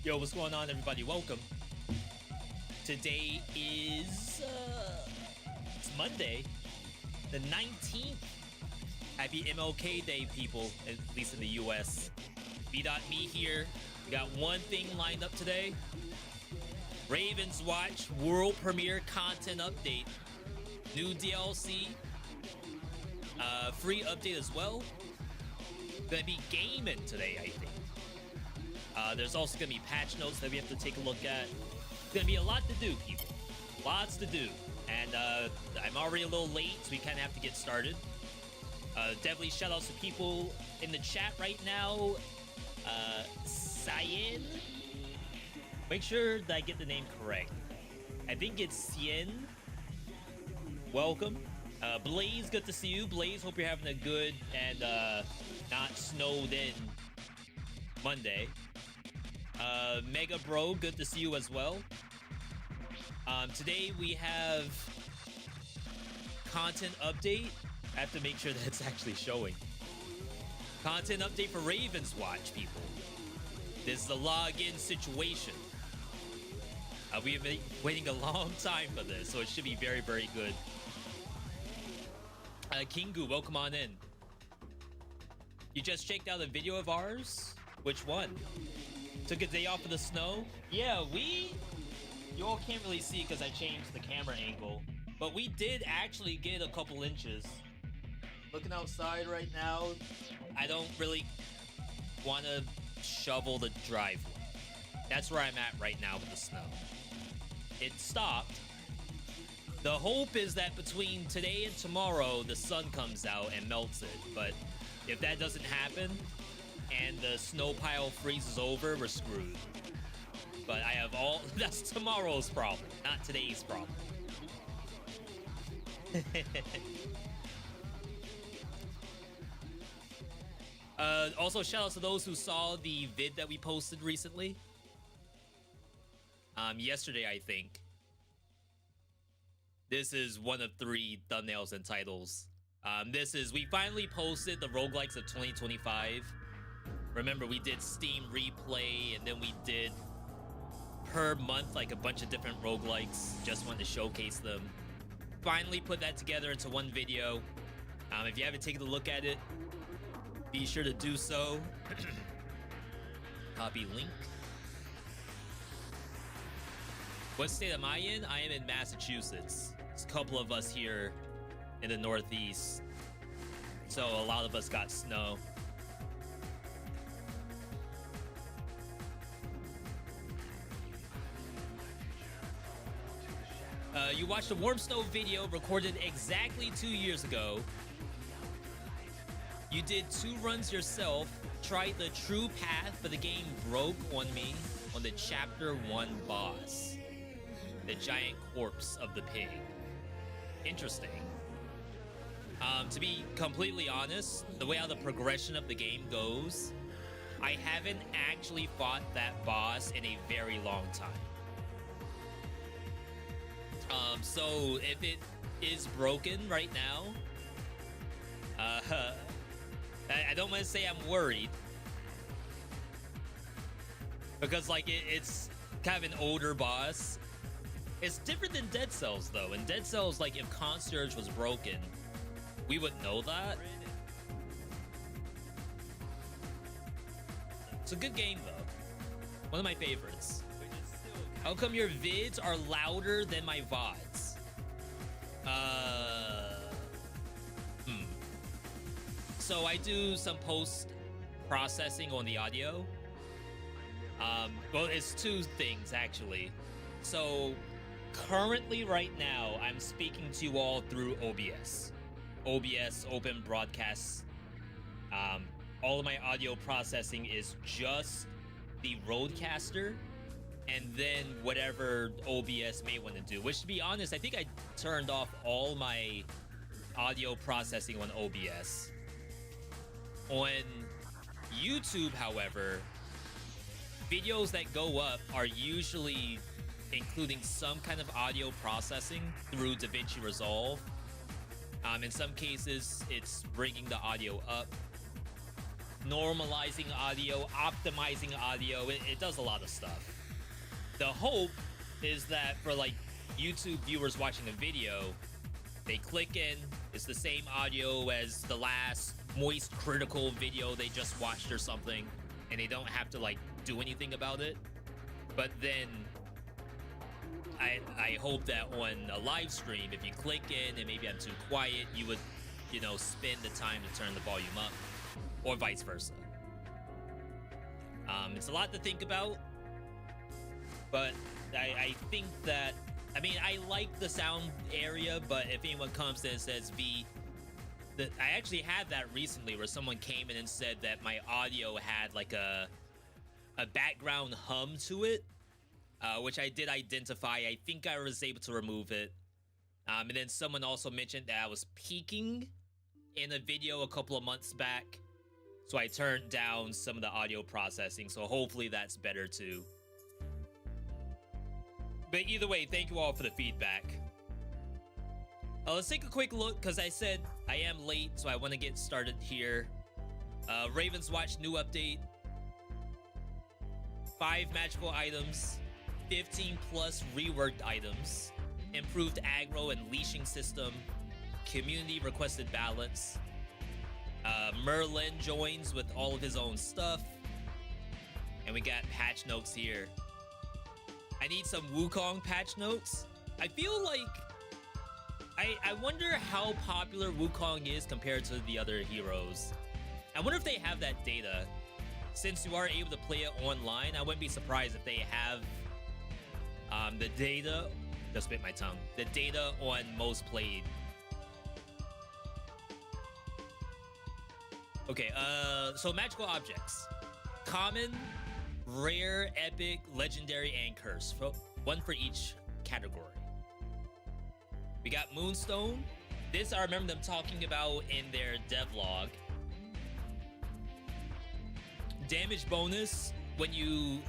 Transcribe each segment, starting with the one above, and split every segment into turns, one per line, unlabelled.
Yo, what's going on, everybody? Welcome. Today is it's Monday, the 19th. Happy MLK Day, people, at least in the US. Veedotme here. We got one thing lined up today. Ravenswatch world premiere content update. New DLC. Free update as well. Gonna be gaming today, I think. There's also gonna be patch notes that we have to take a look at. It's gonna be a lot to do, people. Lots to do. And I'm already a little late, so we kind of have to get started. Definitely shout outs to people in the chat right now. Cyan. Make sure that I get the name correct. I think it's Cien. Welcome. Blaze, good to see you. Blaze, hope you're having a good and not snowed in Monday. Mega Bro, good to see you as well. Today we have content update. I have to make sure that it's actually showing. Content update for Ravenswatch, people. This is a login situation. We have been waiting a long time for this, so it should be very, very good. Kingu, welcome on in. You just checked out a video of ours? Which one? Took a day off of the snow? Yeah, you all can't really see because I changed the camera angle, but we did actually get a couple inches. Looking outside right now, I don't really want to shovel the driveway. That's where I'm at right now with the snow. It stopped. The hope is that between today and tomorrow, the sun comes out and melts it. But if that doesn't happen and the snow pile freezes over, we're screwed. But I have all... That's tomorrow's problem, not today's problem. Also, shout out to those who saw the vid that we posted recently. Yesterday, I think. This is one of 3 thumbnails and titles. We finally posted the roguelikes of 2025. Remember, we did Steam Replay, and then we did per month, like a bunch of different roguelikes. Just wanted to showcase them. Finally put that together into one video. If you haven't taken a look at it, be sure to do so. Copy link. What state am I in? I am in Massachusetts. There's a couple of us here in the Northeast, so a lot of us got snow. You watched a warm snow video recorded exactly 2 years ago. You did 2 runs yourself, tried the true path, but the game broke on me on the chapter 1 boss. The giant corpse of the pig. Interesting. To be completely honest, the way how the progression of the game goes, I haven't actually fought that boss in a very long time. So if it is broken right now, I don't want to say I'm worried, because like it's kind of an older boss. It's different than Dead Cells, though. In Dead Cells, like, if Concierge was broken, we would know that. It's a good game, though. One of my favorites. How come your vids are louder than my VODs? So I do some post-processing on the audio. Well, it's 2 things, actually. So... currently, right now, I'm speaking to you all through OBS. OBS, Open Broadcasts. All of my audio processing is just the Rodecaster, and then whatever OBS may want to do. Which, to be honest, I think I turned off all my audio processing on OBS. On YouTube, however, videos that go up are usually including some kind of audio processing through DaVinci Resolve. In some cases, it's bringing the audio up. normalizing audio, optimizing audio. It does a lot of stuff. The hope is that for like YouTube viewers watching a video, they click in, it's the same audio as the last Moist Critical video they just watched or something, and they don't have to like do anything about it. But then I hope that on a live stream, if you click in and maybe I'm too quiet, you would, you know, spend the time to turn the volume up, or vice versa. It's a lot to think about, but I think that, I mean, I like the sound area, but if anyone comes in and says, V, that I actually had that recently where someone came in and said that my audio had like a background hum to it, which I did identify. I think I was able to remove it. And then someone also mentioned that I was peaking in a video a couple of months back, so I turned down some of the audio processing, so hopefully that's better too. But either way, thank you all for the feedback. Let's take a quick look, because I said I am late, so I want to get started here. Ravenswatch new update. 5 magical items, 15 plus reworked items, improved aggro and leashing system, community requested balance. Merlin joins with all of his own stuff. And we got patch notes here. I need some Wukong patch notes. I feel like I wonder how popular Wukong is compared to the other heroes. I wonder if they have that data. Since you are able to play it online, I wouldn't be surprised if they have the data. Just bit my tongue. The data on most played. Okay, so magical objects. Common, rare, epic, legendary, and curse. One for each category. We got Moonstone. This I remember them talking about in their devlog. Damage bonus when you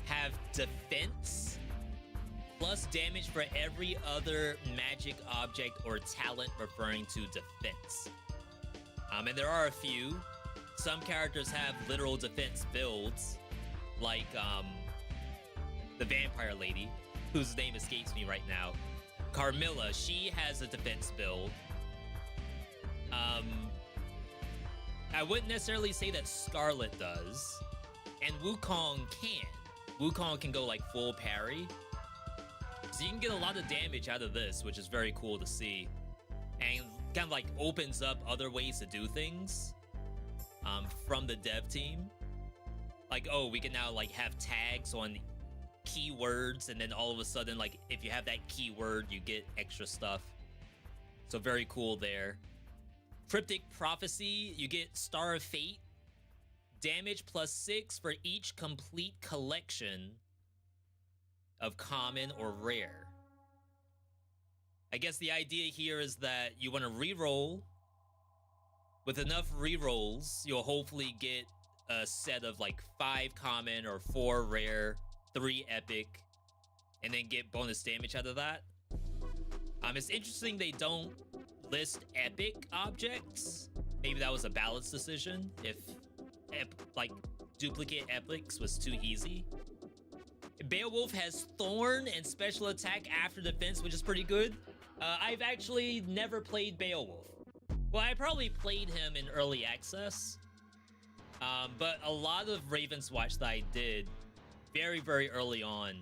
have defense, plus damage for every other magic object or talent referring to defense. And there are a few. Some characters have literal defense builds, like the vampire lady, whose name escapes me right now. Carmilla, she has a defense build. I wouldn't necessarily say that Scarlet does, and Wukong can. Wukong can go like full parry, so you can get a lot of damage out of this, which is very cool to see, and kind of like opens up other ways to do things from the dev team. Like, oh, we can now like have tags on keywords, and then all of a sudden, like, if you have that keyword, you get extra stuff. So very cool there. Cryptic Prophecy, you get Star of Fate. Damage +6 for each complete collection of common or rare. I guess the idea here is that you want to reroll. With enough rerolls, you'll hopefully get a set of like 5 common or 4 rare, 3 epic, and then get bonus damage out of that. It's interesting they don't list epic objects. Maybe that was a balance decision. If like duplicate epics was too easy. Beowulf has Thorn and special attack after defense, which is pretty good. I've actually never played Beowulf. Well, I probably played him in early access. But a lot of Ravenswatch that I did very, very early on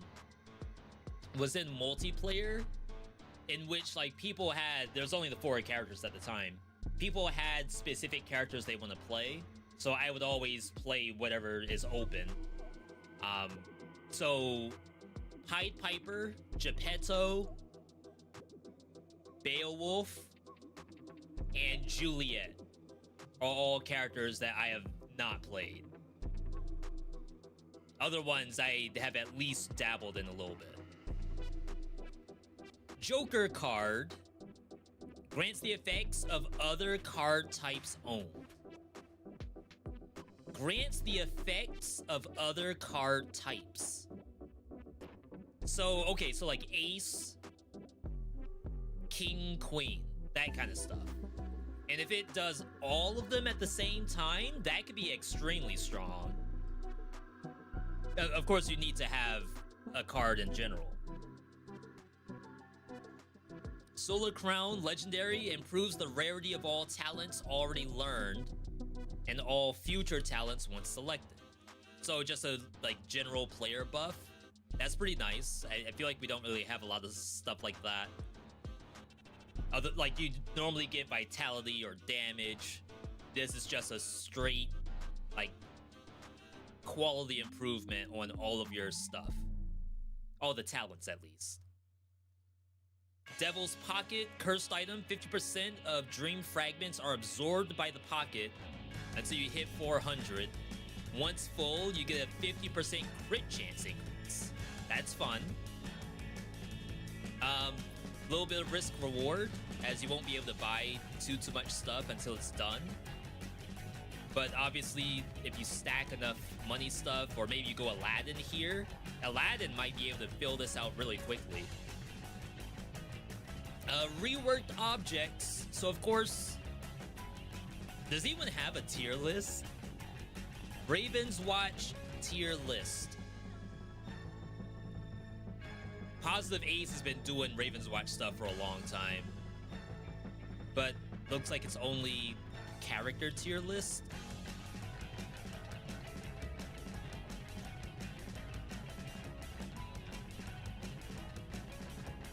was in multiplayer, in which like people had, there's only the 4 characters at the time. People had specific characters they want to play, so I would always play whatever is open. So Pied Piper, Geppetto, Beowulf, and Juliet are all characters that I have not played. Other ones I have at least dabbled in a little bit. Joker card grants the effects of other card types owned. Grants the effects of other card types. So, okay, so like Ace, King, Queen, that kind of stuff. And if it does all of them at the same time, that could be extremely strong. Of course, you need to have a card in general. Solar Crown Legendary improves the rarity of all talents already learned and all future talents once selected. So just a like general player buff. That's pretty nice. I feel like we don't really have a lot of stuff like that. Like you normally get vitality or damage. This is just a straight like quality improvement on all of your stuff. All the talents at least. Devil's Pocket, cursed item, 50% of dream fragments are absorbed by the pocket until you hit 400. Once full, you get a 50% crit chance increase. That's fun. Little bit of risk reward, as you won't be able to buy too much stuff until it's done. But obviously, if you stack enough money stuff, or maybe you go Aladdin here, Aladdin might be able to fill this out really quickly. Reworked objects. So of course, does anyone have a tier list? Ravenswatch tier list. Positive Ace has been doing Ravenswatch stuff for a long time, but looks like it's only character tier list.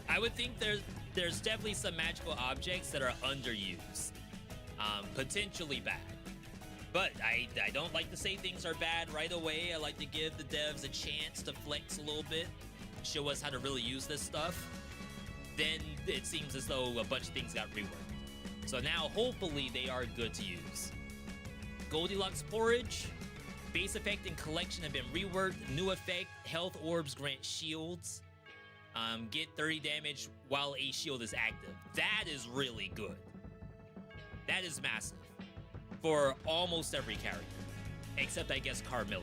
I would think there's definitely some magical objects that are underused, potentially bad. But I don't like to say things are bad right away. I like to give the devs a chance to flex a little bit, show us how to really use this stuff. Then it seems as though a bunch of things got reworked. So now hopefully they are good to use. Goldilocks Porridge, base effect and collection have been reworked. New effect, health orbs grant shields. Get 30 damage while a shield is active. That is really good. That is massive for almost every character, except I guess Carmilla.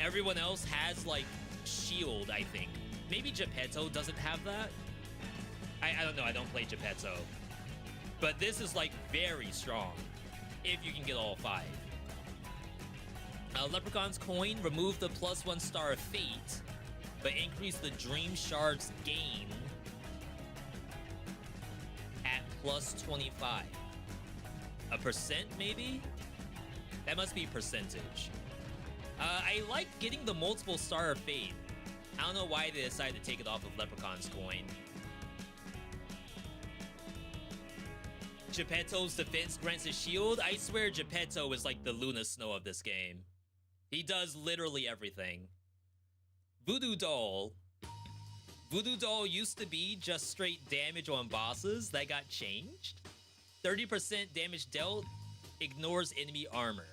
Everyone else has like shield, I think. Maybe Geppetto doesn't have that. I don't know, I don't play Geppetto. But this is like very strong if you can get all 5. Leprechaun's Coin, remove the +1 star of fate, but increase the Dream Shard's gain at +25. A percent, maybe? That must be percentage. I like getting the multiple star of fate. I don't know why they decided to take it off of Leprechaun's Coin. Geppetto's defense grants a shield. I swear Geppetto is like the Luna Snow of this game. He does literally everything. Voodoo Doll. Voodoo Doll used to be just straight damage on bosses. That got changed. 30% damage dealt, ignores enemy armor.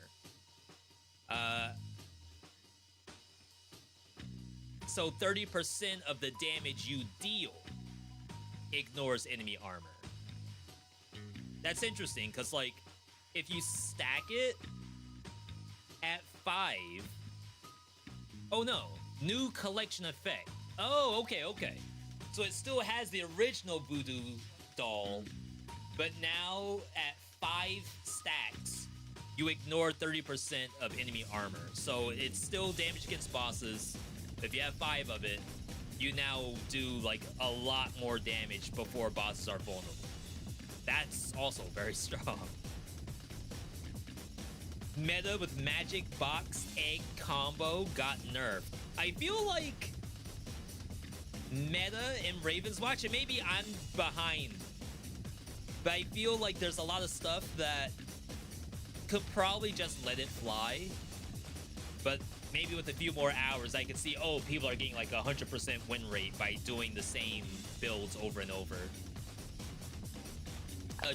So 30% of the damage you deal ignores enemy armor. That's interesting, because like, if you stack it at 5... Oh no, new collection effect. Oh, okay. So it still has the original Voodoo Doll, but now at 5 stacks, you ignore 30% of enemy armor. So it's still damage against bosses. If you have 5 of it, you now do like a lot more damage before bosses are vulnerable. That's also very strong. Meta with Magic Box Egg combo got nerfed. I feel like meta in Ravenswatch, and maybe I'm behind, but I feel like there's a lot of stuff that could probably just let it fly. But maybe with a few more hours, I can see, oh, people are getting like 100% win rate by doing the same builds over and over.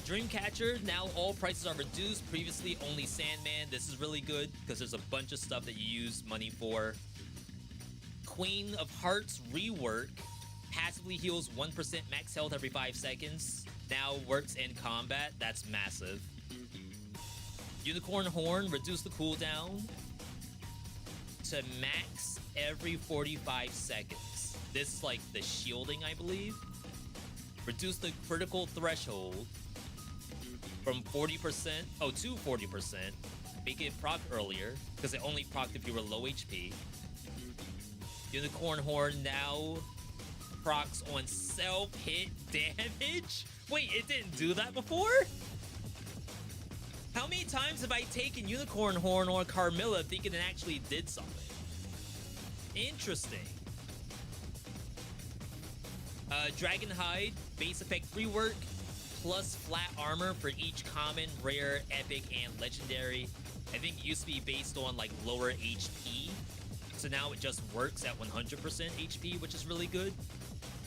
Dreamcatcher, now all prices are reduced. Previously only Sandman. This is really good because there's a bunch of stuff that you use money for. Queen of Hearts rework. Passively heals 1% max health every 5 seconds. Now works in combat. That's massive. Unicorn Horn, reduce the cooldown to max every 45 seconds. This is like the shielding, I believe. Reduce the critical threshold from 40%, oh, to 40%. Make it proc earlier, because it only procced if you were low HP. Unicorn Horn now procs on self-hit damage? Wait, it didn't do that before? How many times have I taken Unicorn Horn or Carmilla thinking it actually did something? Interesting. Dragon Hide, base effect rework, plus flat armor for each common, rare, epic, and legendary. I think it used to be based on like lower HP. So now it just works at 100% HP, which is really good.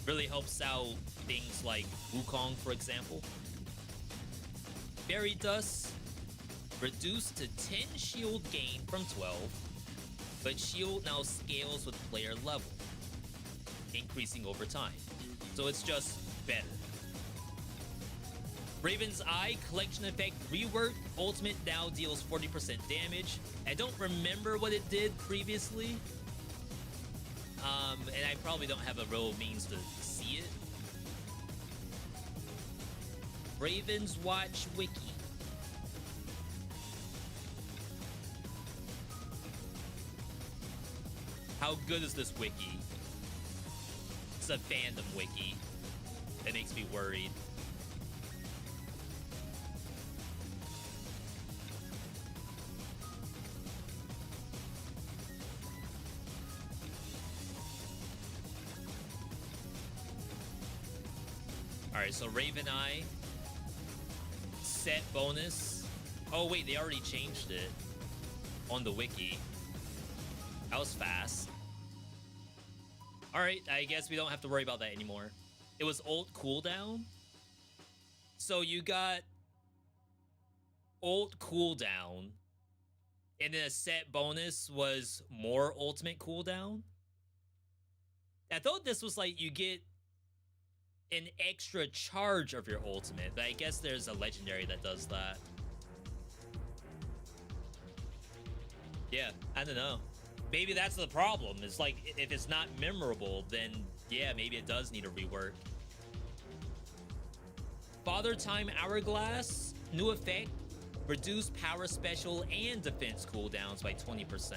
Really helps out things like Wukong, for example. Fairy Dust, reduced to 10 shield gain from 12, but shield now scales with player level, increasing over time. So it's just better. Raven's Eye, collection effect rework, ultimate now deals 40% damage. I don't remember what it did previously. And I probably don't have a real means to see it. Ravenswatch Wiki. How good is this wiki? It's a fandom wiki. That makes me worried. Alright, so Raven Eye. Set bonus. Oh wait, they already changed it on the wiki. That was fast. Alright, I guess we don't have to worry about that anymore. It was ult cooldown. So you got ult cooldown, and then a set bonus was more ultimate cooldown. I thought this was like you get an extra charge of your ultimate, but I guess there's a legendary that does that. Yeah, I don't know. Maybe that's the problem. It's like, if it's not memorable, then yeah, maybe it does need a rework. Father Time Hourglass, new effect, reduce power special and defense cooldowns by 20%.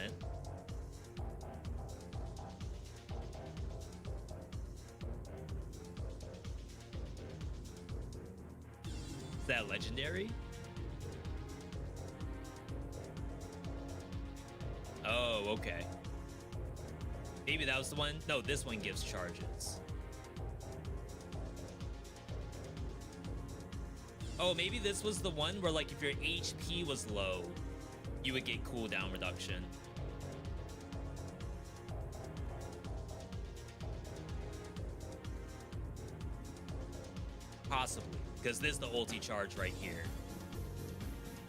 Is that legendary? Oh, okay. Maybe that was the one. No, this one gives charges. Oh, maybe this was the one where, like, if your HP was low, you would get cooldown reduction. Possibly, because this is the ulti charge right here.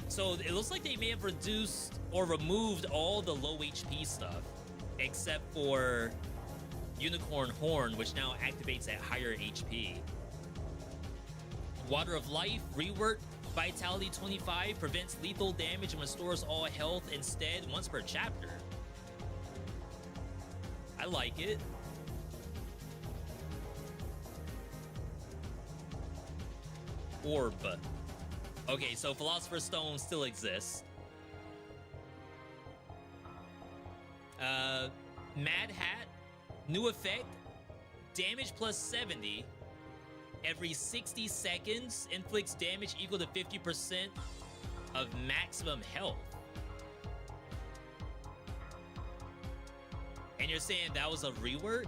So it looks like they may have reduced or removed all the low HP stuff, except for Unicorn Horn, which now activates at higher HP. Water of Life, rework, Vitality 25, prevents lethal damage and restores all health instead once per chapter. I like it. Orb. Okay, so Philosopher's Stone still exists. Mad Hat, new effect, damage plus 70. Every 60 seconds, inflicts damage equal to 50% of maximum health. And you're saying that was a rework?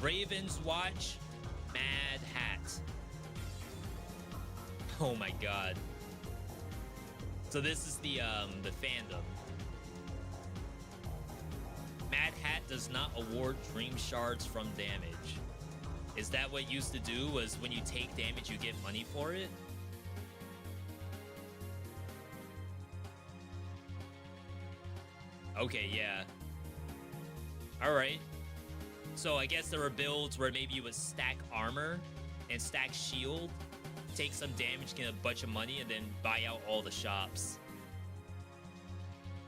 Ravenswatch, Mad Hat. Oh my god. So this is the fandom. Mad Hat does not award dream shards from damage. Is that what used to do, was when you take damage you get money for it? Okay, yeah. Alright. So I guess there were builds where maybe you would stack armor and stack shield, take some damage, get a bunch of money, and then buy out all the shops.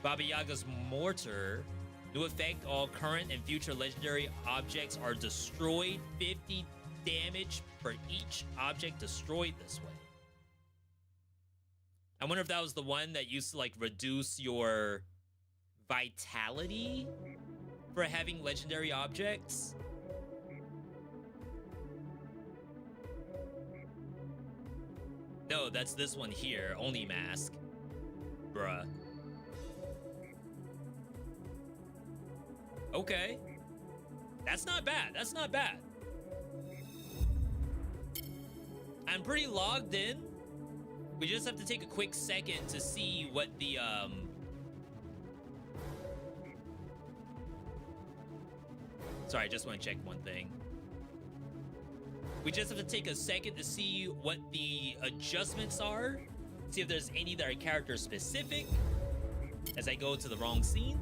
Baba Yaga's Mortar. New effect, all current and future legendary objects are destroyed. 50 damage for each object destroyed this way. I wonder if that was the one that used to like reduce your vitality for having legendary objects. No, that's this one here. Only mask. Bruh. Okay. That's not bad. That's not bad. I'm pretty logged in. We just have to take a quick second to see what the, Sorry, I just want to check one thing. We just have to take a second to see what the adjustments are. See if there's any that are character specific. As I go to the wrong scene.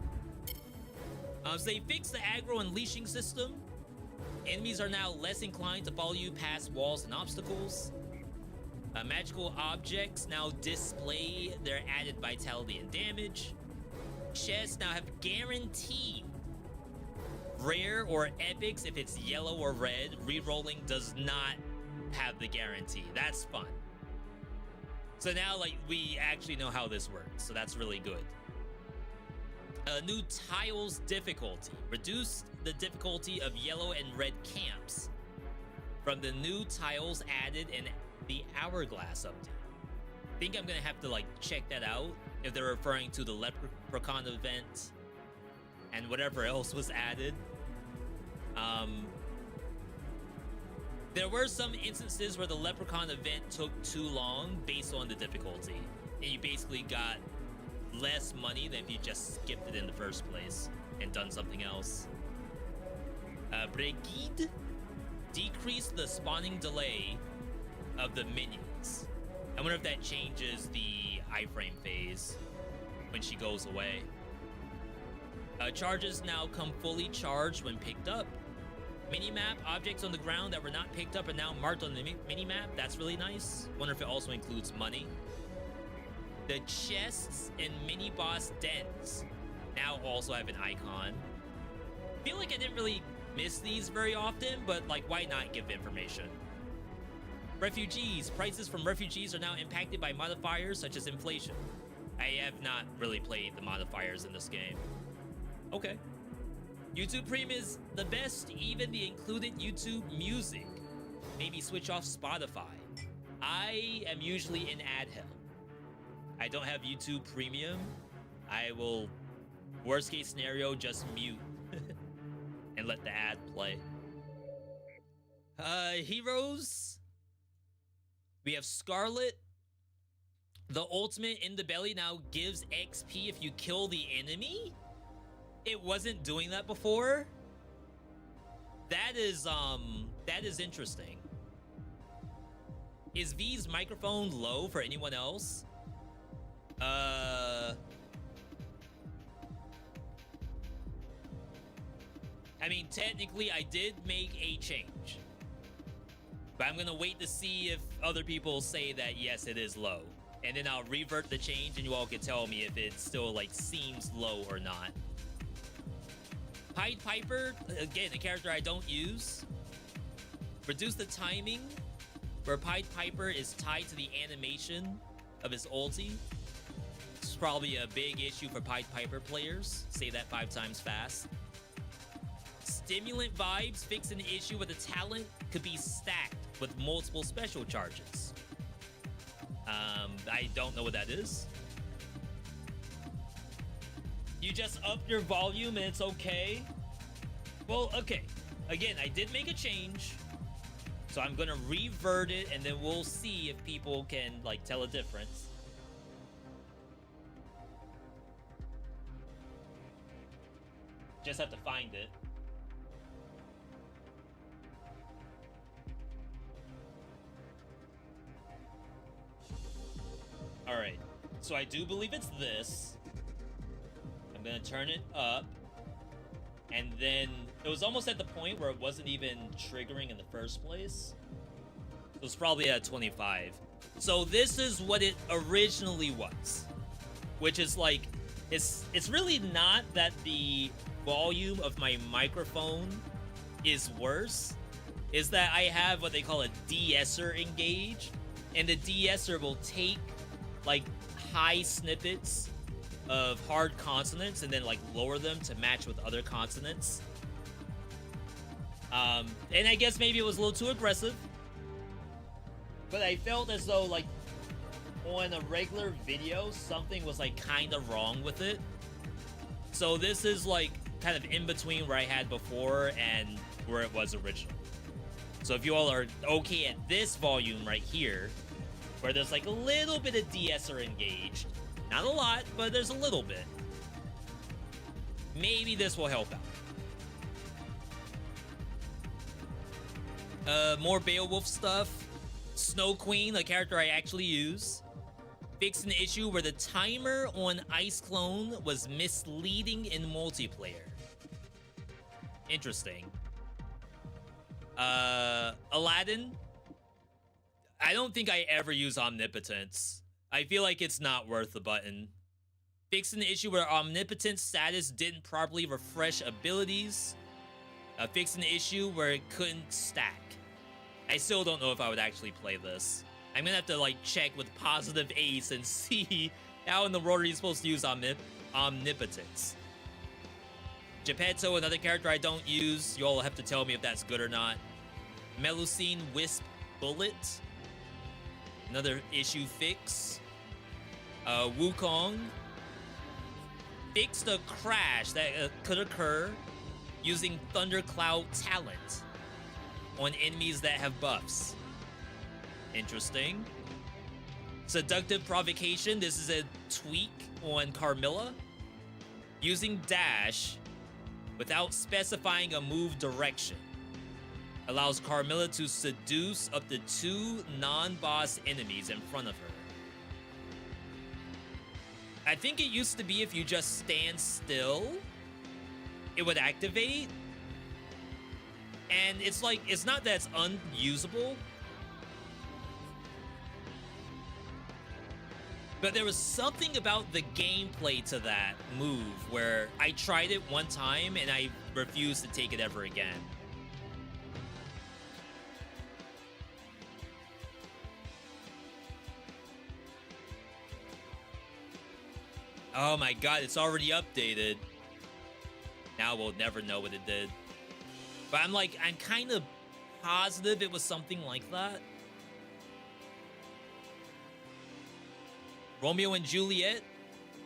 So they fixed the aggro unleashing system. Enemies are now less inclined to follow you past walls and obstacles. Magical objects now display their added vitality and damage. Chests now have guaranteed rare or epics if it's yellow or red. Rerolling does not have the guarantee. That's fun. So now, like, we actually know how this works, so that's really good. New tiles difficulty. Reduce the difficulty of yellow and red camps from the new tiles added in the Hourglass update. I think I'm gonna have to like check that out if they're referring to the Leprechaun event and whatever else was added. There were some instances where the Leprechaun event took too long based on the difficulty, and you basically got less money than if you just skipped it in the first place and done something else. Brigide. Decrease the spawning delay of the minions. I wonder if that changes the iframe phase when she goes away. Charges now come fully charged when picked up. Minimap, objects on the ground that were not picked up are now marked on the minimap. That's really nice. Wonder if it also includes money. The chests and mini boss dens now also have an icon. Feel like I didn't really miss these very often, but like, why not give information? Refugees. Prices from refugees are now impacted by modifiers such as inflation. I have not really played the modifiers in this game. Okay. YouTube Premium is the best, even the included YouTube Music. Maybe switch off Spotify. I am usually in ad hell. I don't have YouTube Premium. I will, worst case scenario, just mute and let the ad play. Heroes. We have Scarlet. The ultimate in the belly now gives XP if you kill the enemy. It wasn't doing that before. That is interesting. Is V's microphone low for anyone else? I mean, technically, I did make a change. But I'm gonna wait to see if other people say that, yes, it is low. And then I'll revert the change and you all can tell me if it still, like, seems low or not. Pied Piper, again, a character I don't use. Reduce the timing where Pied Piper is tied to the animation of his ulti. This is probably a big issue for Pied Piper players. Say that 5 times fast. Stimulant vibes fix an issue where the talent could be stacked with multiple special charges. I don't know what that is. You just upped your volume and it's okay? Well, okay. Again, I did make a change. So I'm gonna revert it and then we'll see if people can, like, tell a difference. Just have to find it. Alright, so I do believe it's this. I'm gonna turn it up. And then it was almost at the point where it wasn't even triggering in the first place. It was probably at 25. So this is what it originally was, which is like, it's really not that the volume of my microphone is worse. Is that I have what they call a de-esser engaged, and the de-esser will take like high snippets of hard consonants and then like lower them to match with other consonants. And I guess maybe it was a little too aggressive, but I felt as though like on a regular video something was like kind of wrong with it. So this is like kind of in between where I had before and where it was original. So if you all are okay at this volume right here, where there's like a little bit of de-esser engaged, not a lot, but there's a little bit, maybe this will help out. More Beowulf stuff. Snow Queen, a character I actually use, fixed an issue where the timer on Ice Clone was misleading in multiplayer. Interesting. Aladdin, I don't think I ever use Omnipotence. I feel like it's not worth the button. Fixed an issue where Omnipotence status didn't properly refresh abilities. Fixed an issue where it couldn't stack. I still don't know if I would actually play this. I'm gonna have to like check with Positive Ace and see how in the world are you supposed to use Omnipotence. Geppetto, another character I don't use. You all have to tell me if that's good or not. Melusine Wisp Bullet, another issue fix. Wukong fixed a crash that could occur using Thundercloud talent on enemies that have buffs. Interesting. Seductive Provocation, this is a tweak on Carmilla. Using dash without specifying a move direction allows Carmilla to seduce up to 2 non-boss enemies in front of her. I think it used to be if you just stand still, it would activate. And it's like, it's not that it's unusable, but there was something about the gameplay to that move where I tried it one time and I refused to take it ever again. Oh my god, it's already updated. Now we'll never know what it did. But I'm kind of positive it was something like that. Romeo and Juliet.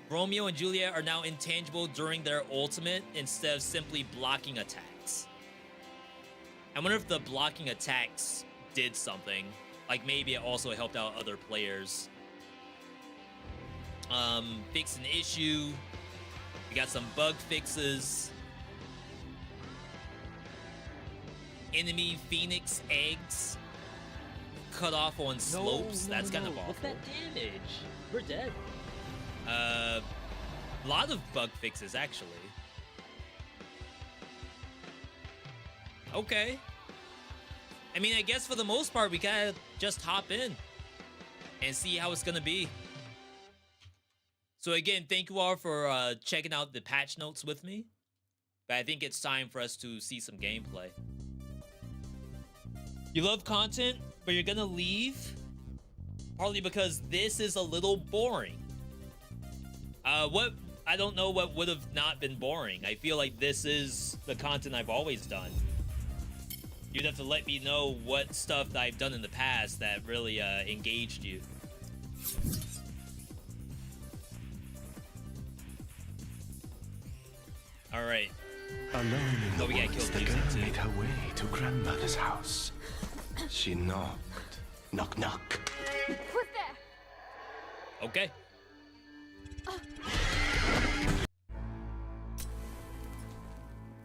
Romeo and Juliet are now intangible during their ultimate instead of simply blocking attacks. I wonder if the blocking attacks did something. Like maybe it also helped out other players. Fix an issue. We got some bug fixes. Enemy Phoenix eggs cut off on slopes. That's kind of awful.
What's that damage? We're dead.
A lot of bug fixes, actually. Okay. I mean, I guess for the most part, we gotta just hop in and see how it's gonna be. So again, thank you all for checking out the patch notes with me. But I think it's time for us to see some gameplay. You love content, but you're gonna leave? Partly because this is a little boring. I don't know what would have not been boring. I feel like this is the content I've always done. You'd have to let me know what stuff that I've done in the past that really engaged you. All right.
Alone in the
we gotta
woods,
kill
the
music
girl
too.
made her way to grandmother's house. She knocked. Knock, knock.
Who's there?
Okay.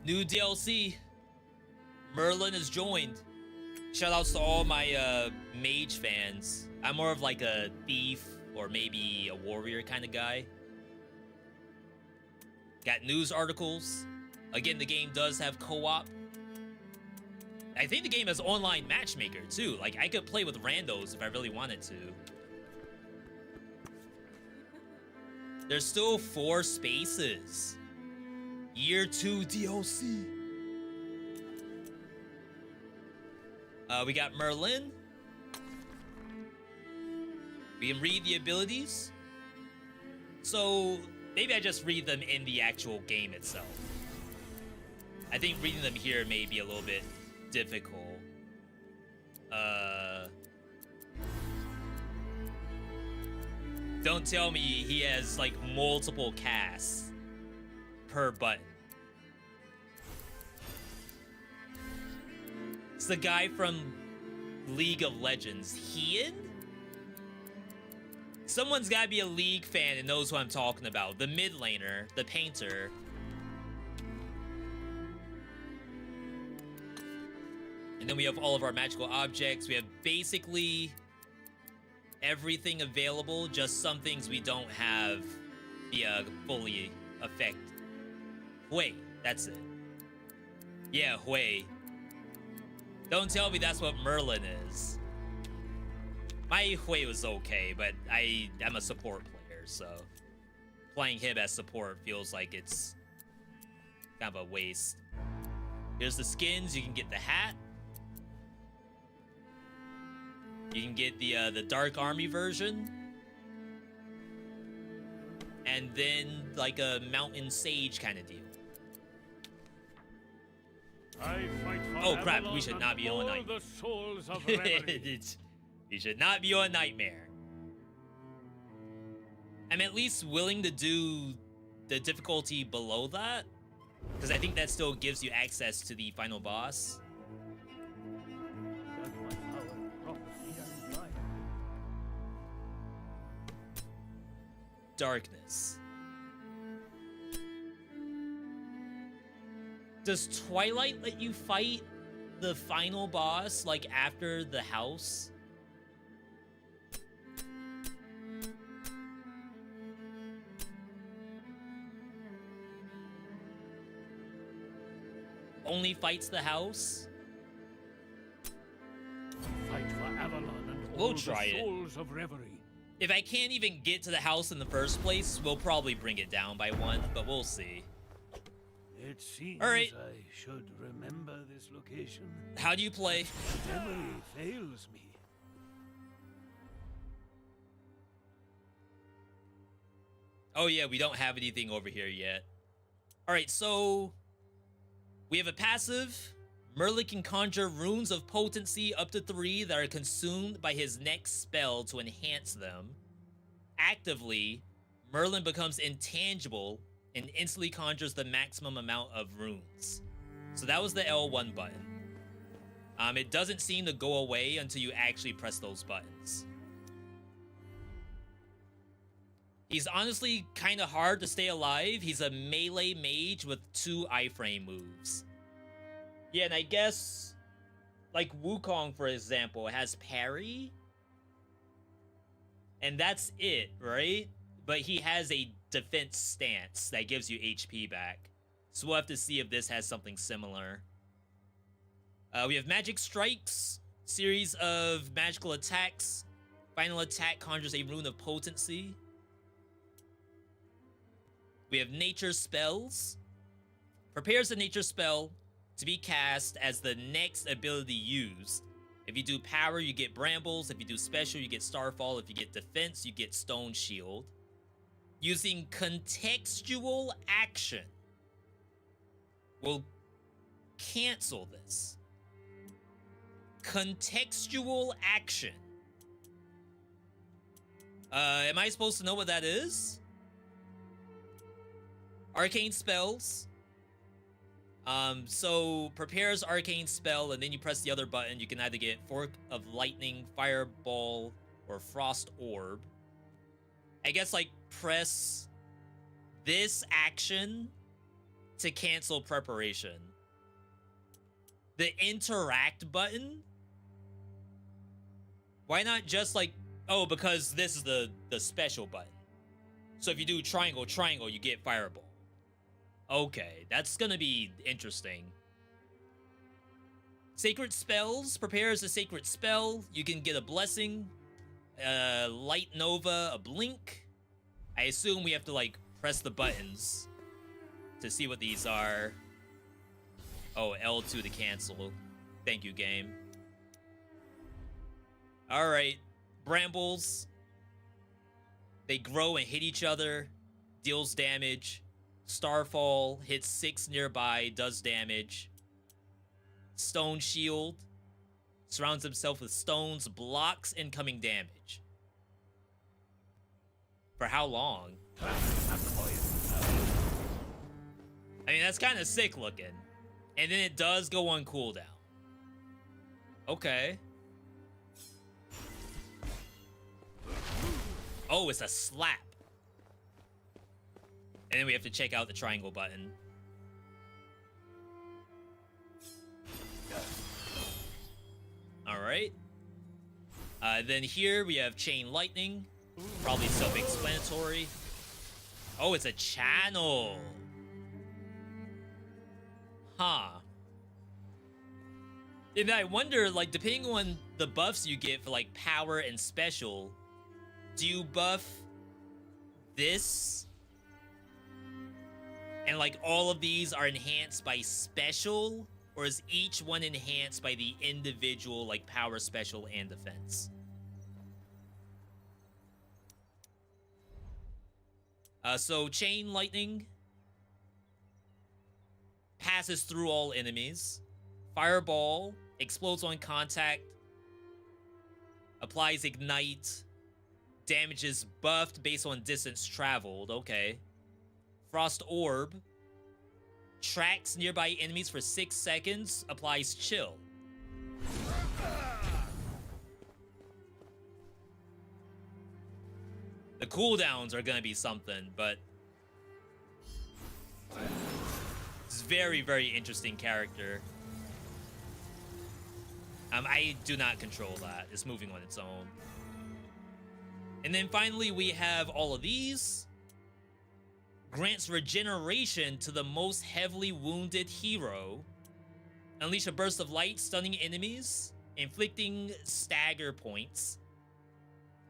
New DLC. Merlin is joined. Shoutouts to all my mage fans. I'm more of like a thief or maybe a warrior kind of guy. Got news articles. Again, the game does have co-op. I think the game has online matchmaker too. Like, I could play with randos if I really wanted to. There's still 4 spaces. Year 2 DLC. We got Merlin. We can read the abilities. So maybe I just read them in the actual game itself. I think reading them here may be a little bit difficult. Don't tell me he has like multiple casts per button. It's the guy from League of Legends, Hien? Someone's gotta be a League fan and knows who I'm talking about. The mid laner, the painter. And then we have all of our magical objects. We have basically everything available, just some things we don't have via fully effect. Hui, that's it. Yeah, Hui. Don't tell me that's what Merlin is. My Hui was okay, but I'm a support player, so playing him as support feels like it's kind of a waste. Here's the skins. You can get the hat. You can get the Dark Army version. And then like a Mountain Sage kind of deal. Oh crap, we should not be on Nightmare. We should not be on Nightmare. I'm at least willing to do the difficulty below that, because I think that still gives you access to the final boss. Darkness. Does Twilight let you fight the final boss, like, after the house? Only fights the house?
Fight for Avalon and
We'll
all
try
the
it.
souls of reverie.
If I can't even get to the house in the first place, we'll probably bring it down by 1, but we'll see.
It seems
All right.
I should remember this location.
How do you play?
Memory fails me.
Oh yeah, we don't have anything over here yet. All right, so we have a passive. Merlin can conjure runes of potency up to 3 that are consumed by his next spell to enhance them. Actively, Merlin becomes intangible and instantly conjures the maximum amount of runes. So that was the L1 button. It doesn't seem to go away until you actually press those buttons. He's honestly kind of hard to stay alive. He's a melee mage with 2 iframe moves. Yeah, and I guess, like Wukong, for example, has parry. And that's it, right? But he has a defense stance that gives you HP back. So we'll have to see if this has something similar. We have Magic Strikes, series of magical attacks. Final attack conjures a rune of potency. We have Nature Spells. Prepares a nature spell to be cast as the next ability used. If you do power, you get brambles. If you do special, you get starfall. If you get defense, you get stone shield. Using contextual action, we'll cancel this. Contextual action. Am I supposed to know what that is? Arcane spells. So prepares arcane spell, and then you press the other button. You can either get Fork of Lightning, Fireball, or Frost Orb. I guess, like, press this action to cancel preparation. The interact button? Why not just, like, oh, because this is the special button. So if you do triangle, triangle, you get Fireball. Okay, that's gonna be interesting. Sacred spells. Prepares a sacred spell. You can get a blessing, a light nova, a blink. I assume we have to like press the buttons to see what these are. Oh, L2 to cancel. Thank you, game. All right, brambles. They grow and hit each other. Deals damage. Starfall hits 6 nearby, does damage. Stone shield. Surrounds himself with stones, blocks incoming damage. For how long? I mean, that's kind of sick looking. And then it does go on cooldown. Okay. Oh, it's a slap. And then we have to check out the triangle button. Alright. Then here we have chain lightning. Probably self-explanatory. Oh, it's a channel. Huh. And I wonder, like, depending on the buffs you get for, like, power and special, do you buff this? And, like, all of these are enhanced by special? Or is each one enhanced by the individual, like, power, special, and defense? So, chain lightning passes through all enemies. Fireball explodes on contact. Applies ignite. Damages buffed based on distance traveled. Okay. Frost orb. Tracks nearby enemies for 6 seconds. Applies chill. The cooldowns are gonna be something, but it's very, very interesting character. I do not control that. It's moving on its own. And then finally, we have all of these. Grants regeneration to the most heavily wounded hero. Unleash a burst of light, stunning enemies, inflicting stagger points.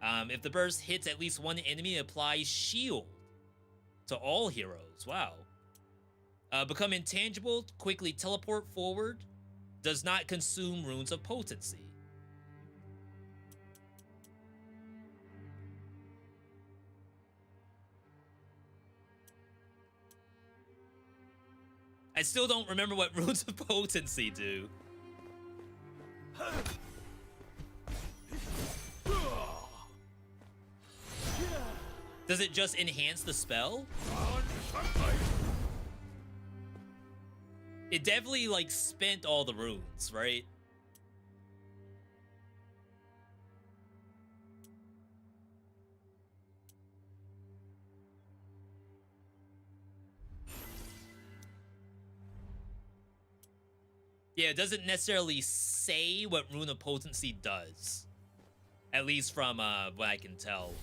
If the burst hits at least one enemy, it applies shield to all heroes. Wow. Become intangible, quickly teleport forward. Does not consume runes of potency. I still don't remember what runes of potency do. Does it just enhance the spell? It definitely, like, spent all the runes, right? Yeah, it doesn't necessarily say what Rune of Potency does. At least from what I can tell.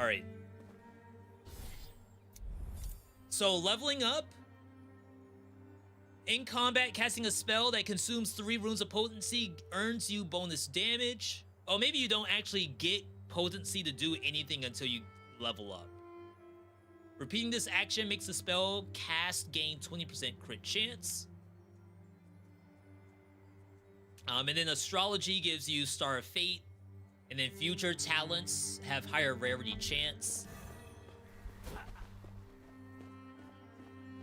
Alright. So, leveling up. In combat, casting a spell that consumes 3 runes of potency earns you bonus damage. Oh, maybe you don't actually get potency to do anything until you level up. Repeating this action makes the spell cast gain 20% crit chance. And then Astrology gives you Star of Fate. And then future talents have higher rarity chance.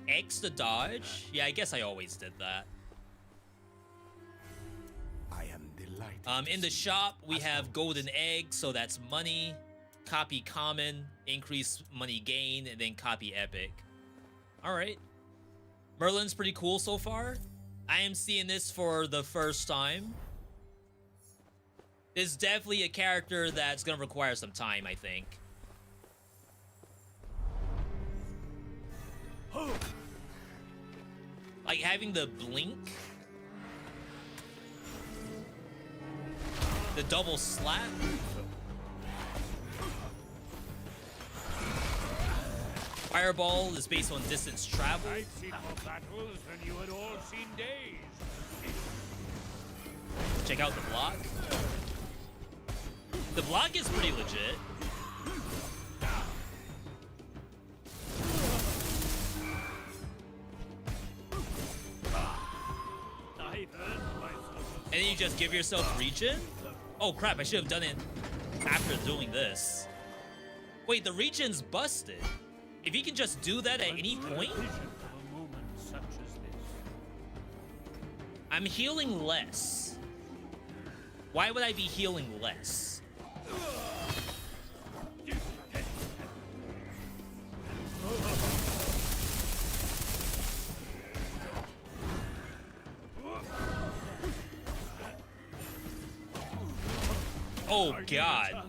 X to dodge? Yeah, I guess I always did that.
I am delighted.
In the shop, we have Golden Egg, so that's money. Copy Common, increase money gain, and then copy Epic. Alright. Merlin's pretty cool so far. I am seeing this for the first time. This is definitely a character that's gonna require some time, I think. Like having the blink. The double slap. All Fireball is based on distance travel.
I'd seen more battles than you had all seen days.
Check out the block. The block is pretty legit. And then you just give yourself regen? Oh crap, I should have done it after doing this. Wait, the regen's busted. If you can just do that at any point? I'm healing less. Why would I be healing less? Oh god.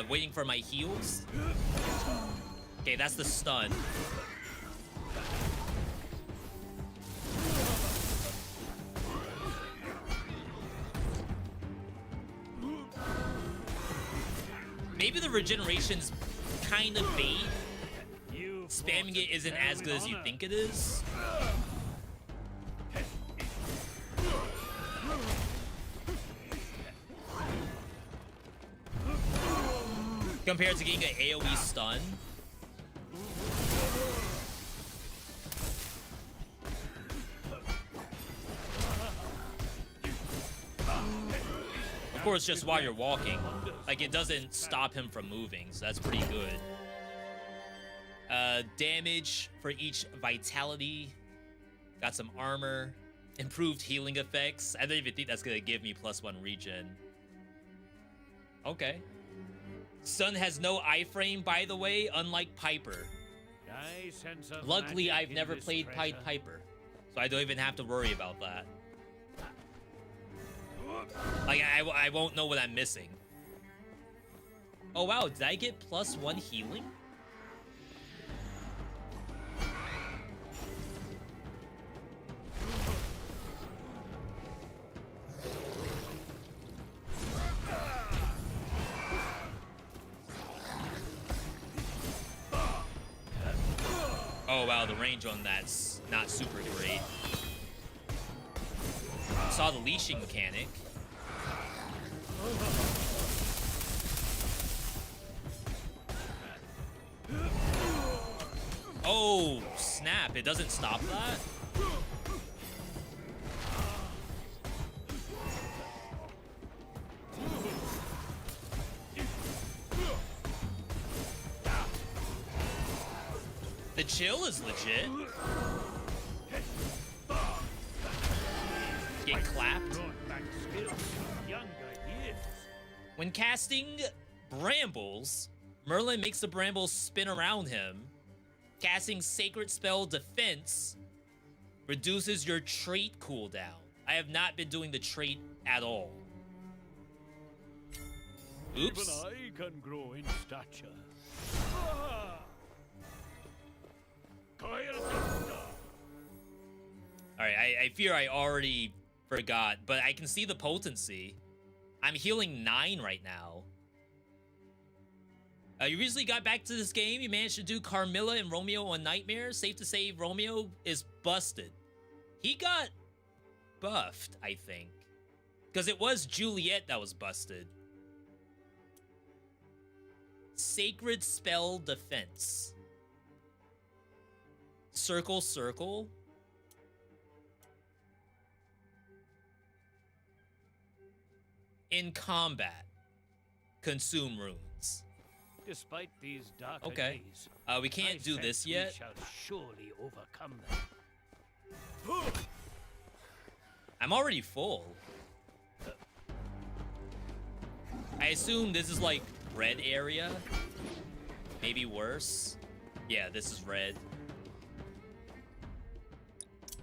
Waiting for my heals. Okay, that's the stun. Maybe the regeneration's kind of bait. Spamming it isn't as good as you think it is. Compared to getting an AoE stun. Of course, just while you're walking. Like, it doesn't stop him from moving, so that's pretty good. Damage for each vitality. Got some armor. Improved healing effects. I don't even think that's gonna give me +1 regen. Okay. Sun has no iframe, by the way, unlike Piper. Luckily, I've never played Pied Piper, so I don't even have to worry about that. Like, I won't know what I'm missing. Oh wow, did I get +1 healing? Oh wow, the range on that's not super great. Saw the leashing mechanic. Oh, snap. It doesn't stop that? The chill is legit. Get clapped. When casting brambles, Merlin makes the brambles spin around him. Casting Sacred Spell Defense reduces your trait cooldown. I have not been doing the trait at all. Oops.
Even I can grow in stature.
Alright, I fear I already forgot, but I can see the potency. I'm healing 9 right now. You recently got back to this game. You managed to do Carmilla and Romeo on Nightmare. Safe to say Romeo is busted. He got buffed, I think. Because it was Juliet that was busted. Sacred Spell Defense. Circle, circle. In combat, consume runes.
Despite these dark
Okay.
days,
We can't do this
we
yet.
shall surely overcome them.
I'm already full. I assume this is like red area. Maybe worse. Yeah, this is red.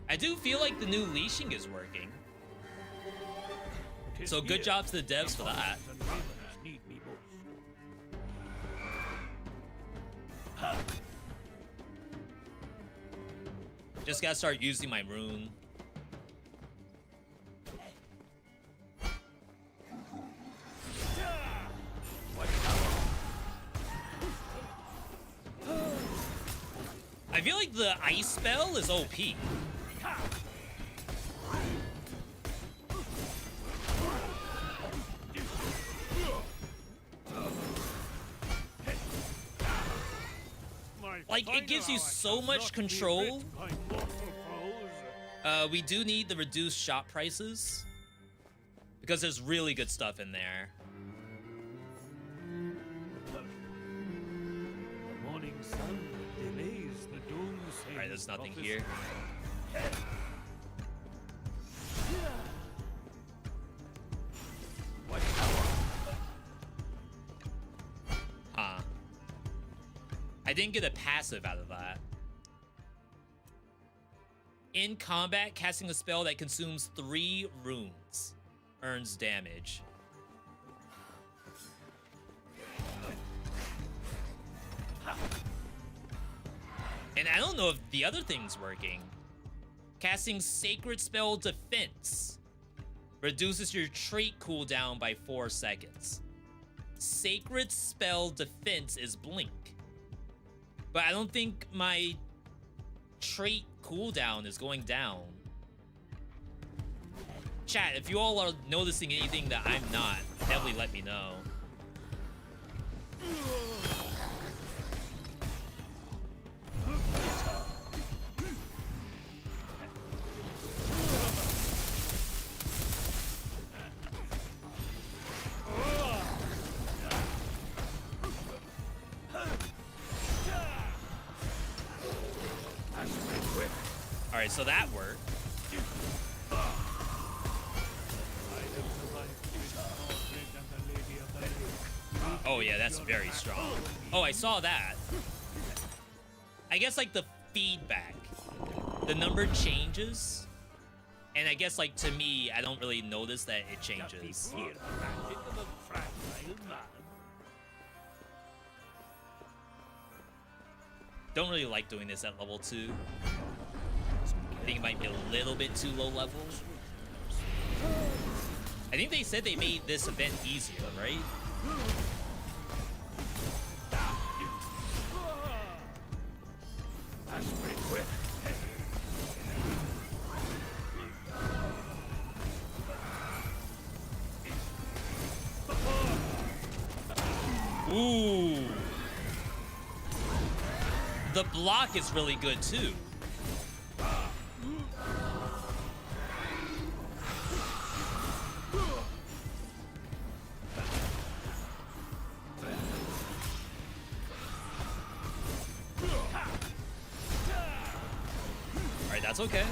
I do feel like the new leashing is working. So good job to the devs for that. Just gotta start using my rune. I feel like the ice spell is OP. Like, it gives you so much control. We do need the reduced shop prices, because there's really good stuff in there.
The morning sun delays the doomsday.
Alright, there's nothing here. Huh. I didn't get a passive out of that. In combat, casting a spell that consumes 3 runes earns damage. And I don't know if the other thing's working. Casting Sacred Spell Defense reduces your trait cooldown by 4 seconds. Sacred Spell Defense is Blink. But I don't think my trait cooldown is going down. Chat, if you all are noticing anything that I'm not, definitely let me know. Alright, so that worked. Oh yeah, that's very strong. Oh, I saw that. I guess like the feedback. The number changes. And I guess like to me, I don't really notice that it changes. Don't really like doing this at level 2. I think it might be a little bit too low level. I think they said they made this event easier, right?
That's pretty quick.
Ooh. The block is really good too. Alright, that's okay.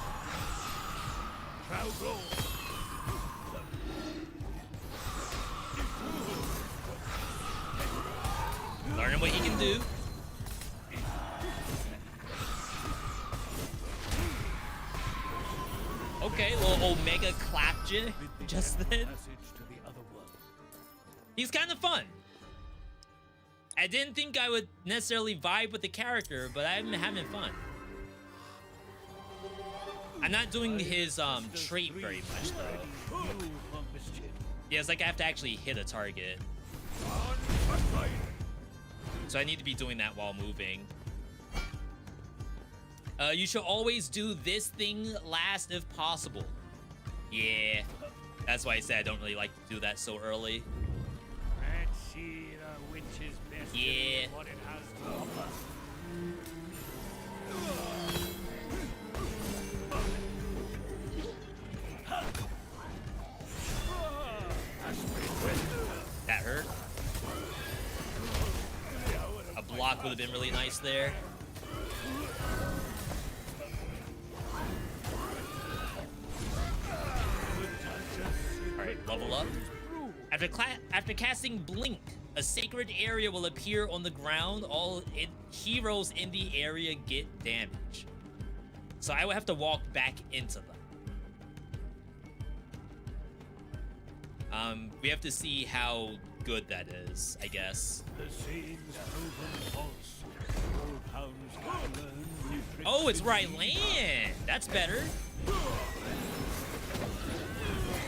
Learning what he can do. Okay, little Omega clapja just then. He's kind of fun. I didn't think I would necessarily vibe with the character, but I'm having fun. I'm not doing his trait very much though. Yeah, it's like I have to actually hit a target. So I need to be doing that while moving. You should always do this thing last if possible. Yeah, that's why I said I don't really like to do that so early.
Let's see the witch's best.
Yeah.
What it has to offer.
That hurt. A block would have been really nice there. Alright, level up. After casting Blink, a sacred area will appear on the ground. All heroes in the area get damage. So I would have to walk back into them. We have to see how good that is, I guess.
The saying's proven false. Old hounds can learn new tricks.
Oh, it's where I land. That's better.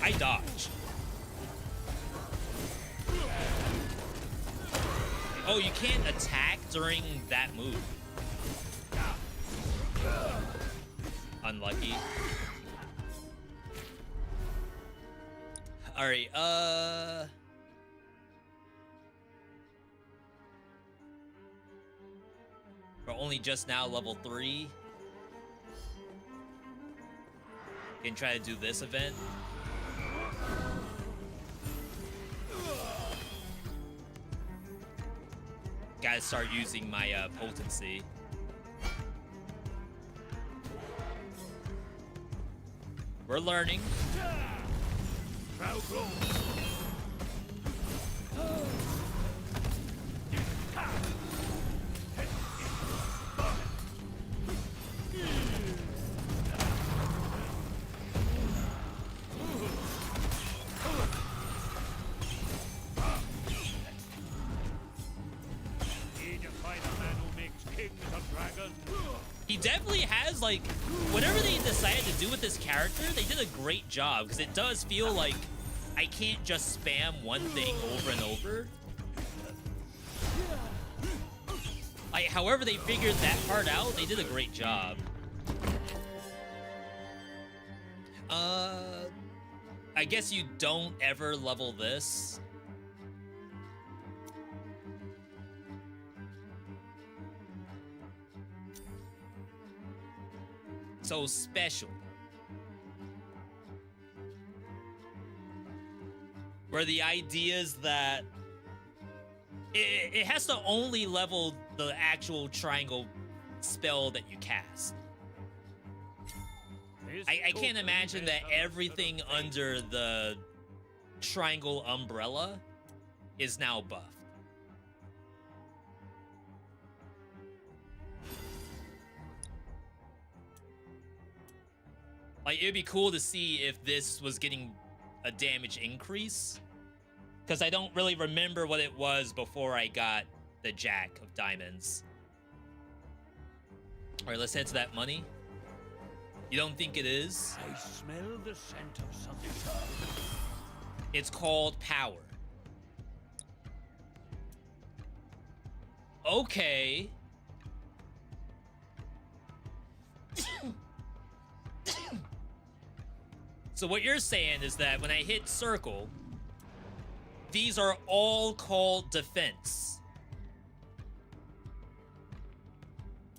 I dodge. Oh, you can't attack during that move. Unlucky. Alright, we're only just now level 3. Can try to do this event. Gotta start using my potency. We're learning. He definitely has, like, whatever they decided to do with this character, they did a great job, because it does feel like I can't just spam one thing over and over. Like, however they figured that part out, they did a great job. I guess you don't ever level this. So special. Where the idea is that it has to only level the actual triangle spell that you cast. I can't imagine that everything under the triangle umbrella is now buffed. Like, it'd be cool to see if this was getting a damage increase, because I don't really remember what it was before I got the Jack of Diamonds. All right, let's head to that money. You don't think it is?
I smell the scent of something.
It's called power. Okay. So what you're saying is that when I hit circle, these are all called defense.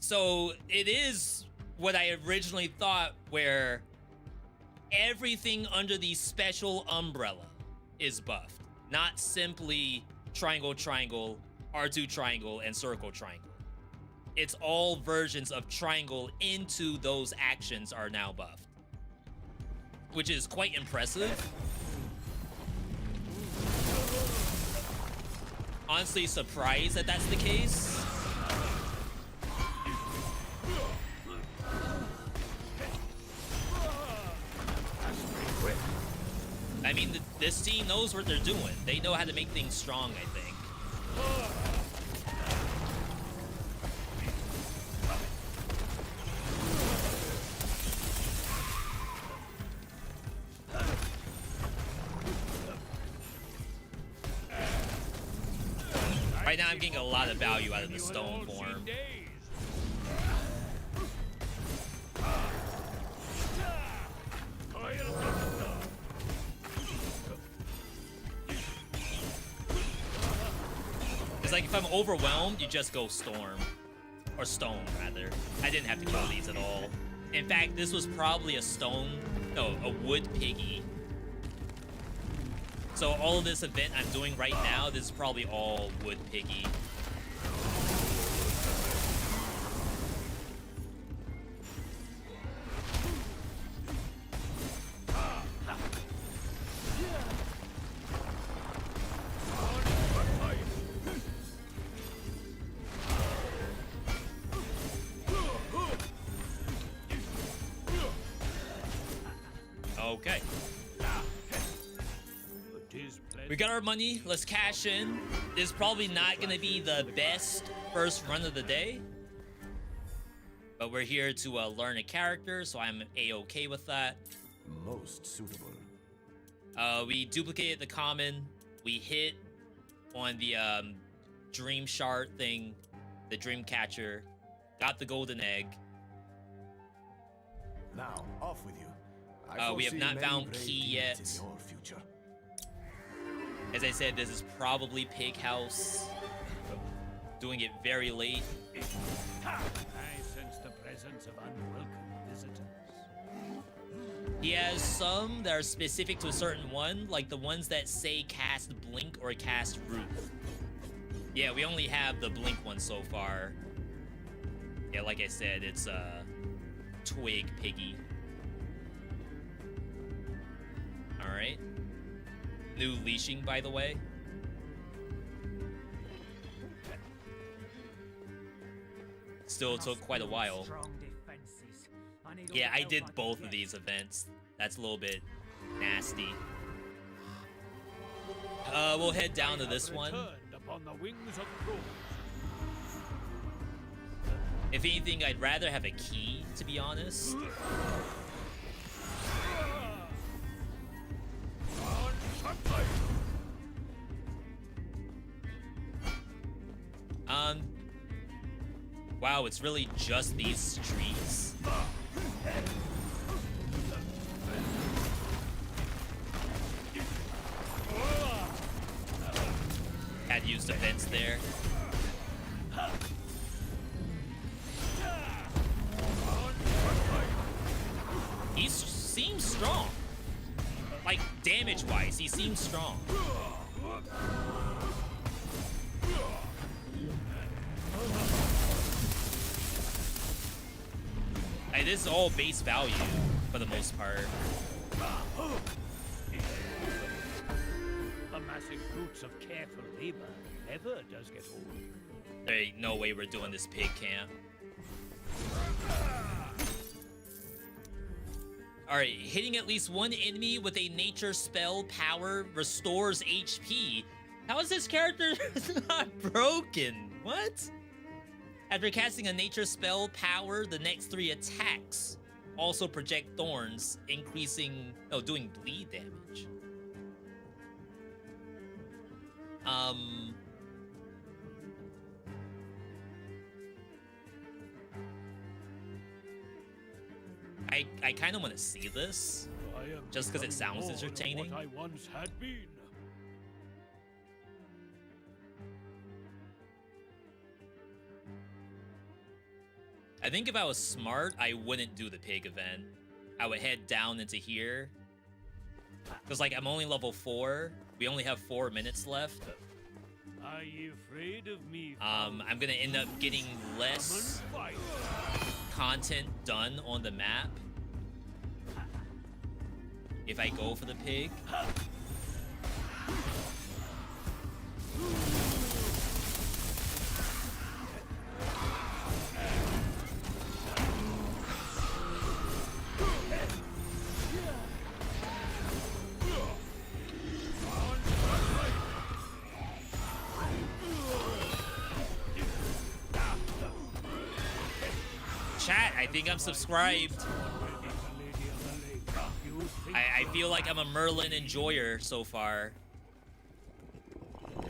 So it is what I originally thought, where everything under the special umbrella is buffed. Not simply triangle, triangle, R2 triangle, and circle triangle. It's all versions of triangle into those actions are now buffed, which is quite impressive. Honestly surprised that that's the case. I mean, this team knows what they're doing. They know how to make things strong, I think. Right now, I'm getting a lot of value out of the stone form. It's like if I'm overwhelmed, you just go storm. Or stone, rather. I didn't have to kill these at all. In fact, this was probably a stone, no, a wood piggy. So all of this event I'm doing right now, this is probably all wood piggy. Okay. We got our money. Let's cash in. This is probably not going to be the best first run of the day, but we're here to learn a character, so I'm a-okay with that.
Most suitable.
We duplicated the common. We hit on the dream shard thing, the dream catcher. Got the golden egg.
Now, off with you.
We have not found key yet.
Your future.
As I said, this is probably Pig House. Doing it very late.
I sense the presence of unwelcome visitors.
He has some that are specific to a certain one, like the ones that say cast Blink or cast Roof. Yeah, we only have the Blink one so far. Yeah, like I said, it's Twig Piggy. Alright. New leashing, by the way. Still took quite a while. Yeah, I did both of these events. That's a little bit nasty. We'll head down to this one.
Upon the wings of Rome.
If anything, I'd rather have a key, to be honest. Wow, it's really just these streets. Had used events there. He seems strong. Like, damage-wise, he seems strong. Hey, this is all base value, for the most part.
Amassing fruits of careful labor never does get old.
There ain't no way we're doing this pig camp. Alright, hitting at least one enemy with a nature spell power restores HP. How is this character not broken? What? After casting a nature spell power, the next 3 attacks also project thorns, doing bleed damage. I kind of want to see this, just because it sounds entertaining.
What I once had been.
I think if I was smart, I wouldn't do the pig event. I would head down into here. Because, like, I'm only level 4. We only have 4 minutes left.
Are you afraid of me?
I'm gonna end up getting less content done on the map if I go for the pig. Chat, I think I'm subscribed. I feel like I'm a Merlin enjoyer so far.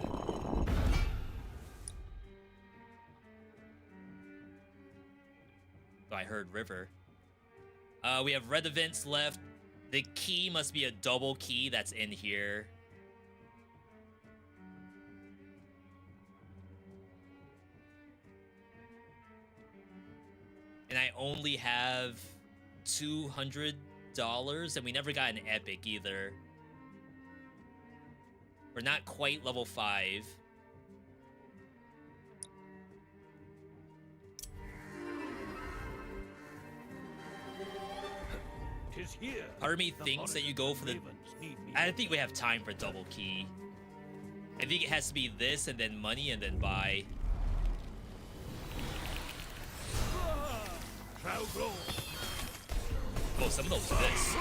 Oh, I heard river. We have red events left. The key must be a double key that's in here. And I only have $200, and we never got an epic either. We're not quite level 5. Part of me thinks that you go for the... I don't think we have time for double key. I think it has to be this, and then money, and then buy. Oh, some of those this.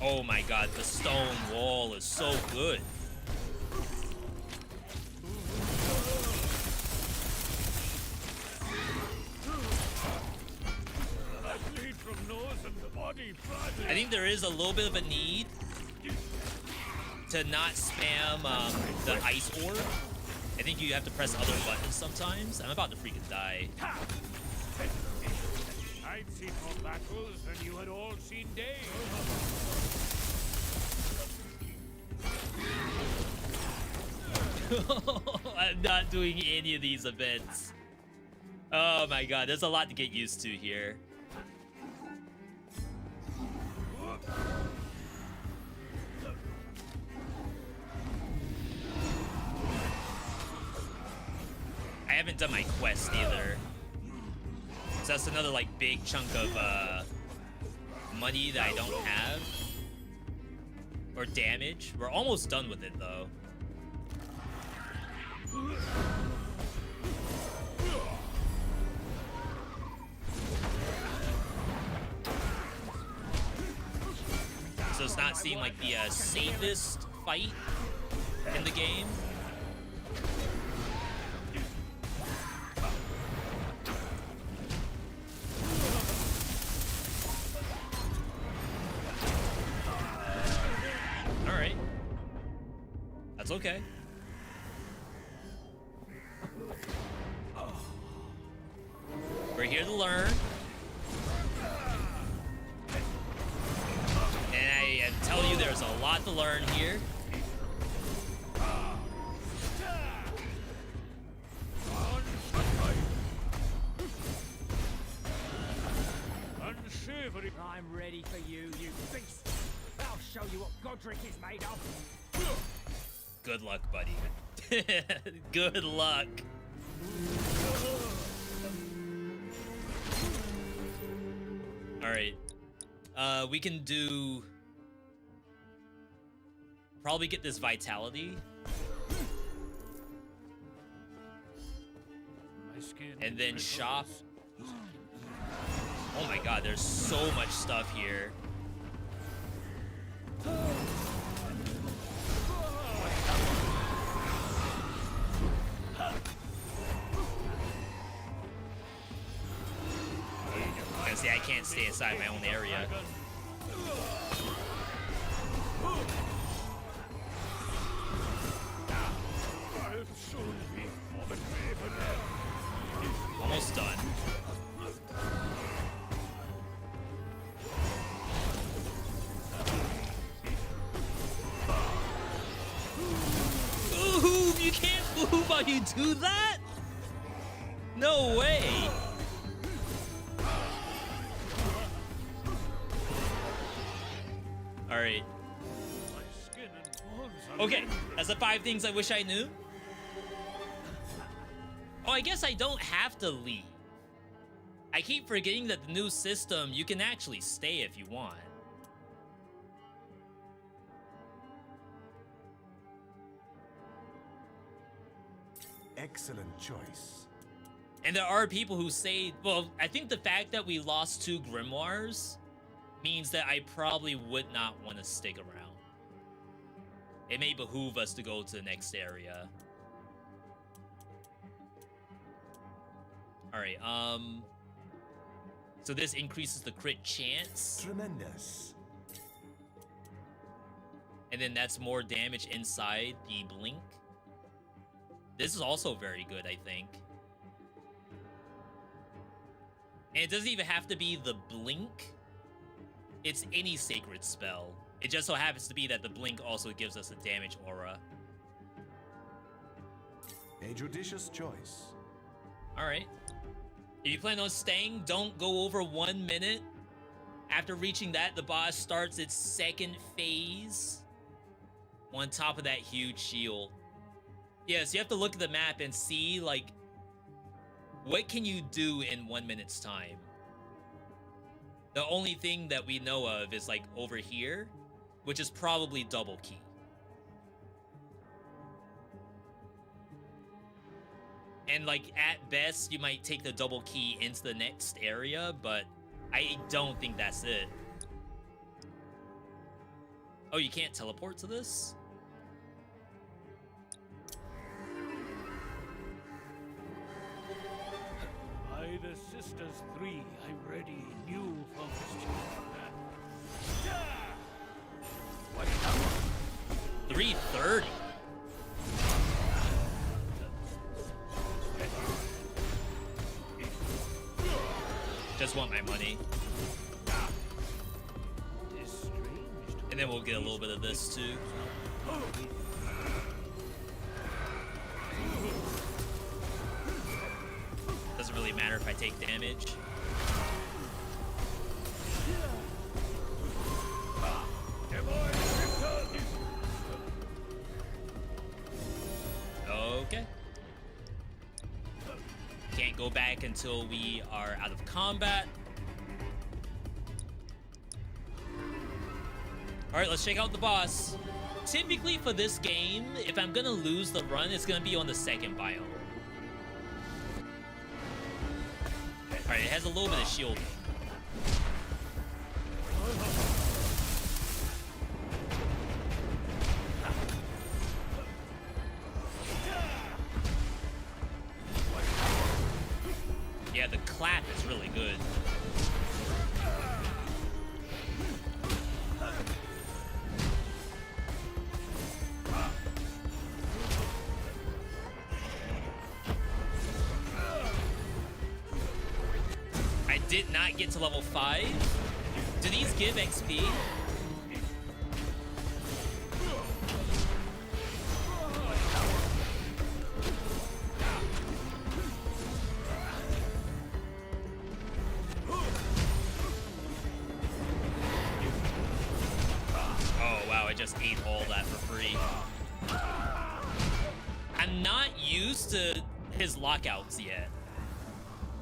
Oh my god, the stone wall is so good. I think there is a little bit of a need to not spam the ice orb, I think you have to press other buttons sometimes. I'm about to freaking die.
I've seen more battles than you had all seen days.
I'm not doing any of these events. Oh my god, there's a lot to get used to here. I haven't done my quest either. So that's another like big chunk of money that I don't have. Or damage. We're almost done with it though. So it's not seeming like the safest fight in the game. Alright. That's okay. We're here to learn. And I tell you, there's a lot to learn here.
Unsavory.
I'm ready for you, you beast. I'll show you what Godric is made of.
Good luck, buddy. Good luck. Alright. We can do... Probably get this vitality.
My skin
And then
prickles.
shop. Oh my god, there's so much stuff here. See, I can't stay inside my own area.
I'll soon be on the Raven.
Almost done. Ooh, you can't move while you do that? No way. Alright.
My skin and bones are
Okay, that's the 5 things I wish I knew. Oh, I guess I don't have to leave. I keep forgetting that the new system, you can actually stay if you want.
Excellent choice.
And there are people who say, well, I think the fact that we lost 2 grimoires means that I probably would not want to stick around. It may behoove us to go to the next area. Alright, so this increases the crit chance.
Tremendous.
And then that's more damage inside the blink. This is also very good, I think. And it doesn't even have to be the blink. It's any sacred spell. It just so happens to be that the blink also gives us a damage aura.
A judicious choice.
Alright. If you plan on staying, don't go over 1 minute. After reaching that, the boss starts its 2nd phase. On top of that huge shield. Yeah, so you have to look at the map and see, like, what can you do in 1 minute's time? The only thing that we know of is, like, over here, which is probably double key. And, like, at best, you might take the double key into the next area, but I don't think that's it. Oh, you can't teleport to this?
By the sisters 3, I'm ready, new for mischief.
The 330. Just want my money. And then we'll get a little bit of this too. Doesn't really matter if I take damage. Okay. Can't go back until we are out of combat. Alright, let's check out the boss. Typically for this game, if I'm gonna lose the run, it's gonna be on the second biome. Alright, it has a little bit of shielding. Yeah, the clap is really good. I did not get to level 5. Do these give XP? Just ate all that for free. I'm not used to his lockouts yet.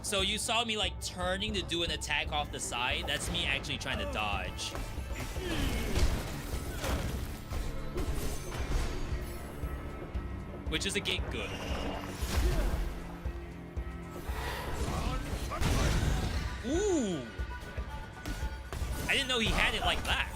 So you saw me like turning to do an attack off the side. That's me actually trying to dodge. Which is a gate good. Ooh! I didn't know he had it like that.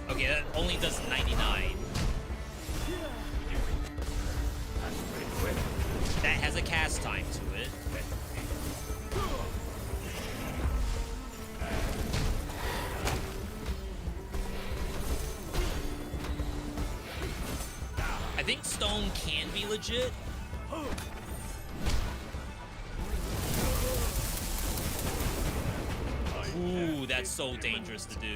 Okay, that only does 99. That has a cast time to it. I think stone can be legit. Ooh, that's so dangerous to do.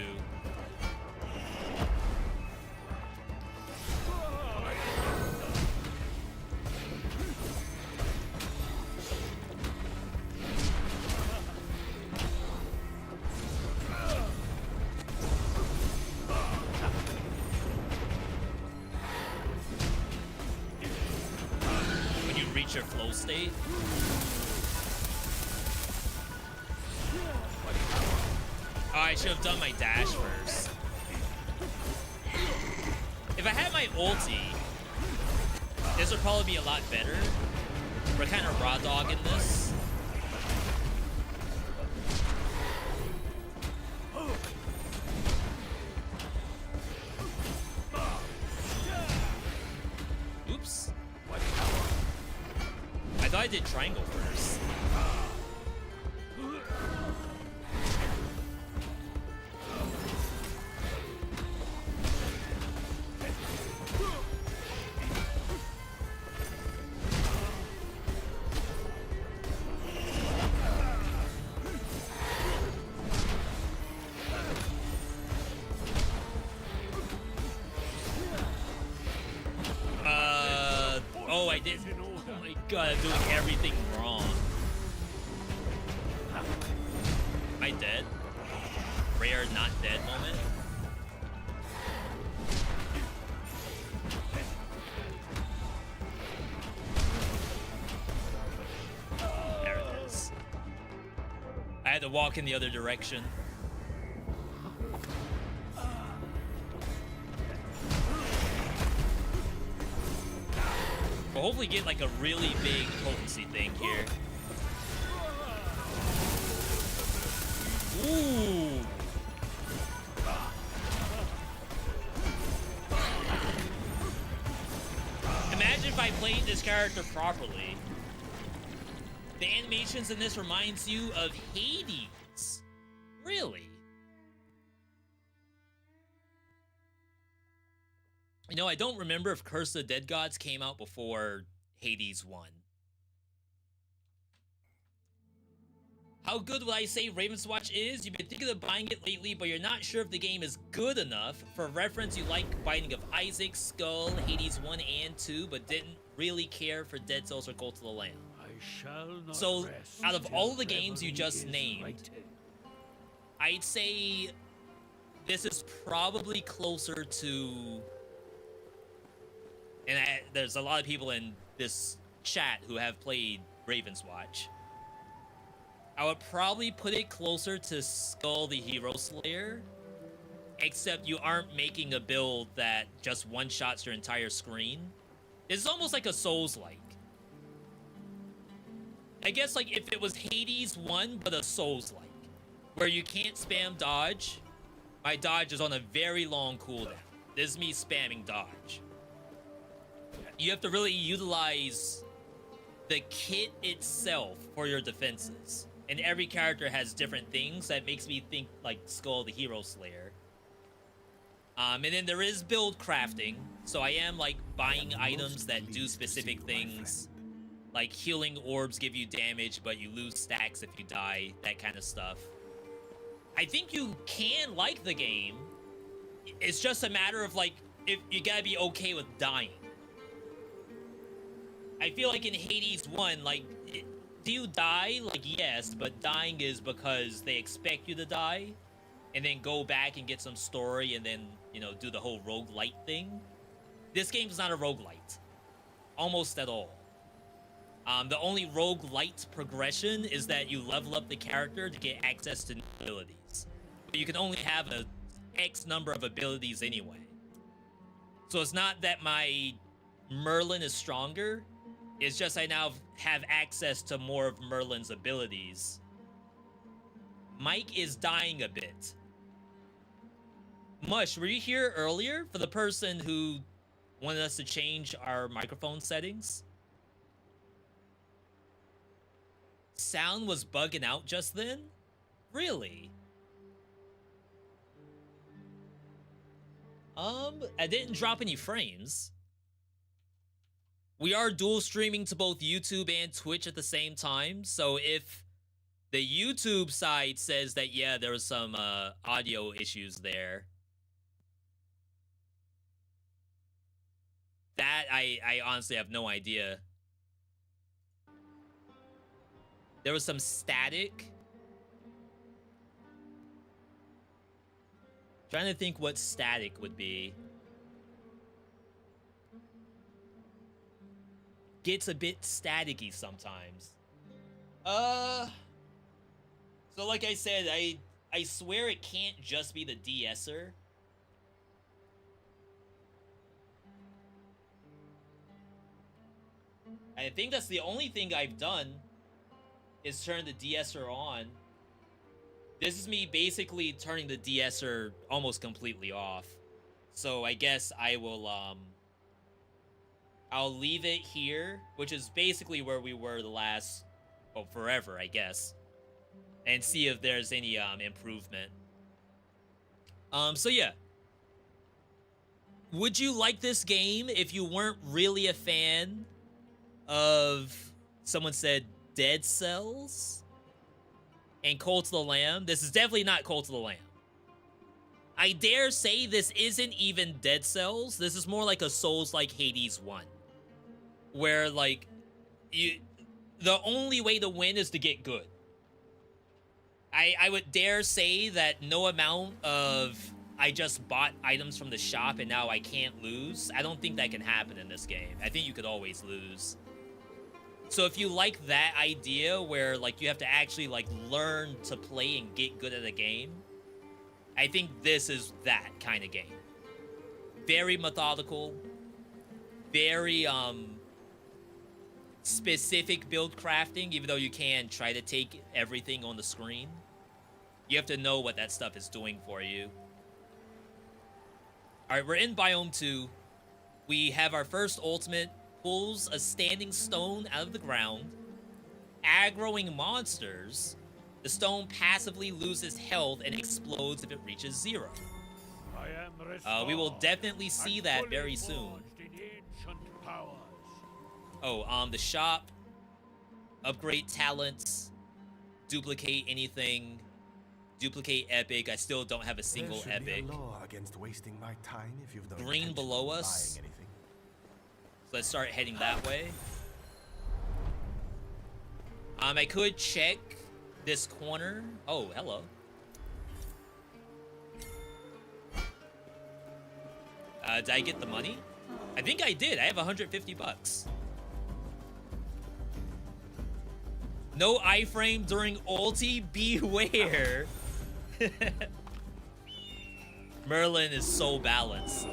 Your flow state. Oh, I should have done my dash first. If I had my ulti, this would probably be a lot better. We're kind of raw dogging this. Oops. I thought I did triangle first. Oh, I did. Oh my god, I'm doing everything wrong. Am I dead? Rare not dead moment. had to walk in the other direction. We'll hopefully get like a really big potency thing here. Ooh. Imagine if I played this character properly. The animations in this reminds you of Hades. Really? You know, I don't remember if Curse of the Dead Gods came out before Hades 1. How good would I say Ravenswatch is? You've been thinking of buying it lately, but you're not sure if the game is good enough. For reference, you like Binding of Isaac, Skull, Hades 1 and 2, but didn't really care for Dead Cells or Cult of the Lamb.
I shall not
So,
rest
out of
till
all the games you
reverie
just
is
named,
righted.
I'd say this is probably closer to... And there's a lot of people in this chat who have played Ravenswatch. I would probably put it closer to Skull the Hero Slayer, except you aren't making a build that just one-shots your entire screen. It's almost like a Souls-like. I guess like if it was Hades 1, but a Souls-like, where you can't spam dodge. My dodge is on a very long cooldown. This is me spamming dodge. You have to really utilize the kit itself for your defenses. And every character has different things that makes me think like Skull the Hero Slayer. And then there is build crafting. So I am like buying items that do specific things. Like healing orbs give you damage, but you lose stacks if you die. That kind of stuff. I think you can like the game. It's just a matter of like, if you gotta be okay with dying. I feel like in Hades 1, like, do you die? Like, yes, but dying is because they expect you to die, and then go back and get some story, and then, you know, do the whole roguelite thing. This game's not a roguelite. Almost at all. The only roguelite progression is that you level up the character to get access to new abilities. But you can only have a X number of abilities anyway. So it's not that my Merlin is stronger. It's just I now have access to more of Merlin's abilities. Mike is dying a bit. Mush, were you here earlier for the person who wanted us to change our microphone settings? Sound was bugging out just then? Really? I didn't drop any frames. We are dual streaming to both YouTube and Twitch at the same time, so if the YouTube side says that, yeah, there was some audio issues there, that I honestly have no idea. There was some static. Trying to think what static would be. Gets a bit staticky sometimes. So like I said, I swear it can't just be the de-esser. I think that's the only thing I've done is turn the de-esser on. This is me basically turning the de-esser almost completely off. So I guess I will I'll leave it here, which is basically where we were the last, well, forever, I guess, and see if there's any improvement. So yeah. Would you like this game if you weren't really a fan of, someone said, Dead Cells and Cult of the Lamb? This is definitely not Cult of the Lamb. I dare say this isn't even Dead Cells. This is more like a Souls-like Hades 1. Where, like, the only way to win is to get good. I would dare say that no amount of I just bought items from the shop and now I can't lose. I don't think that can happen in this game. I think you could always lose. So if you like that idea where like you have to actually like learn to play and get good at a game, I think this is that kind of game. Very methodical, very specific build crafting, even though you can try to take everything on the screen. You have to know what that stuff is doing for you. All right, we're in Biome 2. We have our first ultimate, pulls a standing stone out of the ground, aggroing monsters. The stone passively loses health and explodes if it reaches 0. We will definitely see that very soon. Oh, the shop, upgrade talents, duplicate anything, duplicate epic. I still don't have a single epic.
Against wasting my time if you've no
Green below us. So let's start heading that way. I could check this corner. Oh, hello. Did I get the money? I think I did. I have 150 bucks. No iframe during ulti? Beware. Merlin is so balanced.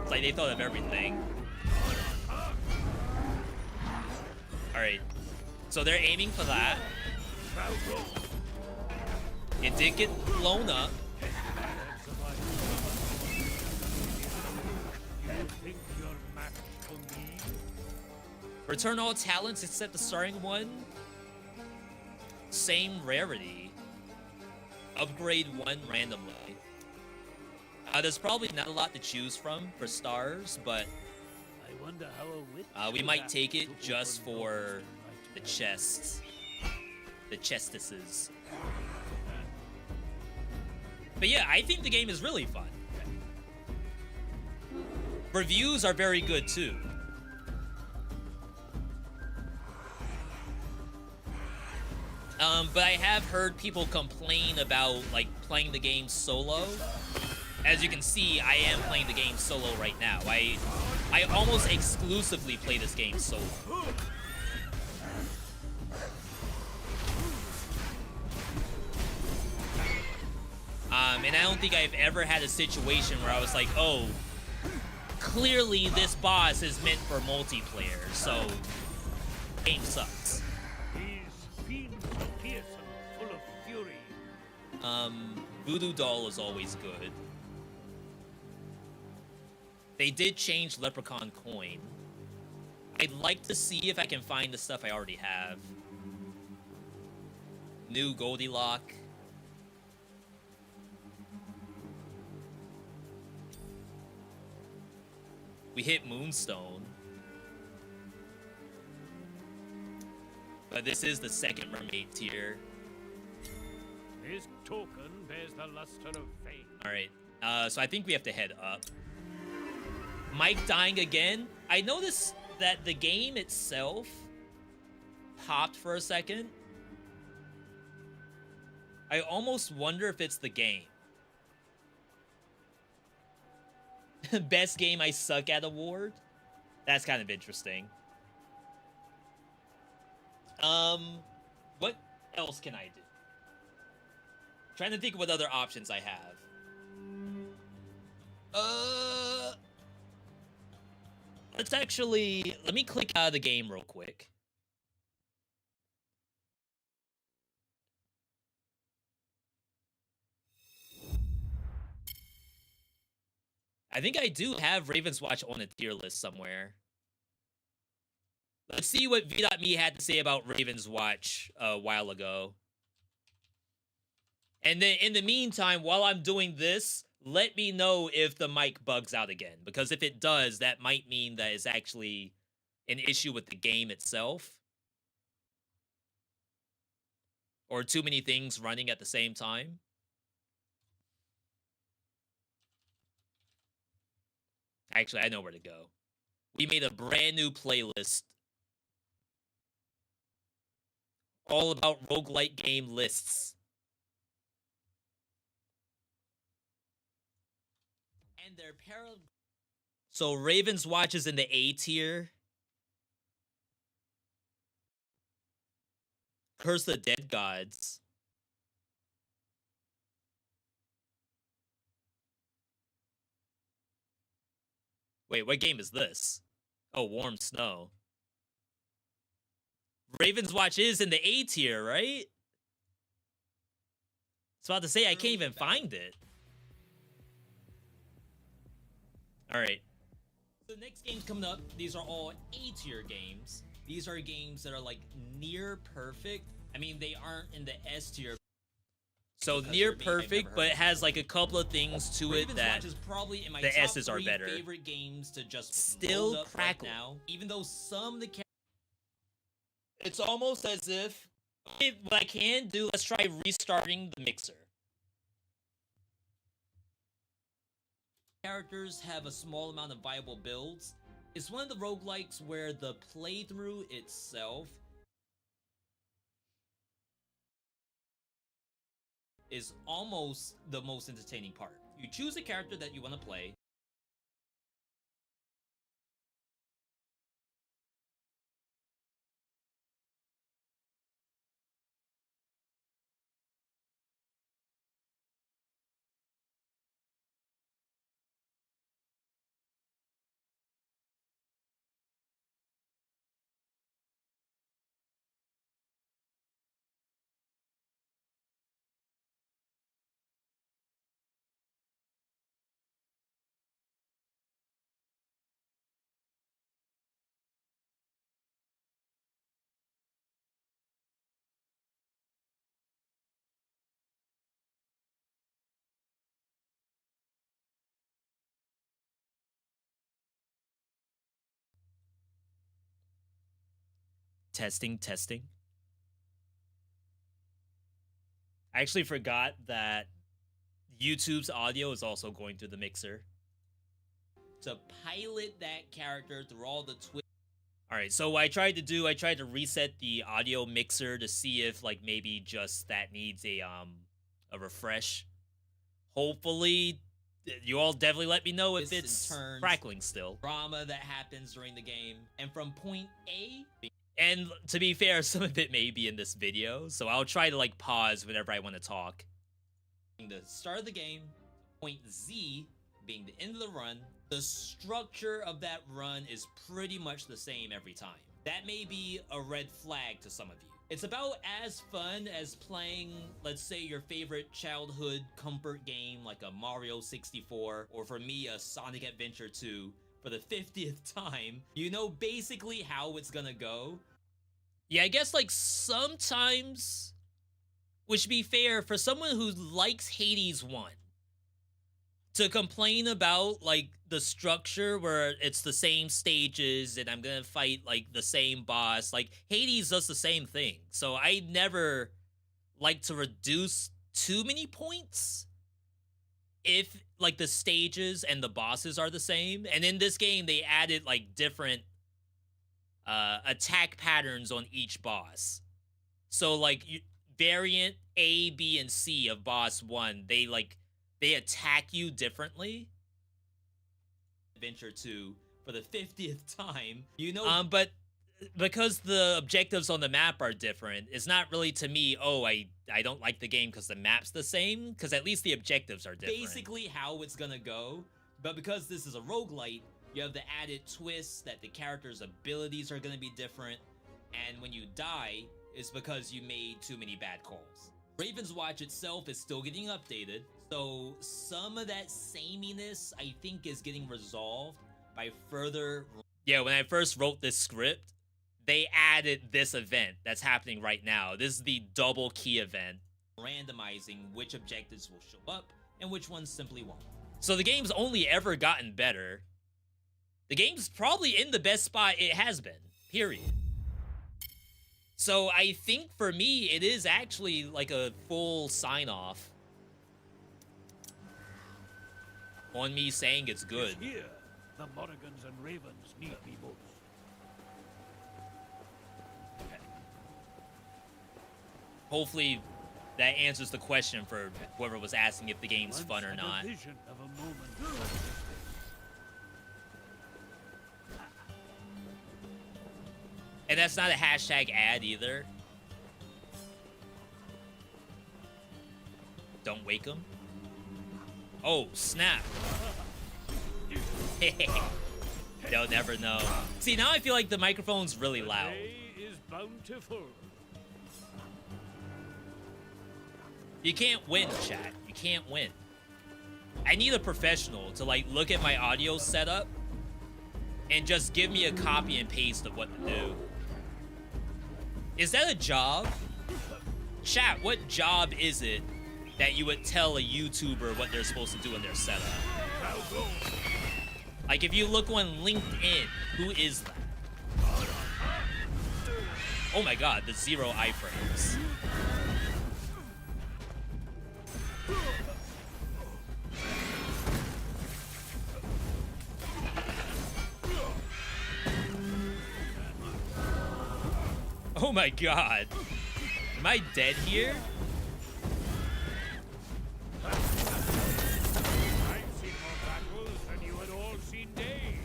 It's like they thought of everything. Alright. So they're aiming for that. It did get blown up. Return all talents except the starting one. Same rarity. Upgrade one randomly. There's probably not a lot to choose from for stars, but
I wonder how
we might take it just for the chests. The chestises. But yeah, I think the game is really fun. Reviews are very good too. But I have heard people complain about like playing the game solo. As you can see, I am playing the game solo right now. I almost exclusively play this game solo. And I don't think I've ever had a situation where I was like, oh, clearly this boss is meant for multiplayer, so game sucks.
Full of fury.
Voodoo Doll is always good. They did change Leprechaun Coin. I'd like to see if I can find the stuff I already have. New Goldilock. We hit Moonstone. But this is the second mermaid tier.
This token bears the luster of fame.
Alright, so I think we have to head up. Mike dying again. I noticed that the game itself popped for a second. I almost wonder if it's the game. Best game I suck at award? That's kind of interesting. What else can I do? Trying to think of what other options I have. Let me click out of the game real quick. I think I do have Ravenswatch on a tier list somewhere. Let's see what Veedotme had to say about Ravenswatch a while ago. And then in the meantime, while I'm doing this, let me know if the mic bugs out again. Because if it does, that might mean that it's actually an issue with the game itself. Or too many things running at the same time. Actually, I know where to go. We made a brand new playlist. All about roguelike game lists. And they're parallel. So Ravenswatch is in the A tier. Curse the Dead Gods. Wait, what game is this? Oh, Warm Snow. Ravenswatch is in the A tier, right? I was about to say, I can't even find it. Alright. The next games coming up, these are all A tier games. These are games that are like near perfect. I mean, they aren't in the S tier. So near perfect, but it has like a couple of things to it that is probably in my the S's are better. Favorite games to just still crackle right now, even though some of the it's almost as if what I can do. Let's try restarting the mixer. Characters have a small amount of viable builds. It's one of the roguelikes where the playthrough itself is almost the most entertaining part. You choose a character that you want to play. Testing. I actually forgot that YouTube's audio is also going through the mixer. To pilot that character through all the twists. Alright, so what I tried to reset the audio mixer to see if like maybe just that needs a refresh. Hopefully you all definitely let me know if it's crackling still. Drama that happens during the game. And from point A, and to be fair, some of it may be in this video, so I'll try to like pause whenever I want to talk. The start of the game, point Z being the end of the run, the structure of that run is pretty much the same every time. That may be a red flag to some of you. It's about as fun as playing, let's say, your favorite childhood comfort game like a Mario 64, or for me, a Sonic Adventure 2, for the 50th time. You know basically how it's gonna go. Yeah, I guess like sometimes, which to be fair, for someone who likes Hades 1, to complain about like the structure where it's the same stages and I'm gonna fight like the same boss, like Hades does the same thing. So I never like to reduce too many points if like the stages and the bosses are the same. And in this game, they added like different attack patterns on each boss. So like variant A, B, and C of boss 1, they attack you differently. Adventure 2 for the 50th time, you know. But because the objectives on the map are different, it's not really to me, oh, I don't like the game because the map's the same, because at least the objectives are different. Basically how it's gonna go, but because this is a roguelite, you have the added twist that the character's abilities are gonna be different, and when you die, it's because you made too many bad calls. Ravenswatch itself is still getting updated, so some of that sameness, I think, is getting resolved by further... Yeah, when I first wrote this script, they added this event that's happening right now. This is the double key event. Randomizing which objectives will show up and which ones simply won't. So the game's only ever gotten better. The game's probably in the best spot it has been, period. So I think for me, it is actually like a full sign-off on me saying it's good.
It's here the Morrigans and Ravens need me most.
Hopefully that answers the question for whoever was asking if the game's fun or not.
Vision of a moment.
And that's not a hashtag ad either. Don't wake him. Oh, snap. They'll never know. See, now I feel like the microphone's really loud.
Day is bountiful.
You can't win, chat. You can't win. I need a professional to, like, look at my audio setup and just give me a copy and paste of what to do. Is that a job? Chat, what job is it that you would tell a YouTuber what they're supposed to do in their setup? Like, if you look on LinkedIn, who is that? Oh my god, the 0 iframes. Oh my god. Am I dead here?
I've seen more battles than you had all seen days.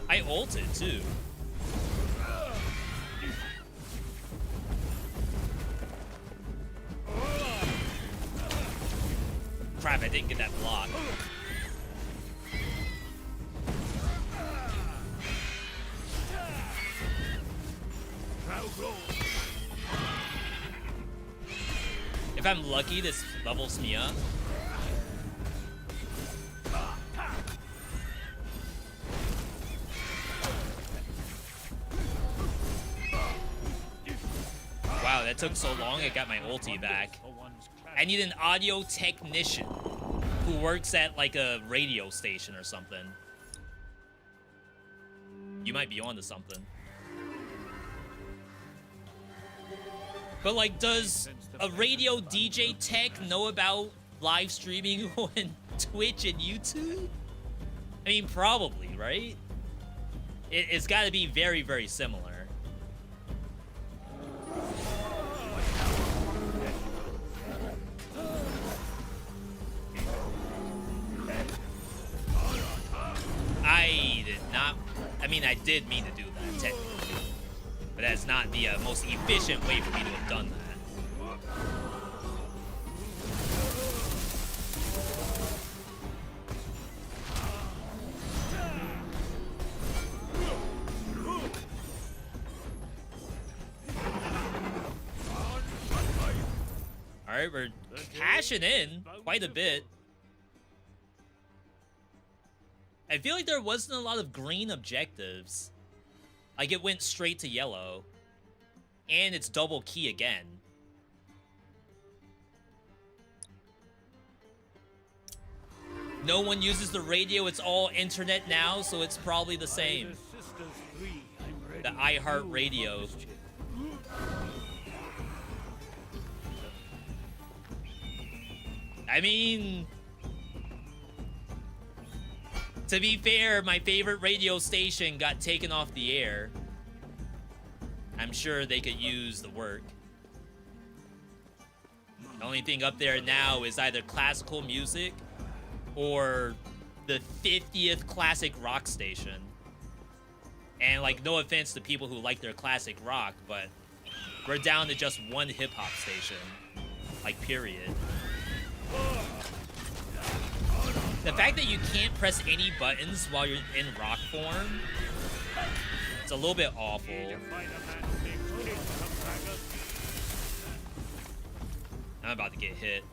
I ulted too. Crap, I didn't get that block. If I'm lucky, this levels me up. Wow, that took so long, I got my ulti back. I need an audio technician who works at, like, a radio station or something. You might be onto something. But, like, does a radio DJ tech know about live streaming on Twitch and YouTube? I mean, probably, right? It's got to be very, very similar. I did not... I mean, I did mean to do that, technically. But that's not the most efficient way for me to have done that. Alright, we're cashing in quite a bit. I feel like there wasn't a lot of green objectives. Like, it went straight to yellow. And it's double key again. No one uses the radio, it's all internet now, so it's probably the same. The iHeart Radio. I mean... to be fair, my favorite radio station got taken off the air. I'm sure they could use the work. The only thing up there now is either classical music or the 50th classic rock station. And, like, no offense to people who like their classic rock, but we're down to just one hip-hop station. Like, period. The fact that you can't press any buttons while you're in rock form, it's a little bit awful. I'm about to get hit.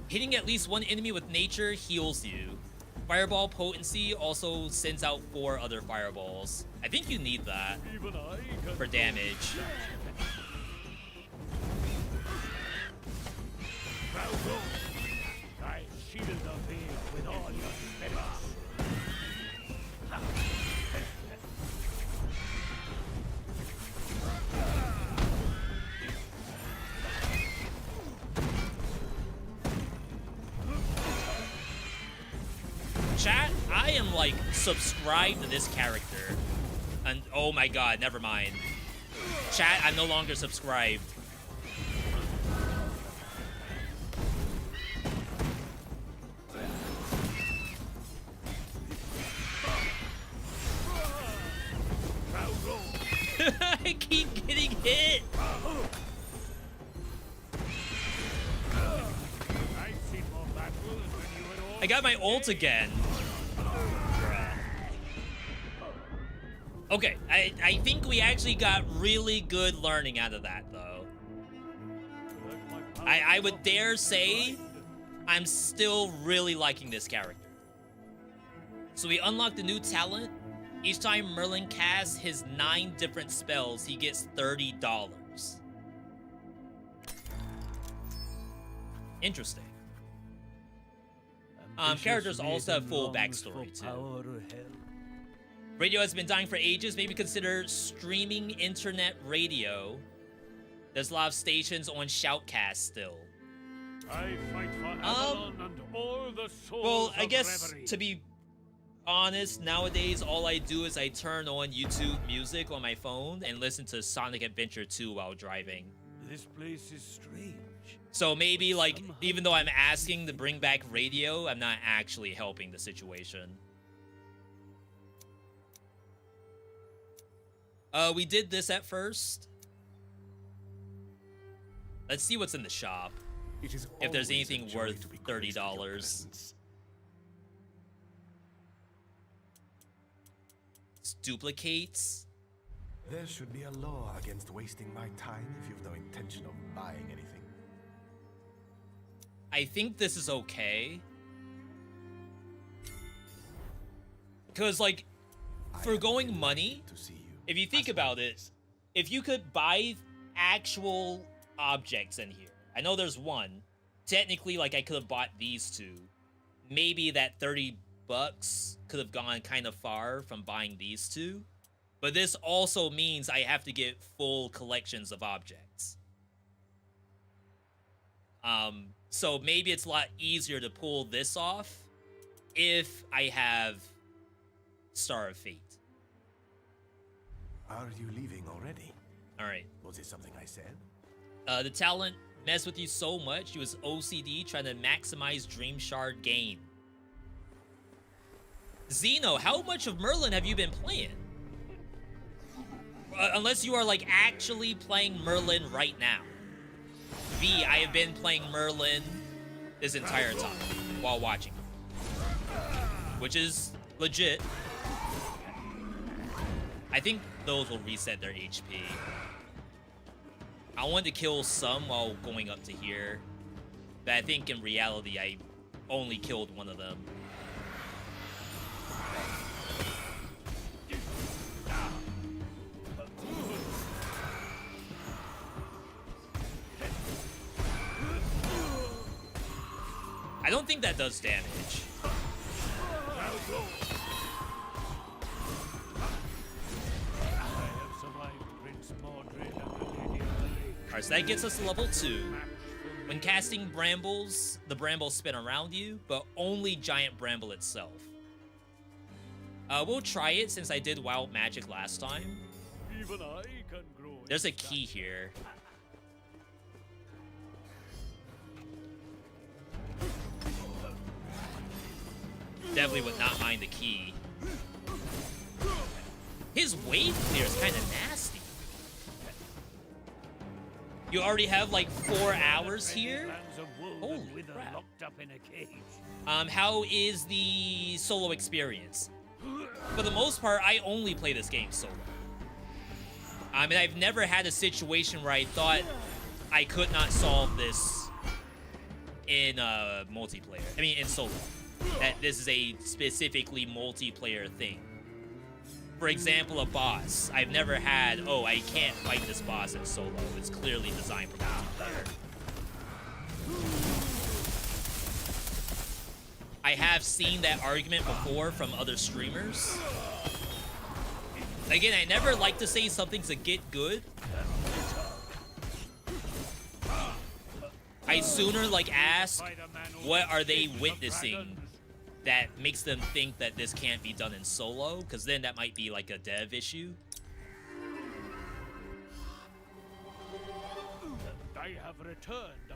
Hitting at least one enemy with nature heals you. Fireball potency also sends out 4 other fireballs. I think you need that for damage.
I shielded the veil with all your spirits.
Chat, I am, like, subscribed to this character. And, oh my god, never mind. Chat, I'm no longer subscribed. I keep getting hit. I got my ult again. Bruh. Okay, I think we actually got really good learning out of that, though. I would dare say I'm still really liking this character. So we unlocked a new talent. Each time Merlin casts his 9 different spells, he gets $30. Interesting. Characters also have full backstory, too. Radio has been dying for ages. Maybe consider streaming internet radio. There's a lot of stations on Shoutcast still.
I fight for Avalon and all the souls
Well, I
of
guess,
reverie.
to be honest, nowadays all I do is I turn on YouTube music on my phone and listen to Sonic Adventure 2 while driving.
This place is strange.
So maybe, like, even though I'm asking to bring back radio, I'm not actually helping the situation. We did this at first. Let's see what's in the shop. If there's anything worth $30. It's duplicates.
There should be a law against wasting my time if you've no intention of buying anything.
I think this is okay. Because, like, forgoing money, if you think about it, if you could buy actual objects in here, I know there's one. Technically, like, I could have bought these two. Maybe that $30 could have gone kind of far from buying these two. But this also means I have to get full collections of objects. So maybe it's a lot easier to pull this off if I have Star of Fate.
Are you leaving already?
Alright.
Was it something I said?
The talent messed with you so much, you was OCD trying to maximize Dream Shard gain. Xeno, how much of Merlin have you been playing? Unless you are, like, actually playing Merlin right now. V, I have been playing Merlin this entire time while watching. Which is legit. I think those will reset their HP. I wanted to kill some while going up to here. But I think in reality, I only killed one of them. I don't think that does damage. Alright, so that gets us to level 2. When casting brambles, the brambles spin around you, but only giant bramble itself. We'll try it since I did wild magic last time.
Even I can grow.
There's a key here. Definitely would not mind the key. His wave clear is kind of nasty. You already have like 4 hours here? Holy crap.
Locked up in a cage.
How is the solo experience? For the most part, I only play this game solo. I mean, I've never had a situation where I thought I could not solve this in multiplayer. I mean, in solo. That this is a specifically multiplayer thing. For example, a boss. I've never had, oh, I can't fight this boss in solo. It's clearly designed for multiplayer. I have seen that argument before from other streamers. Again, I never like to say something's a get good. I sooner like ask, what are they witnessing that makes them think that this can't be done in solo? Because then that might be like a dev issue.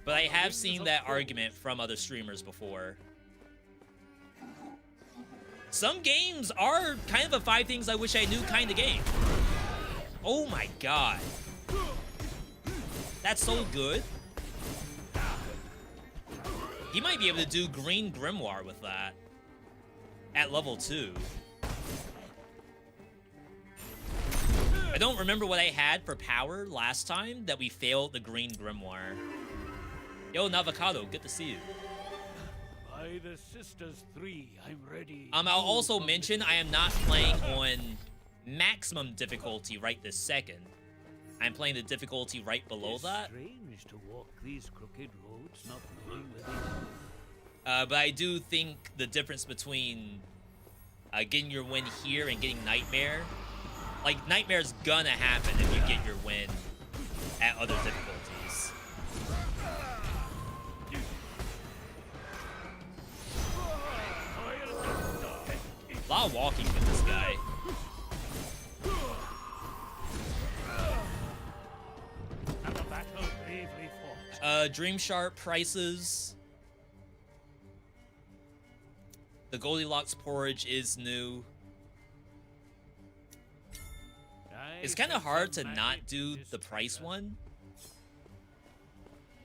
But I have seen that argument from other streamers before. Some games are kind of a 5 things I wish I knew kind of game. Oh my god. That's so good. He might be able to do Green Grimoire with that at level 2. I don't remember what I had for power last time that we failed the Green Grimoire. Yo, Navocado, good to see you.
By the Sisters 3, I'm ready.
I'll also mention I am not playing on maximum difficulty right this second. I'm playing the difficulty right below that.
Strange to walk these crooked roads, not knowing where they
But I do think the difference between getting your win here and getting Nightmare, like Nightmare's gonna happen if you get your win at other difficulties. A lot of walking with this guy.
And the battle bravely fought.
Dream Sharp prices. The Goldilocks porridge is new. It's kind of hard to not do the price one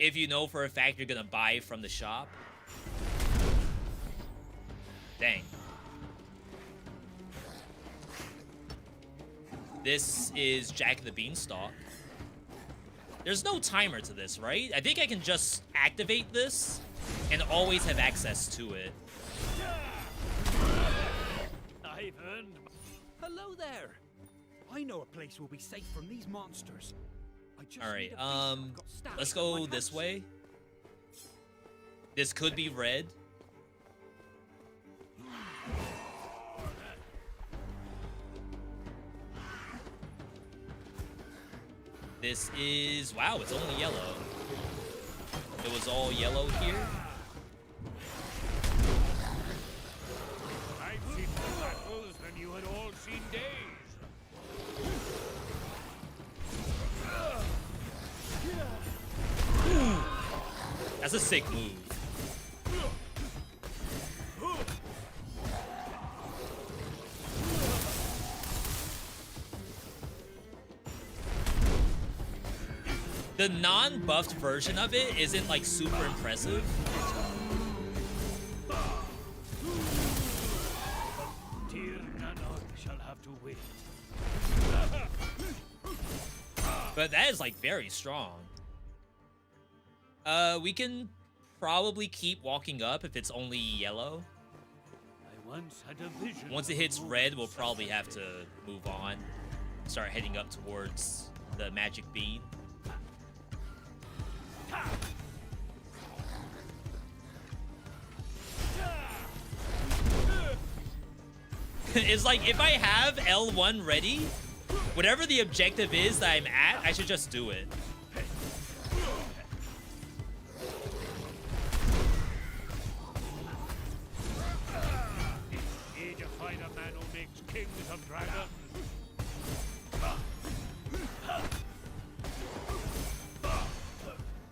if you know for a fact you're gonna buy from the shop. Dang. This is Jack the Beanstalk. There's no timer to this, right? I think I can just activate this and always have access to it.
I've earned.
Hello there. I know a place will be safe from these monsters. I just
All right,
need a piece I've got stashed
let's
in my
go this
house.
way. This could be red. This is, wow, it's only yellow. It was all yellow here.
I've seen more battles than you had all seen days.
That's a sick move. The non-buffed version of it isn't like super impressive.
Dear Nanak shall have to wait.
But that is like very strong. We can probably keep walking up if it's only yellow.
I once had a vision.
Once it hits red, we'll probably have to move on. Start heading up towards the magic bean. It's like if I have L1 ready, whatever the objective is that I'm at, I should just do it.
Need to find a man who makes kings of dragons.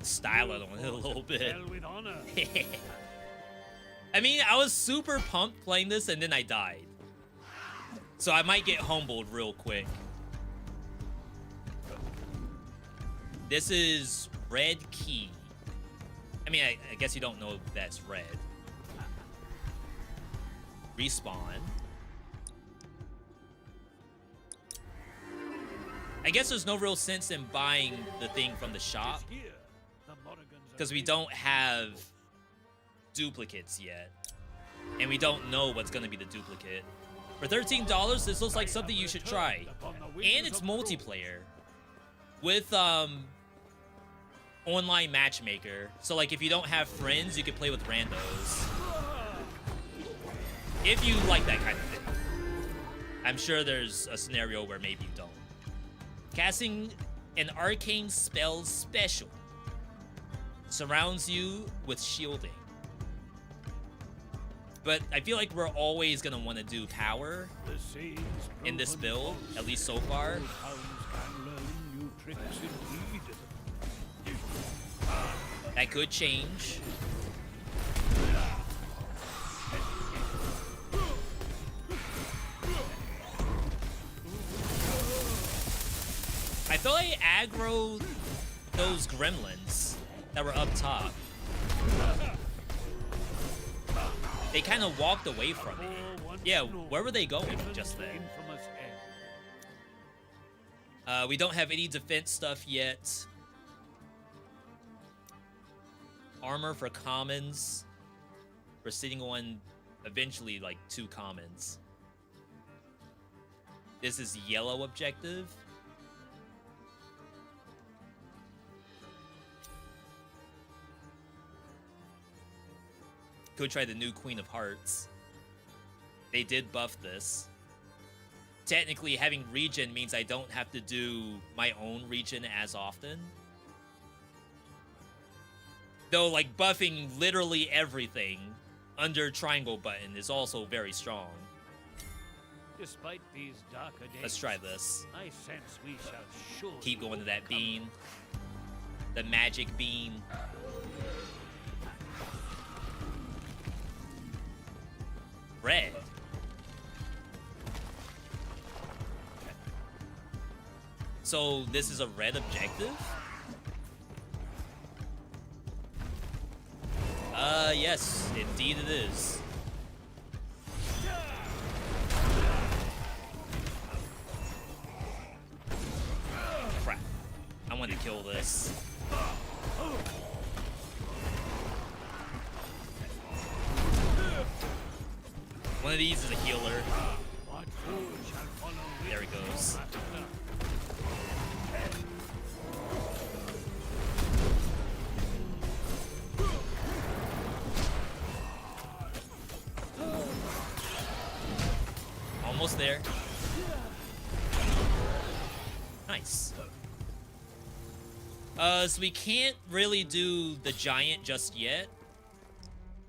Style it on it a little bit.
Fell with honor.
I mean, I was super pumped playing this and then I died. So I might get humbled real quick. This is red key. I mean, I guess you don't know if that's red. Respawn. I guess there's no real sense in buying the thing from the shop
Here, the Morrigans are
because we
ready.
don't have duplicates yet. And we don't know what's going to be the duplicate. For $13, this looks like something you should try. And it's multiplayer with online matchmaker. So like if you don't have friends, you can play with randos. If you like that kind of thing. I'm sure there's a scenario where maybe you don't. Casting an arcane spell special surrounds you with shielding. But I feel like we're always gonna want to do power
The saints
in this
broken
build,
false.
at least so far.
Old hounds can learn new tricks indeed.
That could change. I thought I aggroed those gremlins that were up top. They kind of walked away from me. Yeah, where were they going just then? We don't have any defense stuff yet. Armor for commons. We're sitting on eventually like 2 commons. This is yellow objective. Go try the new Queen of Hearts. They did buff this. Technically, having regen means I don't have to do my own regen as often. Though, like, buffing literally everything under triangle button is also very strong.
Despite these darker days,
Let's try this.
I sense we shall surely
Keep going to that
overcome.
bean. The magic bean. Red. So this is a red objective? Yes, indeed it is. Crap. I want to kill this. One of these is a healer.
What fool shall follow
There he goes. Almost there. Nice. So we can't really do the giant just yet.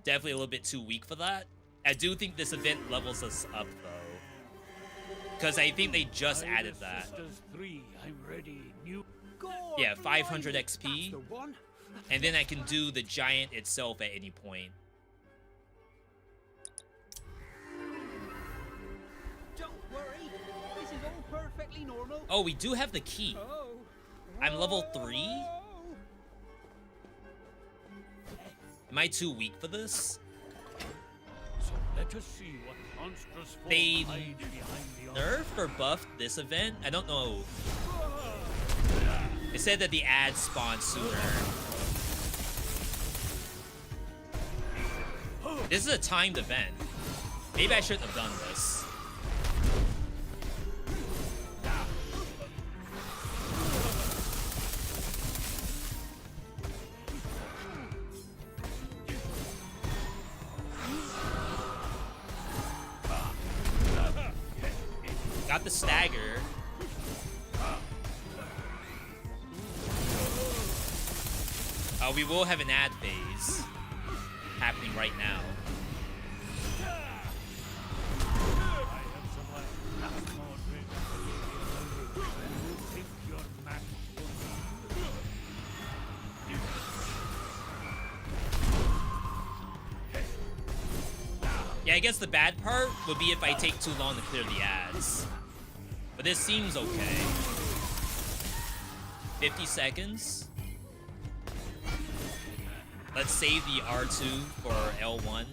Definitely a little bit too weak for that. I do think this event levels us up, though. Because I think they just added that.
Sisters 3, I'm ready. New.
Yeah, 500 XP.
That's the one.
And then I can do the giant itself at any point.
Don't worry. This is all perfectly normal.
Oh, we do have the key.
Oh.
I'm level 3? Am I too weak for this?
So let us see what monstrous form
They
hides behind the
nerfed or buffed this event? I don't know. It said that the ads spawn sooner. This is a timed event. Maybe I shouldn't have done this. Got the stagger. We will have an ad phase happening right now. Yeah, I guess the bad part would be if I take too long to clear the ads. But this seems okay. 50 seconds. Let's save the R2 for L1.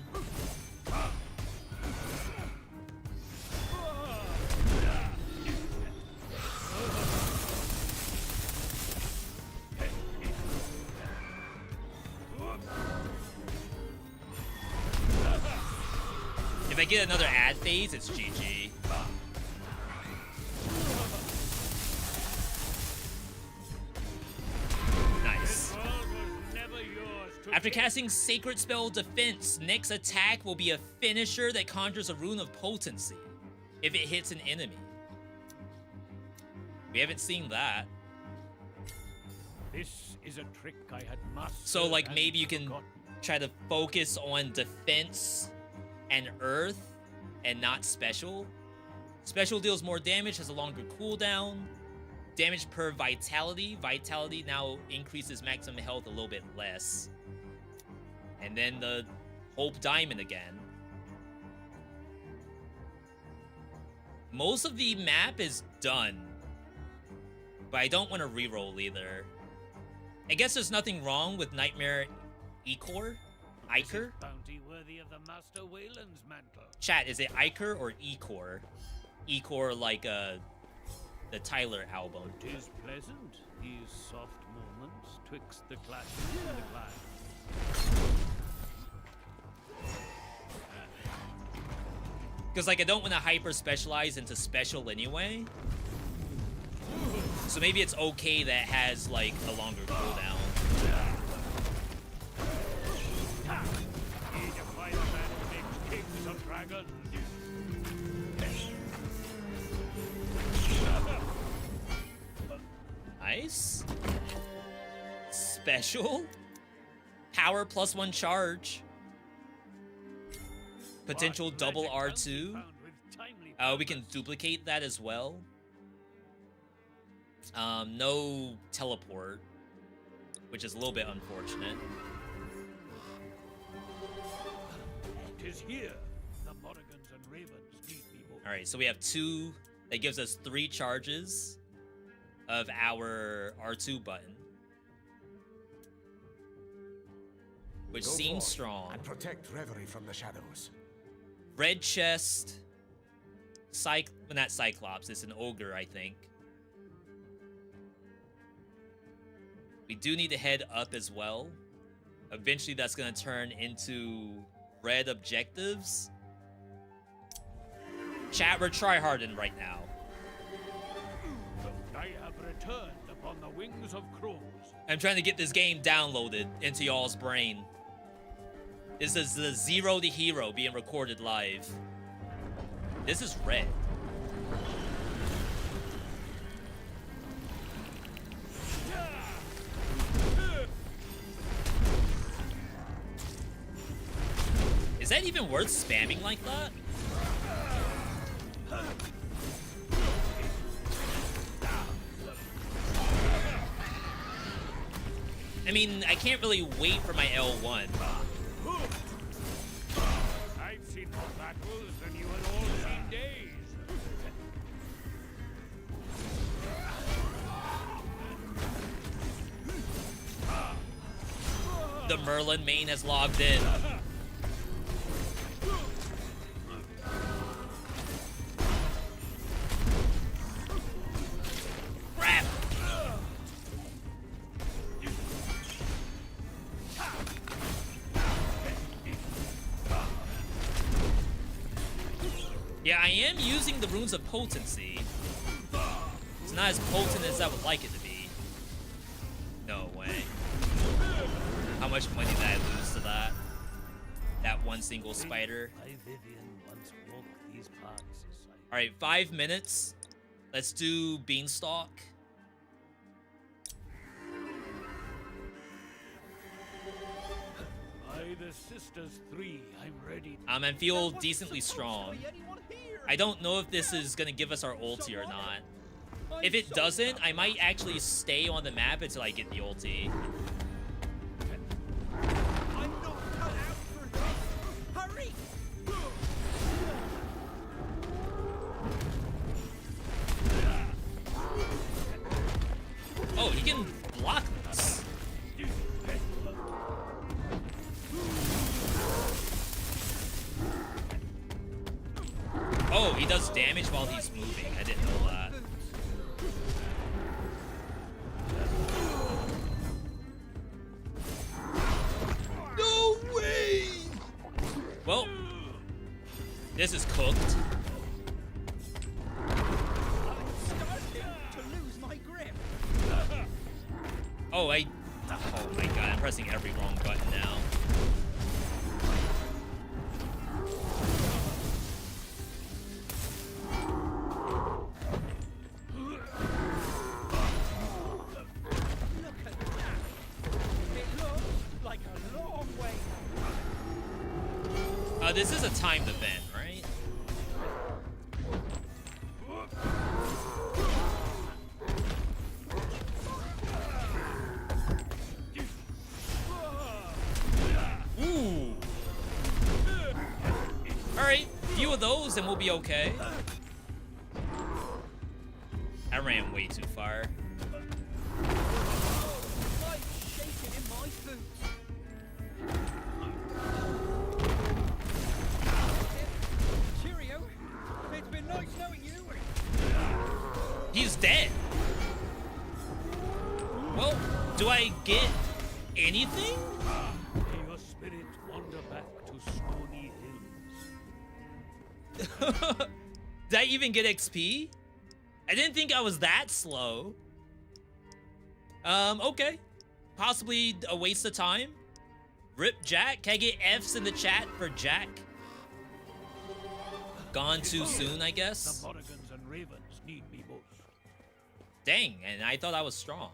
If I get another ad phase, it's GG. Nice. After casting Sacred Spell Defense, next attack will be a finisher that conjures a rune of potency if it hits an enemy. We haven't seen that.
This is a trick I had mastered.
So, like,
and
maybe you can
forgotten.
try to focus on defense and earth and not special. Special deals more damage, has a longer cooldown. Damage per vitality. Vitality now increases maximum health a little bit less. And then the Hope Diamond again. Most of the map is done. But I don't want to reroll either. I guess there's nothing wrong with Nightmare Ecor. Iker?
Bounty worthy of the Master Wayland's mantle.
Chat, is it Iker or Ecor? Ecor like the Tyler album.
Tis pleasant, these soft moments twixt the clashes and the clash.
Because like I don't want to hyper specialize into special anyway. So maybe it's okay that it has like a longer cooldown.
He defied a man who makes kings of dragons.
Nice. Special. Power +1 charge. Potential
What
double
magic
R2.
found with timely
We can
purpose.
duplicate that as well. No teleport, which is a little bit unfortunate.
Tis here. The Morrigans and Ravens need me more.
All right, so we have 2. That gives us 3 charges of our R2 button, which
Go
seems
forth
strong.
and protect Reverie from the shadows.
Red chest. Not Cyclops. It's an ogre, I think. We do need to head up as well. Eventually, that's going to turn into red objectives. Chat, we're tryharding right now.
I have returned upon the wings of crows.
I'm trying to get this game downloaded into y'all's brain. This is the Zero to Hero being recorded live. This is red. Is that even worth spamming like that? I mean, I can't really wait for my L1.
I've seen more battles than you had all seen days.
The Merlin main has logged in. Crap. Yeah, I am using the runes of potency. It's not as potent as I would like it to be. No way. How much money did I lose to that? That one single spider.
I, Vivian, once walked these paths as I...
Alright, 5 minutes. Let's do Beanstalk.
By the Sisters 3, I'm ready.
I feel decently strong. I don't know if this is gonna give us our ulti or not. If it doesn't, I might actually stay on the map until I get the ulti.
I'm not cut out for this. Hurry!
Oh, he can block this. Oh, he does damage while he's moving. I didn't know that. No way! Well, this is cooked.
I'm starting to lose my grip.
Oh, oh my god, I'm pressing every wrong button now.
Look at that. It looks like a long way.
This is a timed event, right? Ooh. Alright, few of those and we'll be okay. I ran way too far.
I'm shaking in my boots.
He's dead. Well, do I get anything?
May your spirit wander back to Stony Hills.
Did I even get XP? I didn't think I was that slow. Okay. Possibly a waste of time. Rip Jack. Can I get F's in the chat for Jack? Gone too soon, I guess.
The Morrigans and Ravens need me most.
Dang, and I thought I was strong.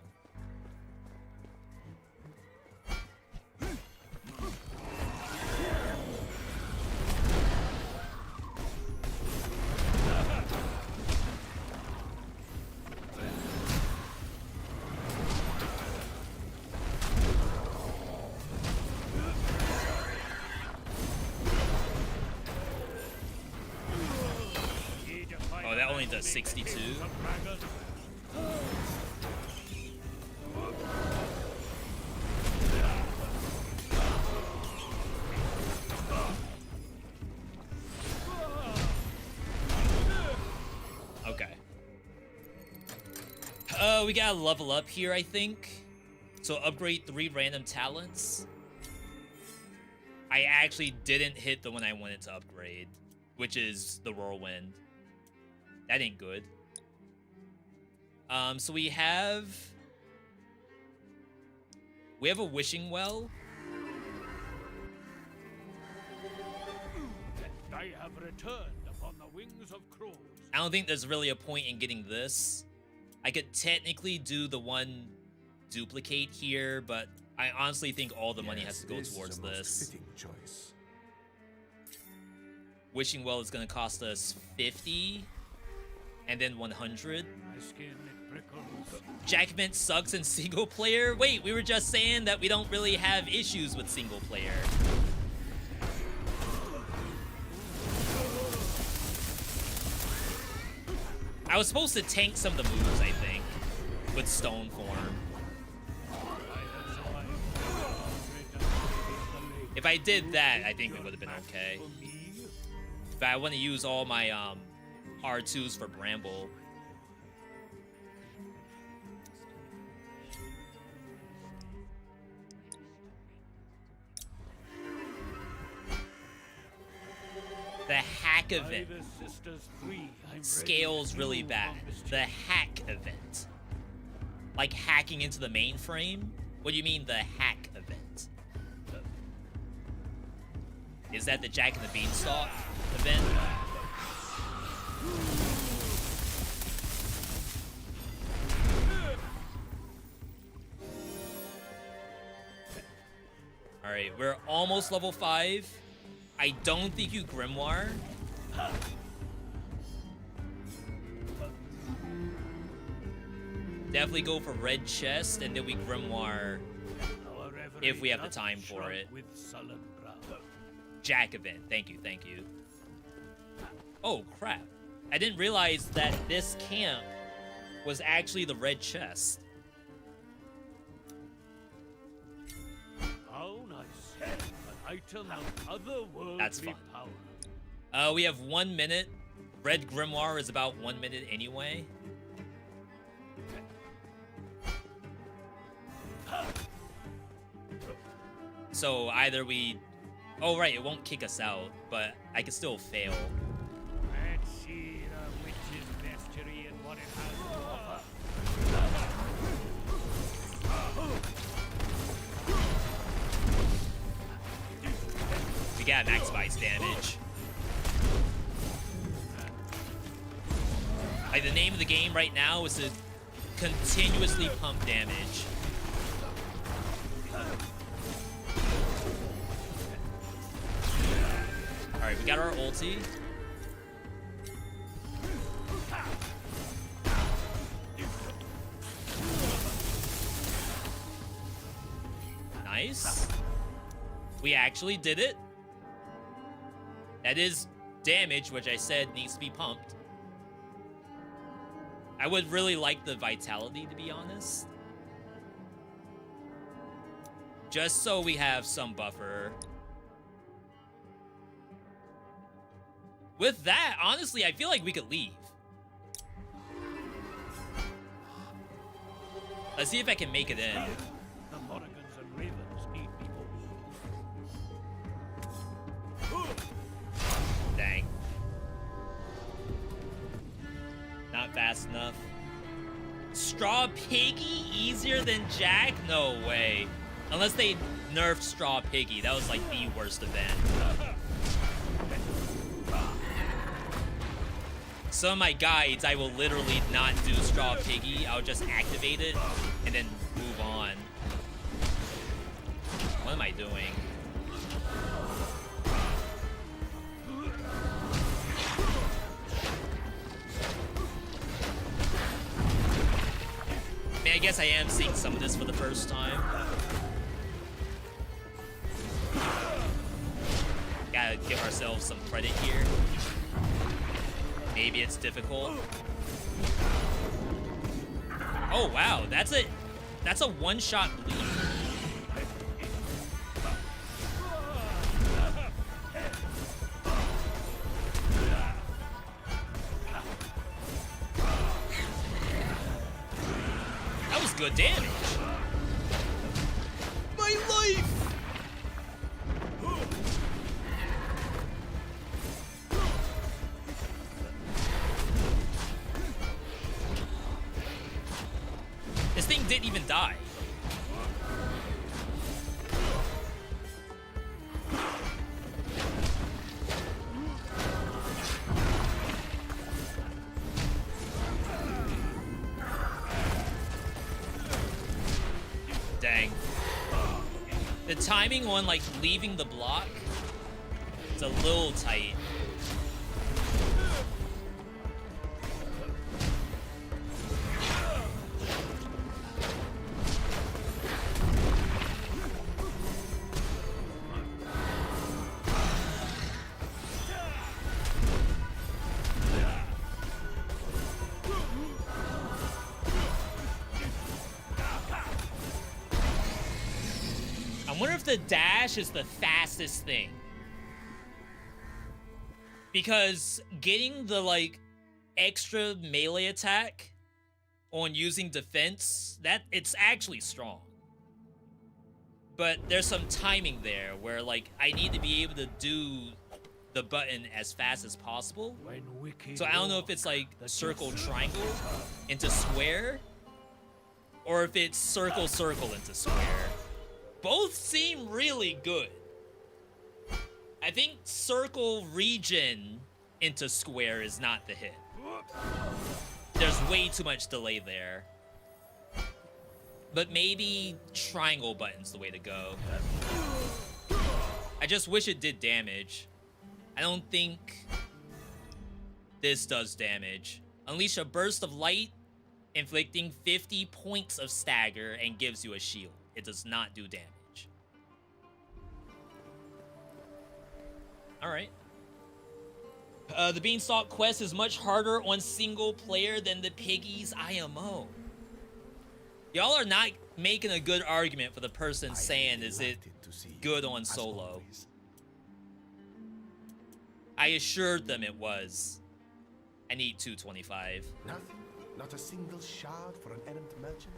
Oh, that only does 62. Okay. We gotta level up here, I think. So upgrade 3 random talents. I actually didn't hit the one I wanted to upgrade, which is the Whirlwind. That ain't good. So we have a wishing well.
I have returned upon the wings of crows.
I don't think there's really a point in getting this. I could technically do the one duplicate here, but I honestly think all the money has to go towards this.
Choice.
Wishing well is gonna cost us 50 and then 100.
My skin, it prickles.
Jackman sucks in single player? Wait, we were just saying that we don't really have issues with single player. I was supposed to tank some of the moves, I think, with Stone Form. If I did that, I think it would have been okay. But I want to use all my R2s for Bramble. The hack event scales really bad. The hack event. Like hacking into the mainframe? What do you mean the hack event? Is that the Jack and the Beanstalk event? Alright, we're almost level 5. I don't think you Grimoire. Definitely go for red chest, and then we Grimoire if we have the time for it. Jack event. Thank you, thank you. Oh, crap. I didn't realize that this camp was actually the red chest.
How nice. An item of otherworldly
That's fun.
power.
We have 1 minute. Red Grimoire is about 1 minute anyway. So either we... Oh, right, it won't kick us out, but I can still fail.
Let's see the witch's bestiary and what it has to offer.
We got max vice damage. Like, the name of the game right now is to continuously pump damage. Alright, we got our ulti. Nice. We actually did it. That is damage, which I said needs to be pumped. I would really like the vitality, to be honest. Just so we have some buffer. With that, honestly, I feel like we could leave. Let's see if I can make it in.
The Morrigans and Ravens need me both.
Dang. Not fast enough. Straw Piggy easier than Jack? No way. Unless they nerfed Straw Piggy. That was like the worst event. Some of my guides, I will literally not do Straw Piggy. I'll just activate it and then move on. What am I doing? I mean, I guess I am seeing some of this for the first time. Gotta give ourselves some credit here. Maybe it's difficult. Oh wow, that's a one-shot bleed. That was good damage. My life! This thing didn't even die. Dang. The timing on like leaving the block, it's a little tight. I wonder if the dash is the fastest thing. Because getting the, like, extra melee attack on using defense, it's actually strong. But there's some timing there where, like, I need to be able to do the button as fast as possible. So I don't know if it's, like, circle, triangle into square, or if it's circle, circle into square. Both seem really good. I think circle region into square is not the hit. There's way too much delay there. But maybe triangle button's the way to go. I just wish it did damage. I don't think this does damage. Unleash a burst of light, inflicting 50 points of stagger and gives you a shield. It does not do damage. Alright. The Beanstalk quest is much harder on single player than the Piggy's IMO. Y'all are not making a good argument for the person saying, is it good on solo? I assured them it was. I need 225.
Nothing? Not a single shard for an errant merchant?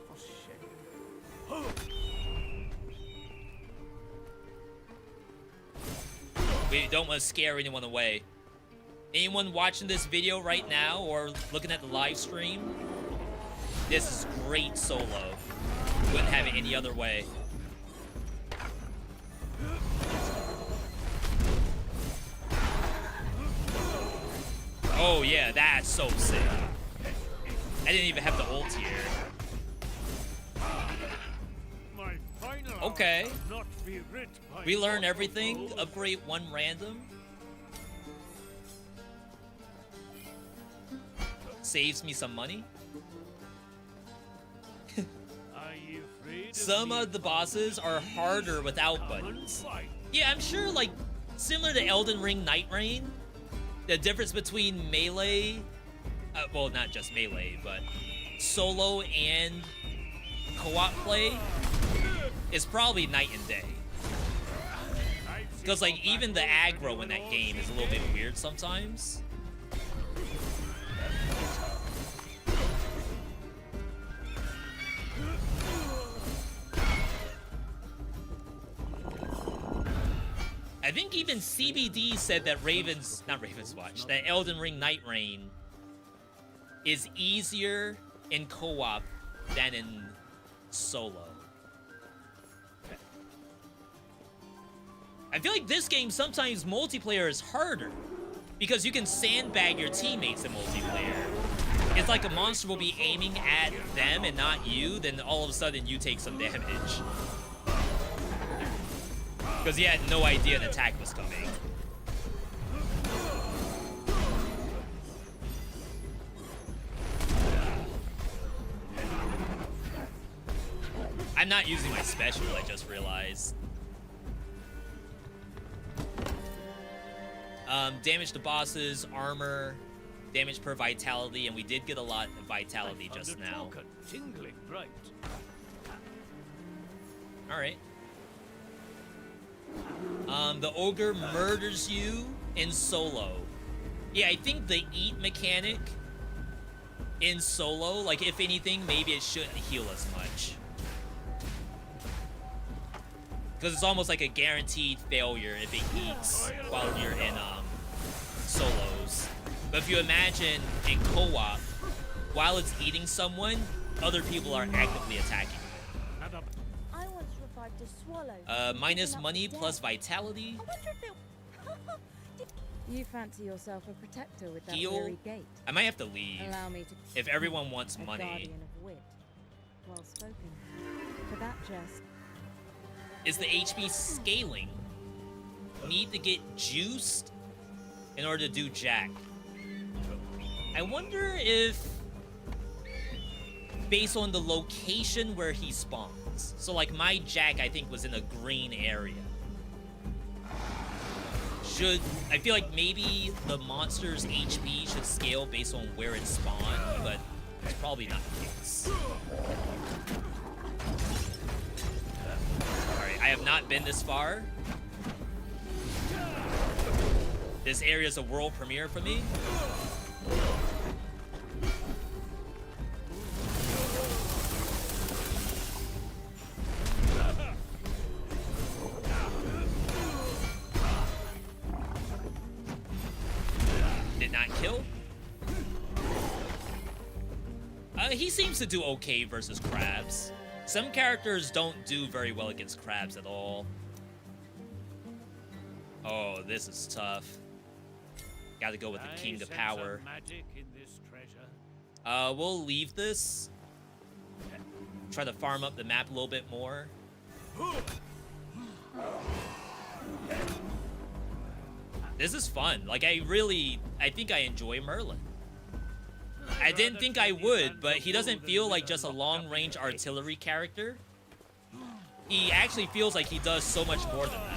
For shame.
We don't want to scare anyone away. Anyone watching this video right now or looking at the live stream, this is great solo. Wouldn't have it any other way. Oh yeah, that's so sick. I didn't even have the ult here. Okay. We learn everything. Upgrade 1 random. Saves me some money. Some of the bosses are harder without buttons. Yeah, I'm sure, like, similar to Elden Ring Night Rain, the difference between melee, well, not just melee, but solo and co-op play is probably night and day. Because, like, even the aggro in that game is a little bit weird sometimes. I think even CBD said that not Ravenswatch, that Elden Ring Night Rain is easier in co-op than in solo. I feel like this game sometimes multiplayer is harder because you can sandbag your teammates in multiplayer. It's like a monster will be aiming at them and not you, then all of a sudden you take some damage. Because he had no idea an attack was coming. I'm not using my special, I just realized. Damage to bosses, armor, damage per vitality, and we did get a lot of vitality just now. Alright. The ogre murders you in solo. Yeah, I think the eat mechanic in solo, like if anything, maybe it shouldn't heal as much. Because it's almost like a guaranteed failure if it eats while you're in solos. But if you imagine in co-op, while it's eating someone, other people are actively attacking them.
I once revived a swallow.
Minus money plus vitality.
I wonder if it...
You fancy yourself a protector with that
Heal.
weary gait.
I might have to leave
Allow me to
if everyone wants
a
money.
guardian of wit. Well spoken. For that jest.
Is the HP scaling? Need to get juiced in order to do Jack. I wonder if, based on the location where he spawns. So like my Jack, I think, was in a green area. I feel like maybe the monster's HP should scale based on where it spawned, but it's probably not the case. Alright, I have not been this far. This area is a world premiere for me. Did not kill. He seems to do okay versus crabs. Some characters don't do very well against crabs at all. Oh, this is tough. Gotta go with the King of Power. We'll leave this. Try to farm up the map a little bit more. This is fun. Like, I think I enjoy Merlin. I didn't think I would, but he doesn't feel like just a long-range artillery character. He actually feels like he does so much more than that.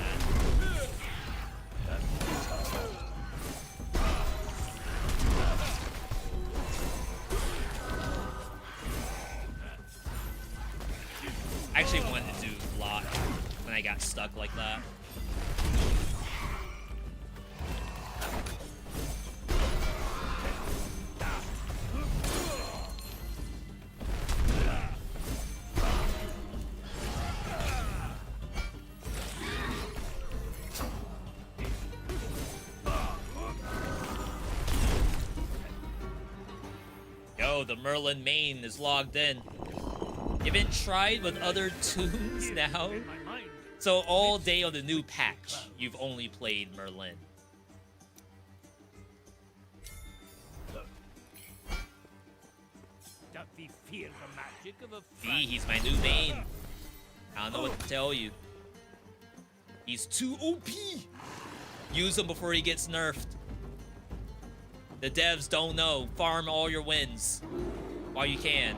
I actually wanted to do block when I got stuck like that. Yo, the Merlin main is logged in. You haven't tried with other tunes now? So all day on the new patch, you've only played Merlin. He's my new main. I don't know what to tell you. He's too OP. Use him before he gets nerfed. The devs don't know. Farm all your wins while you can.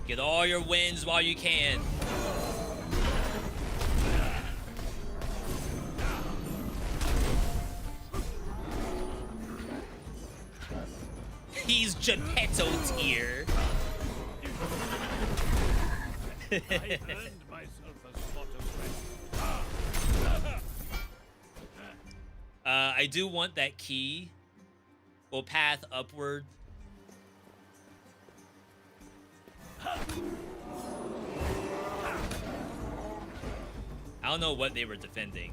Get all your wins while you can. He's Geppetto tier. I do want that key. We'll path upward. I don't know what they were defending.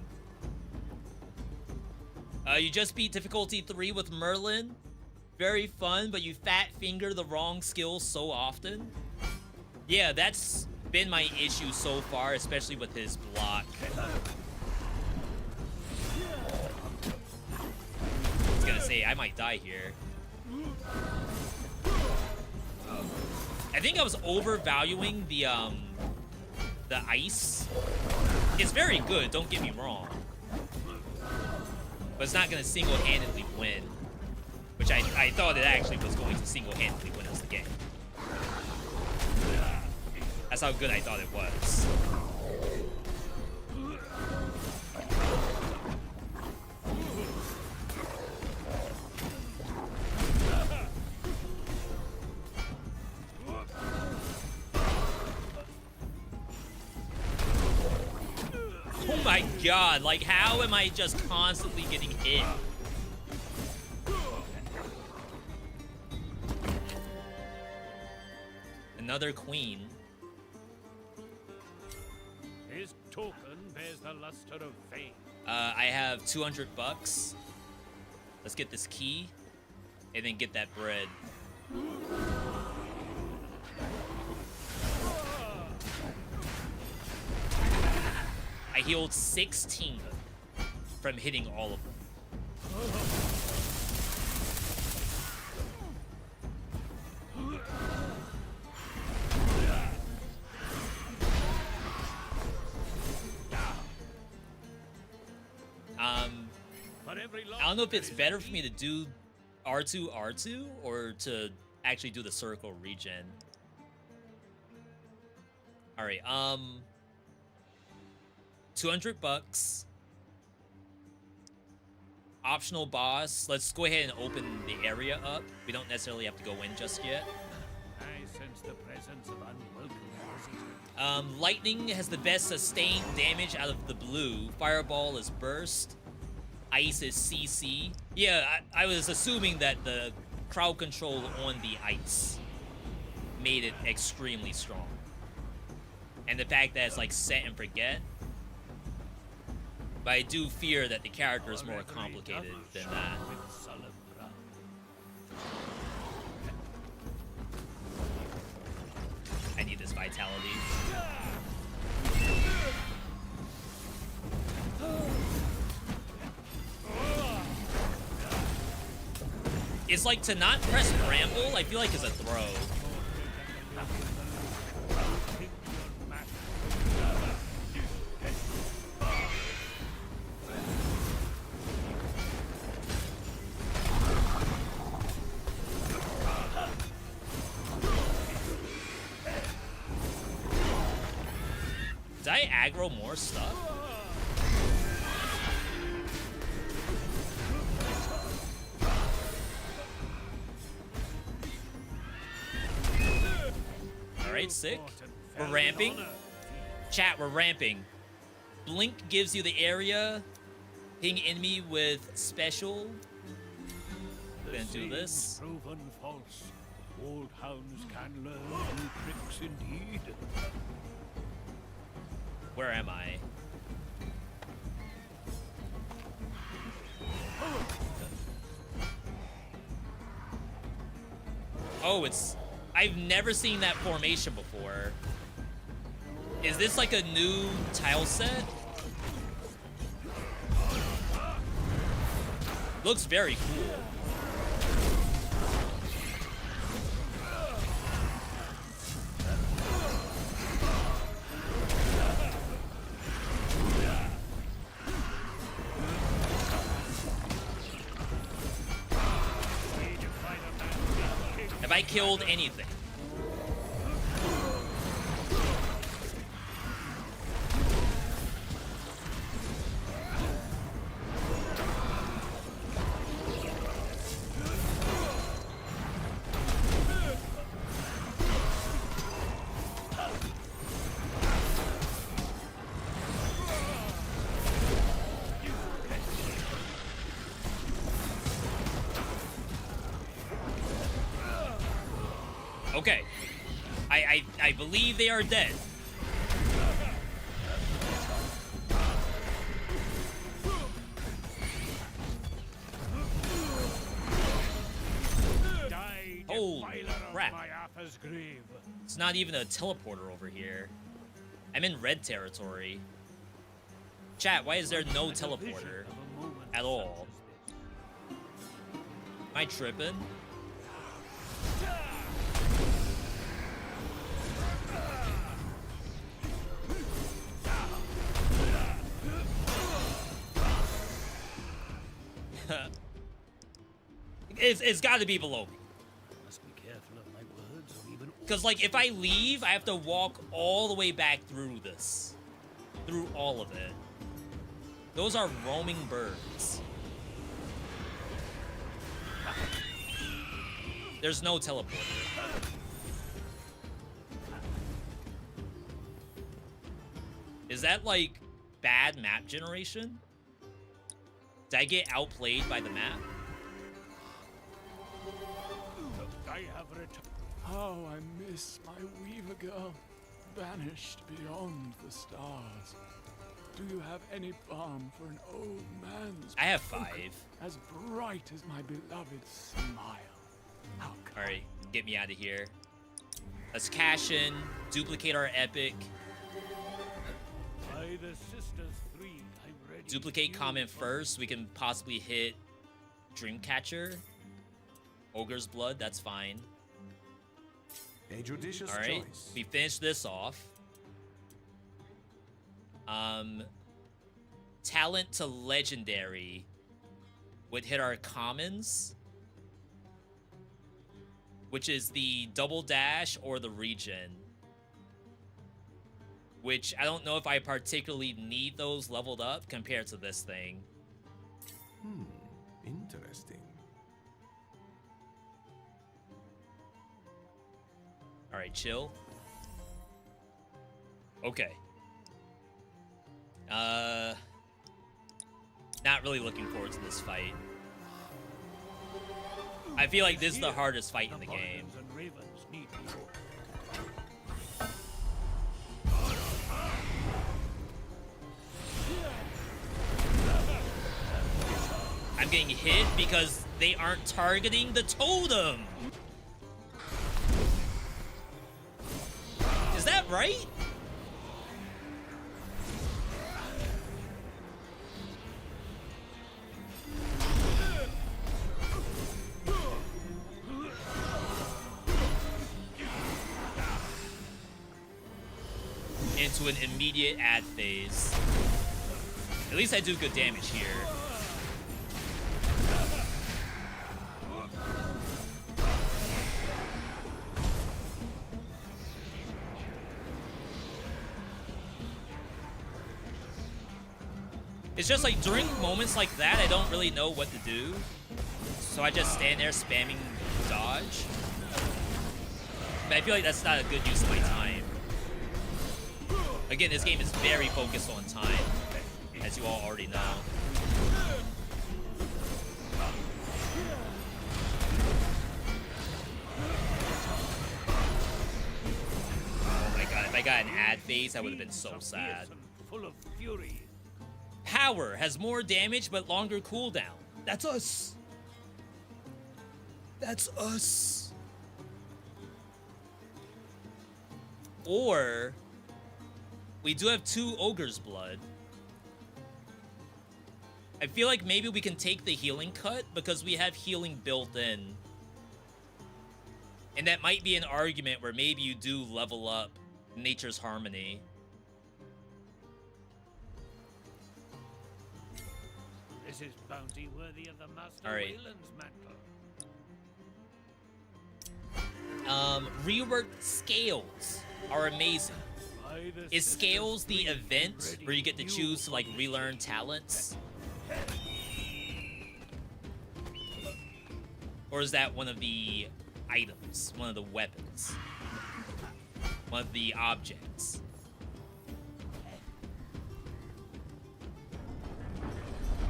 You just beat difficulty 3 with Merlin. Very fun, but you fat finger the wrong skill so often. Yeah, that's been my issue so far, especially with his block. I was gonna say, I might die here. I think I was overvaluing the ice. It's very good, don't get me wrong. But it's not gonna single-handedly win. Which I thought it actually was going to single-handedly win us the game. That's how good I thought it was. Oh my god, like how am I just constantly getting hit? Another queen.
His token bears the luster of fame.
I have $200. Let's get this key and then get that bread. I healed 16 from hitting all of them. I don't know if it's better for me to do R2 or to actually do the circle regen. All right, $200. Optional boss. Let's go ahead and open the area up. We don't necessarily have to go in just yet.
I sense the presence of unwelcome visitors.
Lightning has the best sustained damage out of the blue. Fireball is burst. Ice is CC. Yeah, I was assuming that the crowd control on the ice made it extremely strong. And the fact that it's like set and forget. But I do fear that the character is more complicated than that. I need this vitality. It's like to not press Bramble, I feel like is a throw. Did I aggro more stuff? Alright, sick. We're ramping. Chat, we're ramping. Blink gives you the area. Ping enemy with special. We're gonna do this.
Proven false. Old hounds can learn new tricks indeed.
Where am I? Oh, it's... I've never seen that formation before. Is this like a new tile set? Looks very cool. Have I killed anything? Okay. I believe they are dead. Holy crap. It's not even a teleporter over here. I'm in red territory. Chat, why is there no teleporter at all? Am I tripping? It's got to be below me. Because, like, if I leave, I have to walk all the way back through this. Through all of it. Those are roaming birds. There's no teleporter. Is that, like, bad map generation? Did I get outplayed by the map?
How I miss my weaver girl, banished beyond the stars. Do you have any balm for an old man's
I have
broken,
5.
as bright as my beloved smile? How come?
Alright, get me out of here. Let's cash in, duplicate our epic. Duplicate comment first so we can possibly hit Dreamcatcher. Ogre's Blood, that's fine.
A judicious
Alright,
choice.
we finished this off. Talent to Legendary would hit our commons, which is the double dash or the regen. Which I don't know if I particularly need those leveled up compared to this thing.
Interesting.
Alright, chill. Okay. Not really looking forward to this fight. I feel like this is the hardest fight in the game. I'm getting hit because they aren't targeting the totem. Is that right? Into an immediate ad phase. At least I do good damage here. It's just like during moments like that, I don't really know what to do. So I just stand there spamming dodge. But I feel like that's not a good use of my time. Again, this game is very focused on time, as you all already know. Oh my god, if I got an ad phase, I would have been so sad.
Full of fury.
Power has more damage but longer cooldown. That's us. That's us. Or we do have 2 Ogre's Blood. I feel like maybe we can take the healing cut because we have healing built in. And that might be an argument where maybe you do level up Nature's Harmony.
This is bounty worthy of the Master
Alright.
Wayland's mantle.
Reworked scales are amazing. Is scales the event where you get to choose to like relearn talents? Or is that one of the items, one of the weapons, one of the objects?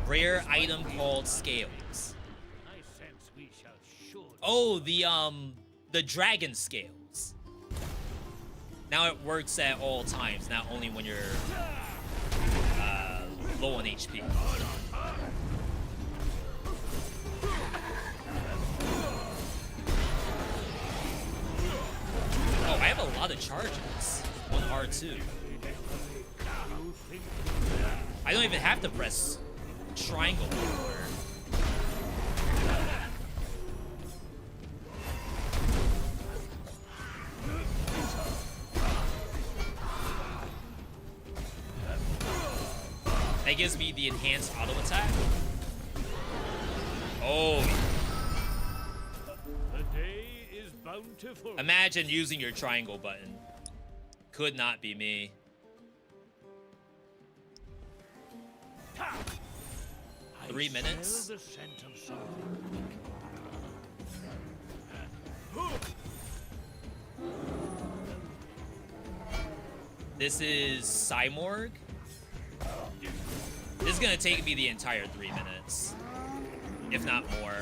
Rare item called scales.
I sense we shall surely.
Oh, the the dragon scales. Now it works at all times, not only when you're low on HP. Oh, I have a lot of charges on R2. I don't even have to press triangle anymore. That gives me the enhanced auto attack. Oh.
The day is bountiful.
Imagine using your triangle button. Could not be me.
Ha!
3 minutes.
The scent of something.
This is Cymorg. This is gonna take me the entire 3 minutes, if not more.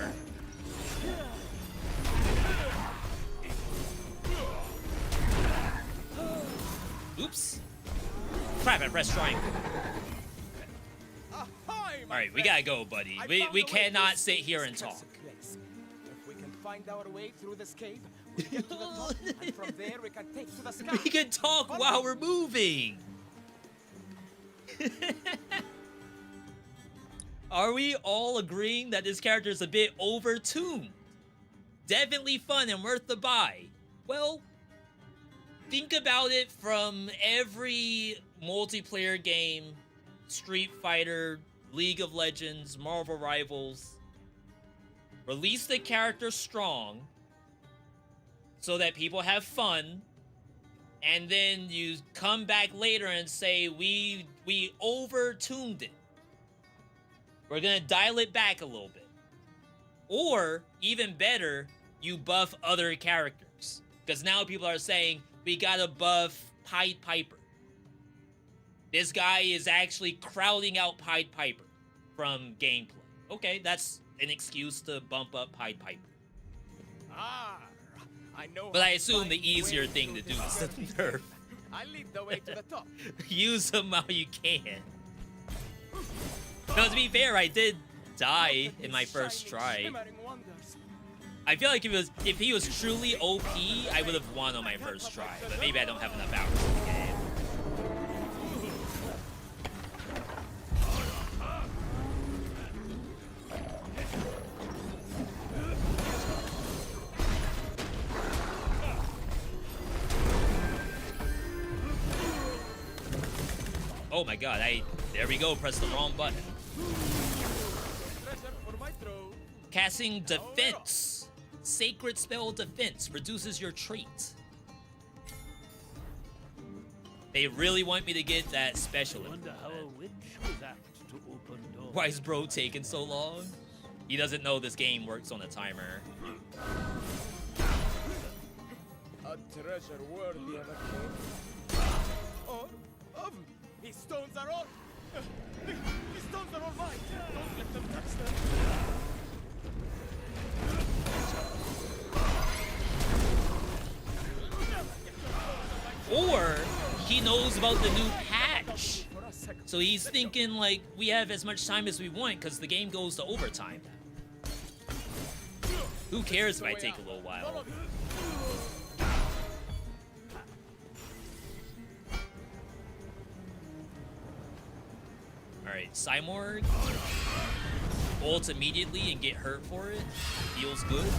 Oops. Crap, I pressed triangle. Alright, we gotta go, buddy. We cannot sit here and talk.
If we can find our way through this cave, we get to the top, and from there we can take to the sky.
We can talk while we're moving. Are we all agreeing that this character is a bit over-tuned? Definitely fun and worth the buy. Well, think about it from every multiplayer game, Street Fighter, League of Legends, Marvel Rivals. Release the character strong so that people have fun, and then you come back later and say, we over-tuned it. We're gonna dial it back a little bit. Or, even better, you buff other characters. Because now people are saying, we gotta buff Pied Piper. This guy is actually crowding out Pied Piper from gameplay. Okay, that's an excuse to bump up Pied Piper. But I assume the easier thing to do is to nerf.
I lead the way to the top.
Use them while you can. No, to be fair, I did die in my first try. I feel like if he was truly OP, I would have won on my first try. But maybe I don't have enough hours in the game. Oh my god, there we go, press the wrong button. Casting Defense. Sacred Spell Defense reduces your trait. They really want me to get that special.
Wonder how a witch was apt to open doors.
Why is bro taking so long? He doesn't know this game works on a timer.
A treasure worthy of a king. Or of me. These stones are all... These stones are all mine. Don't let them touch them.
Or he knows about the new patch. So he's thinking like we have as much time as we want because the game goes to overtime. Who cares if I take a little while? Alright, Cymorg. Ult immediately and get hurt for it. Feels good.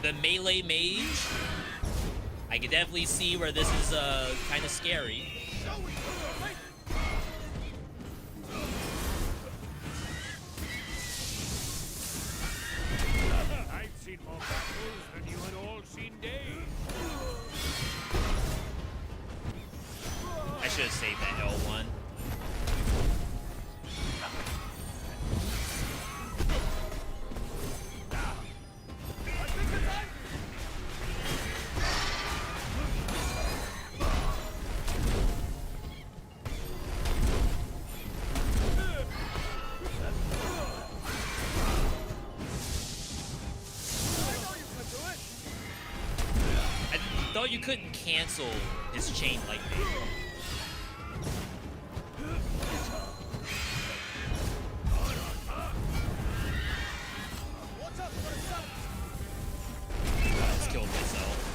The melee mage. I can definitely see where this is kind of scary.
I've seen more battles than you had all seen days.
I should have saved that L1. thought you couldn't cancel his chain lightning. I just killed myself.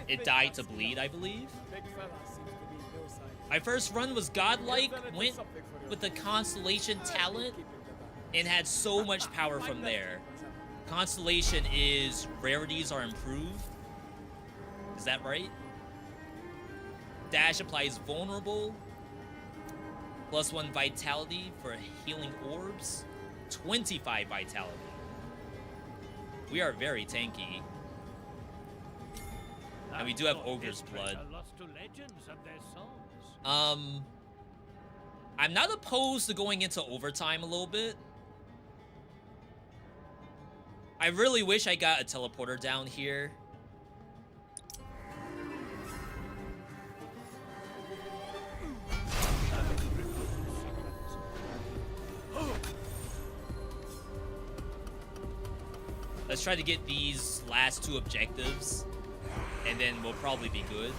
It died to bleed, I believe. My first run was godlike, went with the Constellation talent, and had so much power from there. Constellation is rarities are improved. Is that right? Dash applies vulnerable. +1 vitality for healing orbs. 25 vitality. We are very tanky. And we do have Ogre's Blood. I'm not opposed to going into overtime a little bit. I really wish I got a teleporter down here. Let's try to get these last 2 objectives, and then we'll probably be good.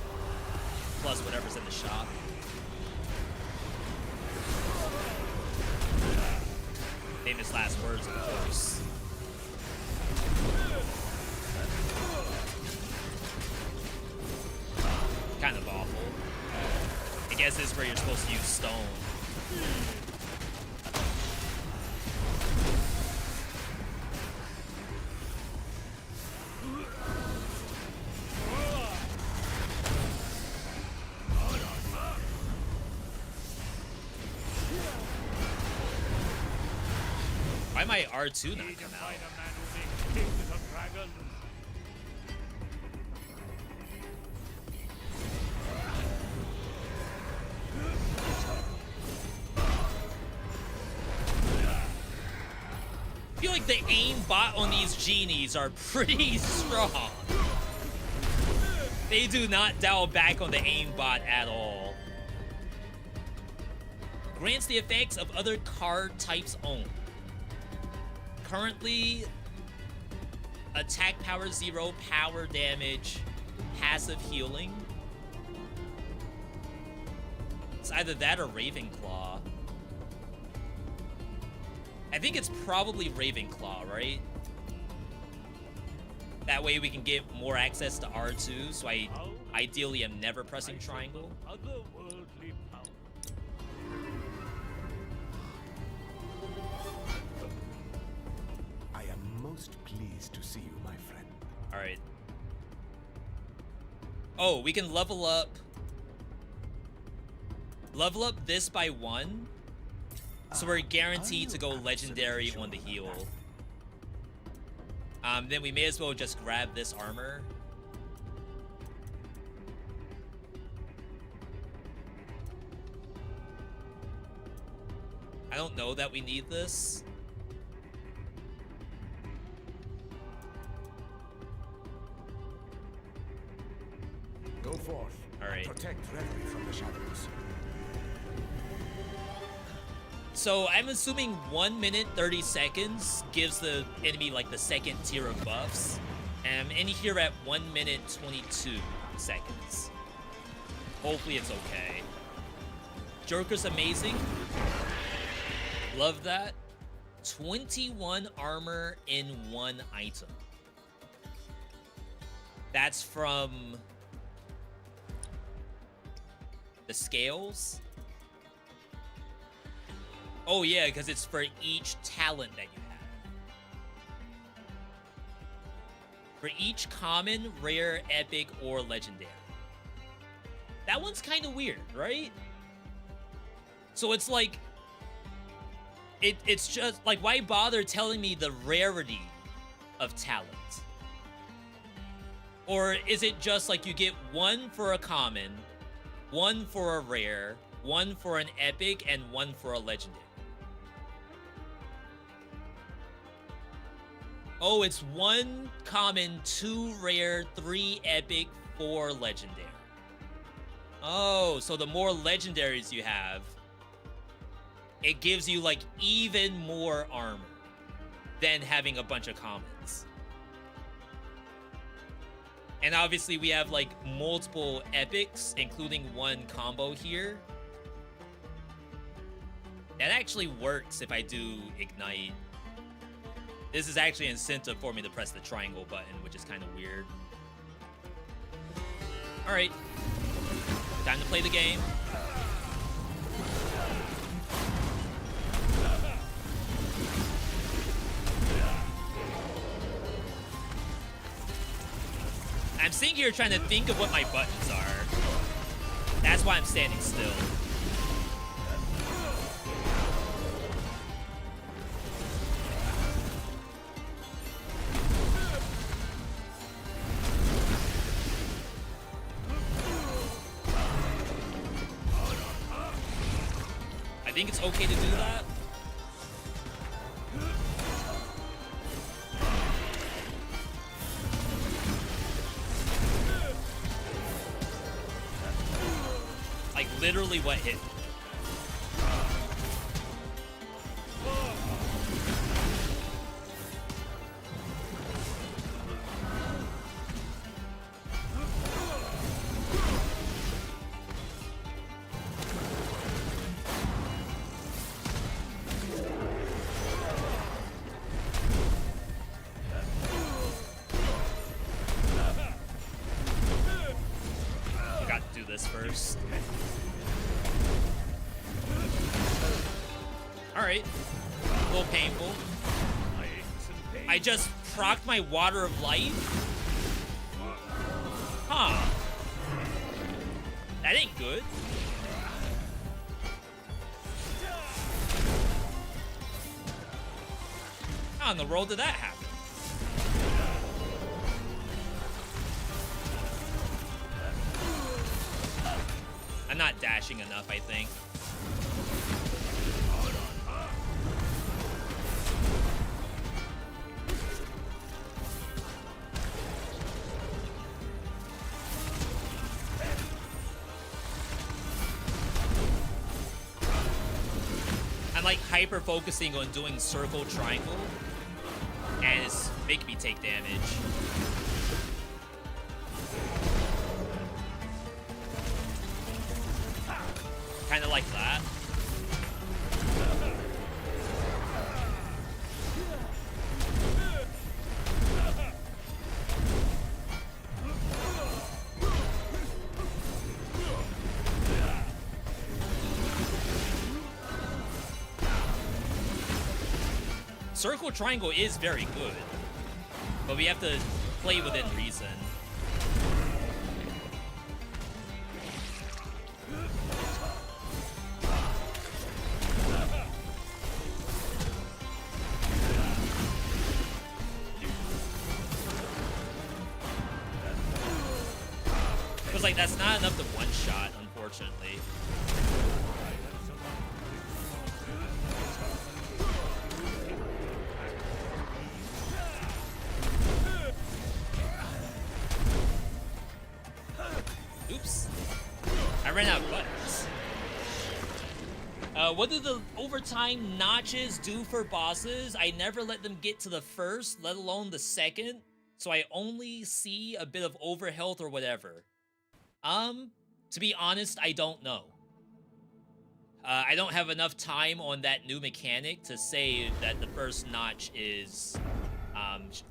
Plus whatever's in the shop. Famous last words, of course. Kind of awful. I guess this is where you're supposed to use stone. Why my R2 not come out? I feel like the aimbot on these genies are pretty strong. They do not dial back on the aimbot at all. Grants the effects of other card types owned. Currently, attack power 0, power damage, passive healing. It's either that or Ravenclaw. I think it's probably Ravenclaw, right? That way we can get more access to R2, so I ideally am never pressing triangle.
I am most pleased to see you, my friend.
Alright. Oh, we can level up this by 1. So we're guaranteed to go legendary on the heal. Then we may as well just grab this armor. I don't know that we need this.
Go forth.
All right.
Protect Reverie from the shadows.
So I'm assuming 1 minute 30 seconds gives the enemy like the second tier of buffs. And I'm in here at 1 minute 22 seconds. Hopefully it's okay. Joker's amazing. Love that. 21 armor in 1 item. That's from the scales. Oh yeah, because it's for each talent that you have. For each common, rare, epic, or legendary. That one's kind of weird, right? So it's like, it's just like, why bother telling me the rarity of talent? Or is it just like you get 1 for a common, 1 for a rare, 1 for an epic, and 1 for a legendary? Oh, it's 1 common, 2 rare, 3 epic, 4 legendary. Oh, so the more legendaries you have, it gives you like even more armor than having a bunch of commons. And obviously we have like multiple epics, including one combo here. That actually works if I do ignite. This is actually an incentive for me to press the triangle button, which is kind of weird. All right, time to play the game. I'm sitting here trying to think of what my buttons are. That's why I'm standing still. I think it's okay to do that. Like literally what hit me? First. Alright. A little painful. I just procced my Water of Life? Huh. That ain't good. How in the world did that happen? I'm not dashing enough, I think. I'm like hyper focusing on doing circle triangle, and it's making me take damage. Kind of like that. Circle triangle is very good, but we have to play within reason. Like that's not enough to one shot, unfortunately. Oops. I ran out of buttons. What do the overtime notches do for bosses? I never let them get to the first, let alone the second, so I only see a bit of overhealth or whatever. To be honest, I don't know. I don't have enough time on that new mechanic to say that the first notch is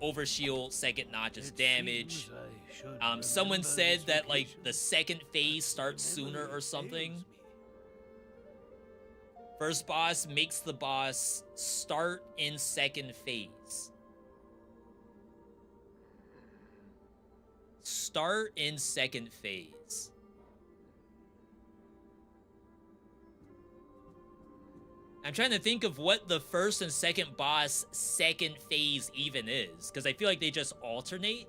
overshield, second notch is damage. Someone said that like the second phase starts sooner or something. First boss makes the boss start in second phase. Start in second phase. I'm trying to think of what the first and second boss second phase even is, because I feel like they just alternate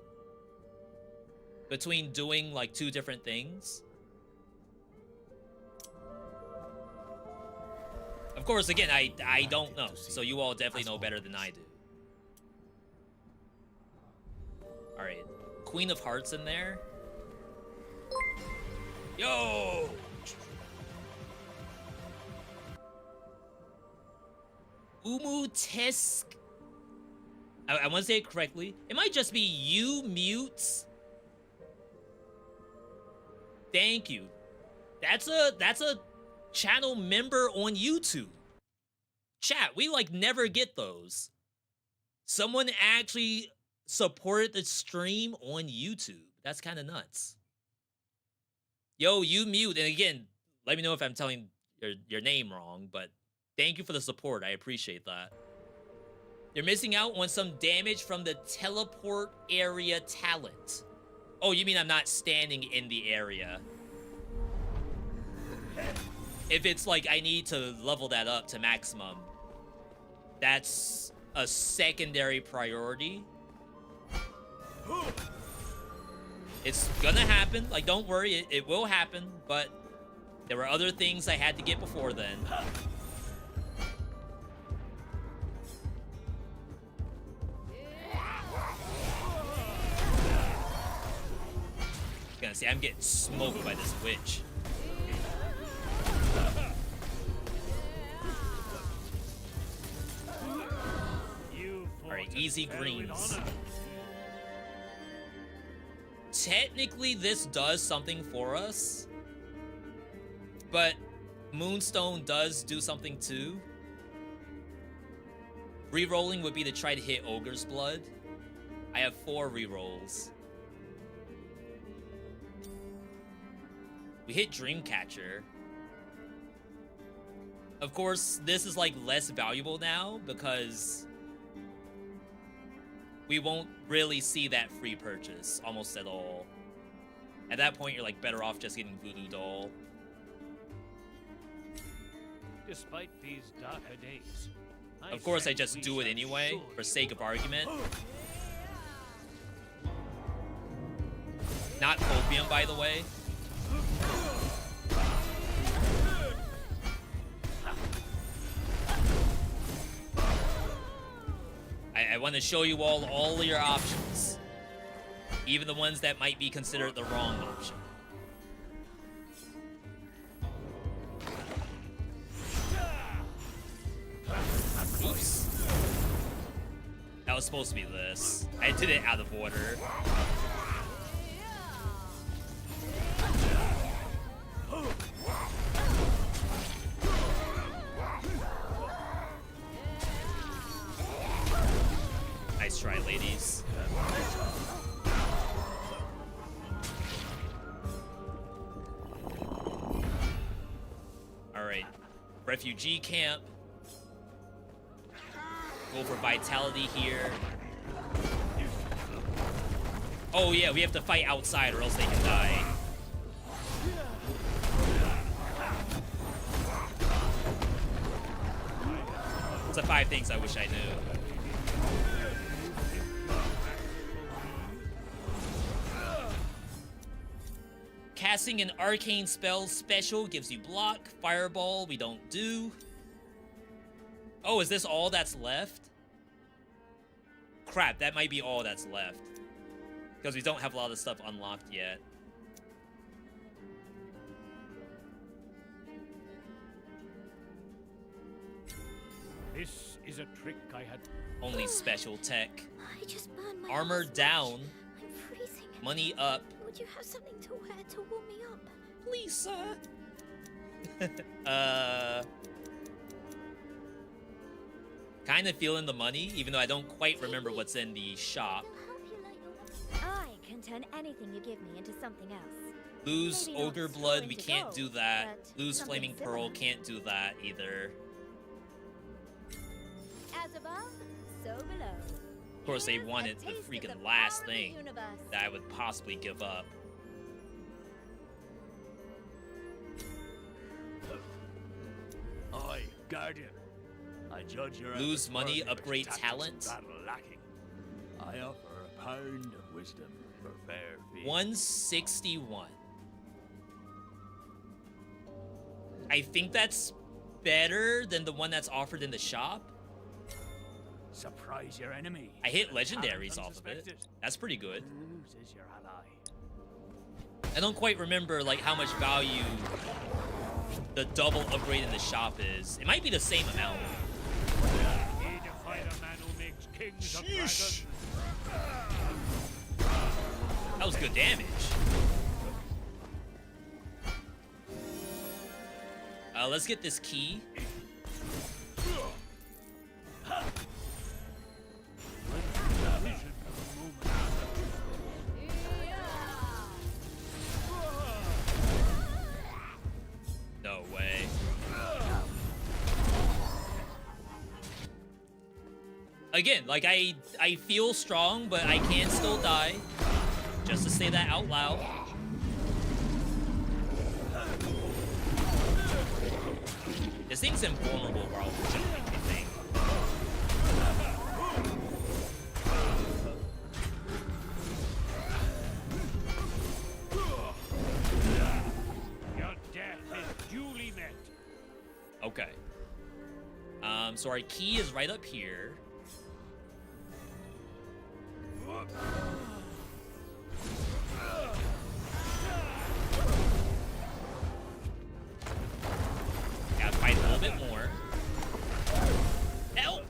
between doing like two different things. Of course, again, I don't know, so you all definitely know better than I do. All right, Queen of Hearts in there. Yo! Umutisk. I want to say it correctly. It might just be you mutes. Thank you. That's a channel member on YouTube. Chat, we like never get those. Someone actually supported the stream on YouTube. That's kind of nuts. Yo, you mute. And again, let me know if I'm telling your name wrong, but thank you for the support. I appreciate that. You're missing out on some damage from the teleport area talent. Oh, you mean I'm not standing in the area? If it's like I need to level that up to maximum, that's a secondary priority. It's gonna happen. Like, don't worry, it will happen, but there were other things I had to get before then. Gonna say I'm getting smoked by this witch. Alright, easy greens. Technically, this does something for us, but Moonstone does do something too. Rerolling would be to try to hit Ogre's Blood. I have 4 rerolls. We hit Dreamcatcher. Of course, this is like less valuable now because we won't really see that free purchase almost at all. At that point, you're like better off just getting Voodoo Doll.
Despite these darker days,
Of course, I just do it anyway, for sake of argument. Not Copium, by the way. I want to show you all your options. Even the ones that might be considered the wrong option. Oops. That was supposed to be this. I did it out of order. Nice try, ladies. Alright. Refugee camp. Go for vitality here. Oh yeah, we have to fight outside or else they can die. It's the 5 things I wish I knew. Casting an arcane spell special gives you block. Fireball, we don't do. Oh, is this all that's left? Crap, that might be all that's left. Because we don't have a lot of stuff unlocked yet.
This is a trick I had.
Only special tech.
I just burned my
Armor
last
down.
match. I'm freezing.
Money up.
Would you have something to wear to warm me up?
Please, sir. Kind of feeling the money, even though I don't quite remember what's in the shop.
I can turn anything you give me into something else.
Lose
Maybe not
Ogre
scroll
Blood, we
into
can't
gold,
do that.
but
Lose
something
Flaming Pearl,
similar.
can't do that either.
As above, so below.
Of course, they
Here's a
wanted the
taste of
freaking
the
last
power of the
thing
universe.
that I would possibly give up.
Oi, Guardian. I judge your
Lose
efforts
money,
worthy of
upgrade
its tactics
talent.
and battle lacking. I offer a pound of wisdom for fair fee.
161. I think that's better than the one that's offered in the shop.
Surprise your enemy.
I hit
Talent
legendaries off of it.
unsuspected.
That's pretty good.
Lose is your ally.
I don't quite remember like how much value the double upgrade in the shop is. It might be the same amount.
Need to find a man who makes kings of dragons.
That was good damage. Let's get this key. No way. Again, like I feel strong, but I can still die. Just to say that out loud. This thing's invulnerable, bro. Jumping, I think.
Your death is duly met.
Okay. So our key is right up here. Gotta fight a little bit more. Help!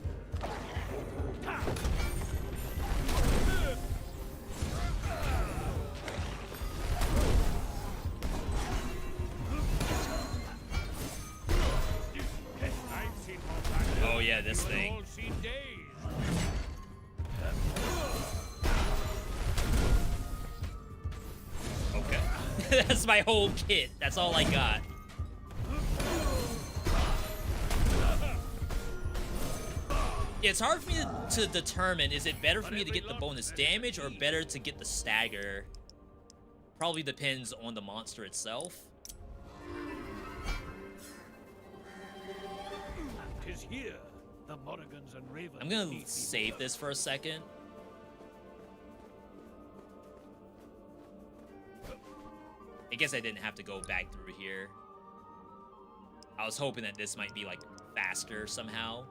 Oh yeah, this thing. Okay. That's my whole kit. That's all I got. It's hard for me to determine, is it better for me to get the bonus damage or better to get the stagger? Probably depends on the monster itself.
Tis here, the Morrigans and Ravens.
I'm gonna save this for a second. I guess I didn't have to go back through here. I was hoping that this might be like faster somehow.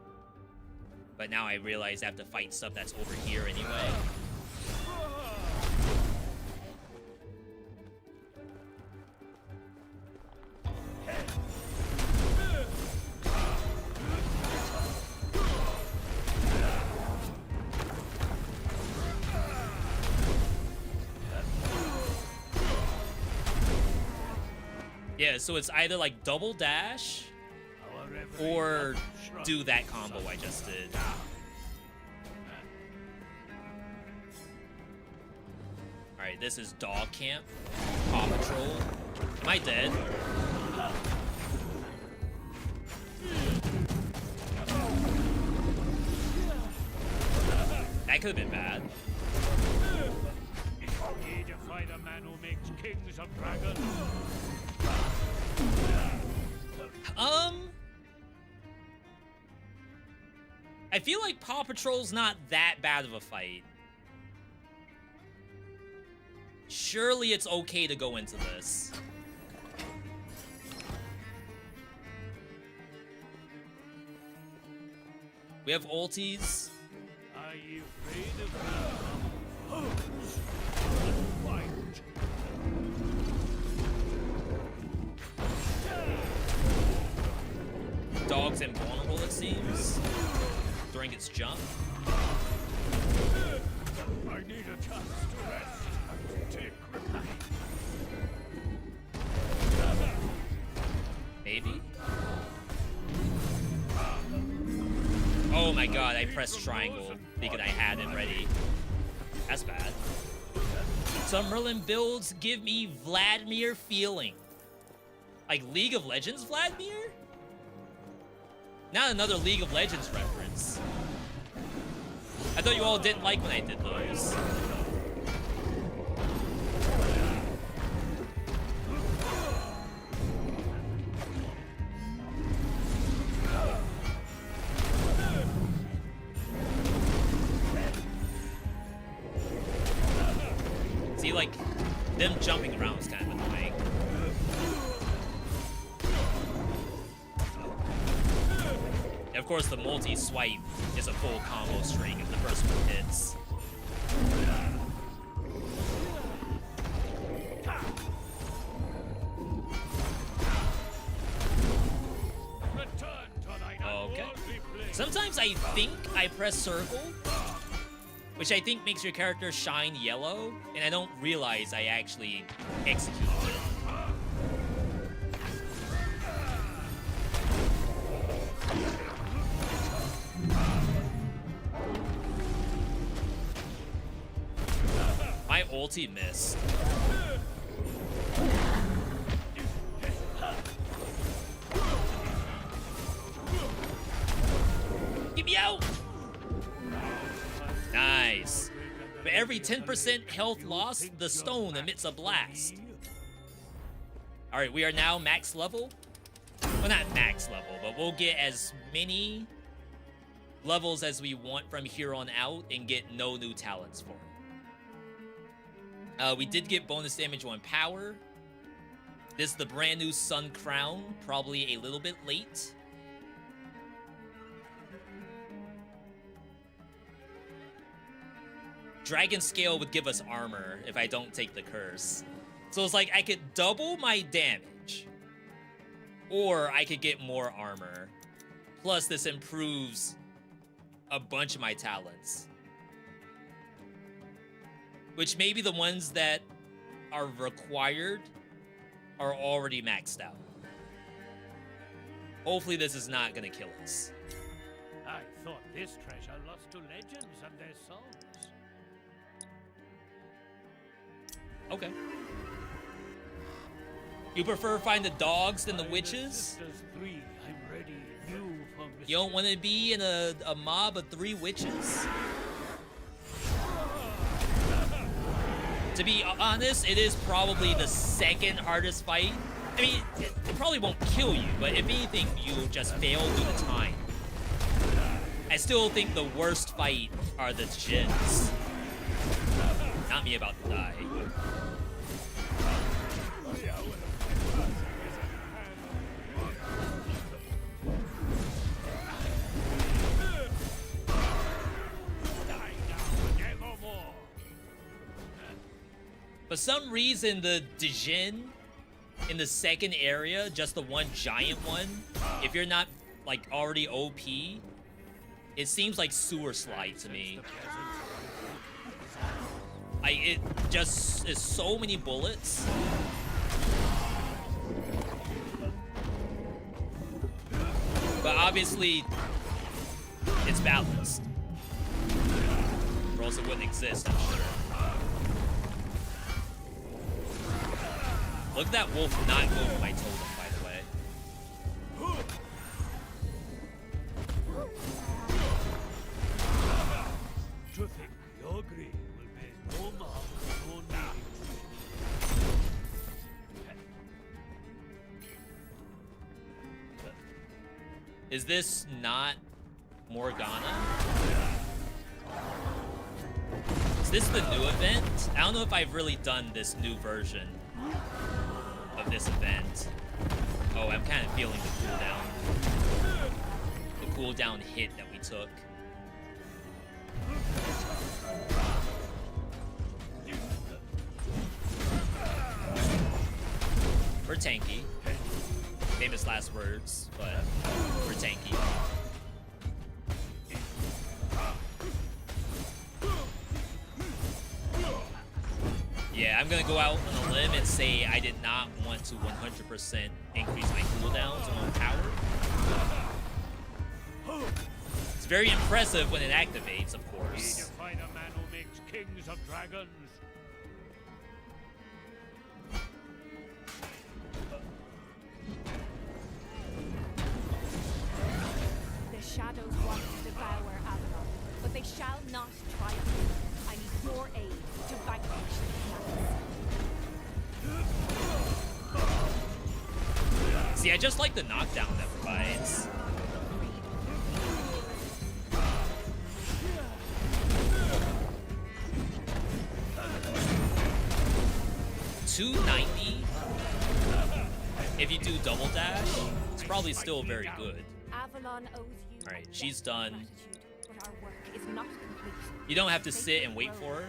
But now I realize I have to fight stuff that's over here anyway. Yeah, so it's either like double dash or do that combo I just did. Alright, this is Dog Camp. Paw Patrol. Am I dead? That could have been bad.
Need to fight a man who makes kings of dragons.
I feel like Paw Patrol's not that bad of a fight. Surely it's okay to go into this. We have ulties.
Are you afraid of me? Fight.
Dog's invulnerable, it seems, during its jump.
I need a chance to rest. Take reply.
Maybe? Oh my god, I pressed triangle thinking I had it ready. That's bad. Some Merlin builds give me Vladimir feeling. Like League of Legends Vladimir? Not another League of Legends reference. I thought you all didn't like when I did those. See, like, them jumping around is kind of annoying. And of course, the multi-swipe is a full combo string if the first one hits. Sometimes I think I press circle, which I think makes your character shine yellow, and I don't realize I actually executed it. My ulti missed. Get me out! Nice. For every 10% health loss, the stone emits a blast. Alright, we are now max level. Well, not max level, but we'll get as many levels as we want from here on out and get no new talents for it. We did get bonus damage on power. This is the brand new Sun Crown, probably a little bit late. Dragon Scale would give us armor if I don't take the curse. So it's like I could double my damage, or I could get more armor. Plus this improves a bunch of my talents. Which maybe the ones that are required are already maxed out. Hopefully this is not gonna kill us.
I thought this treasure lost to legends and their songs.
Okay. You prefer find the dogs than the witches? You don't want to be in a mob of 3 witches? To be honest, it is probably the second hardest fight. I mean, it probably won't kill you, but if anything, you'll just fail due to time. I still think the worst fight are the djinns. Not me about to die. For some reason, the djinn in the second area, just the one giant one, if you're not, like, already OP, it seems like sewer slide to me. It just is so many bullets. But obviously, it's balanced. Or else it wouldn't exist, I'm sure. Look at that wolf not moving my totem, by the way.
To think your greed will be no more than no need.
Is this not Morgana? Is this the new event? I don't know if I've really done this new version of this event. Oh, I'm kind of feeling the cooldown. The cooldown hit that we took. We're tanky. Famous last words, but we're tanky. Yeah, I'm gonna go out on a limb and say I did not want to 100% increase my cooldowns on power. It's very impressive when it activates, of
Need to
course.
find a man who makes kings of dragons.
The shadows want to devour Avalon, but they shall not triumph. I need your aid to vanquish the plans.
See, I just like the knockdown that provides. $290. If you do double dash, it's probably still very good.
Avalon owes you.
All right, she's done.
Gratitude, but our work is not complete.
You don't have to sit and wait for her,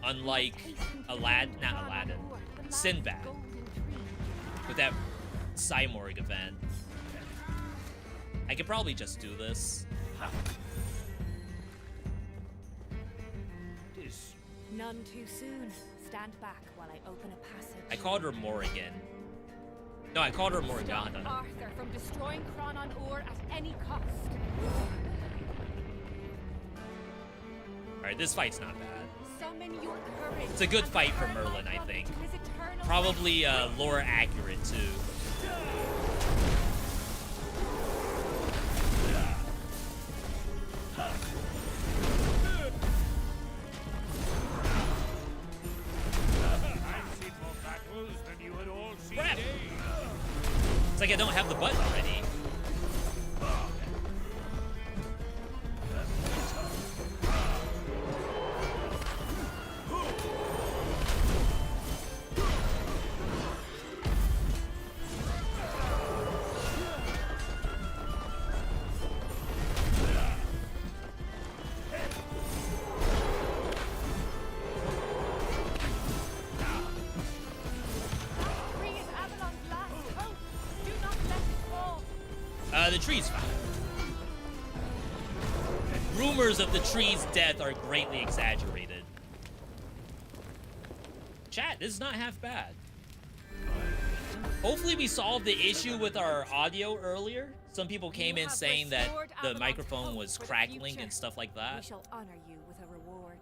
unlike Aladdin, Sinbad, with that Cyborg event. I could probably just do this.
None too soon. Stand back while I open a passage.
I called her Morrigan. No, I called her Morgana.
Stop Arthur from destroying Cronon Ore at any cost.
Alright, this fight's not bad.
Summon your courage.
It's a good
and
fight for
return my
Merlin, I
brother
think.
to his eternal
Probably lore accurate too. Crap. It's like I don't have the button already.
tree is Avalon's last hope. Do not let it fall.
The tree's fine. Rumors of the tree's death are greatly exaggerated. Chat, this is not half bad. Hopefully we solved the issue with our audio earlier. Some people came in saying that the microphone was crackling and stuff like
We
that.
shall honor you with a reward.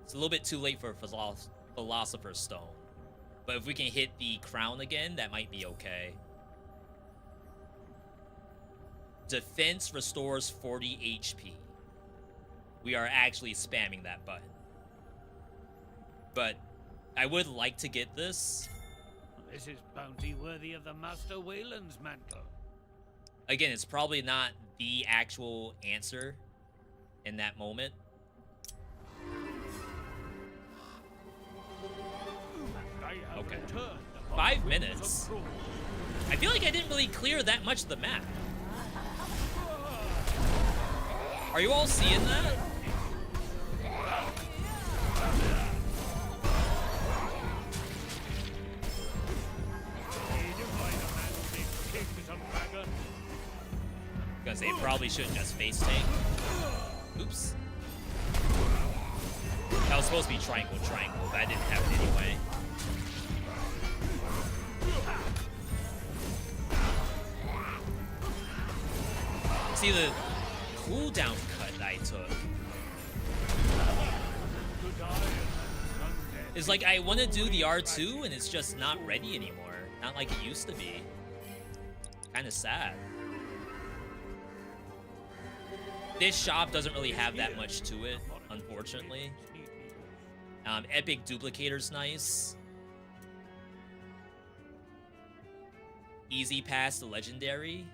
It's a little bit too late for Philosopher's Stone. But if we can hit the crown again, that might be okay. Defense restores 40 HP. We are actually spamming that button. But I would like to get this.
This is bounty worthy of the Master Wayland's mantle.
Again, it's probably not the actual answer in that moment. Okay. 5 minutes. I feel like I didn't really clear that much of the map. Are you all seeing that? I'm gonna say it probably shouldn't just face tank. Oops. That was supposed to be triangle, but I didn't have it anyway. See the cooldown cut I took. It's like I want to do the R2 and it's just not ready anymore. Not like it used to be. Kind of sad. This shop doesn't really have that much to it, unfortunately. Epic Duplicator's nice. Easy pass to Legendary.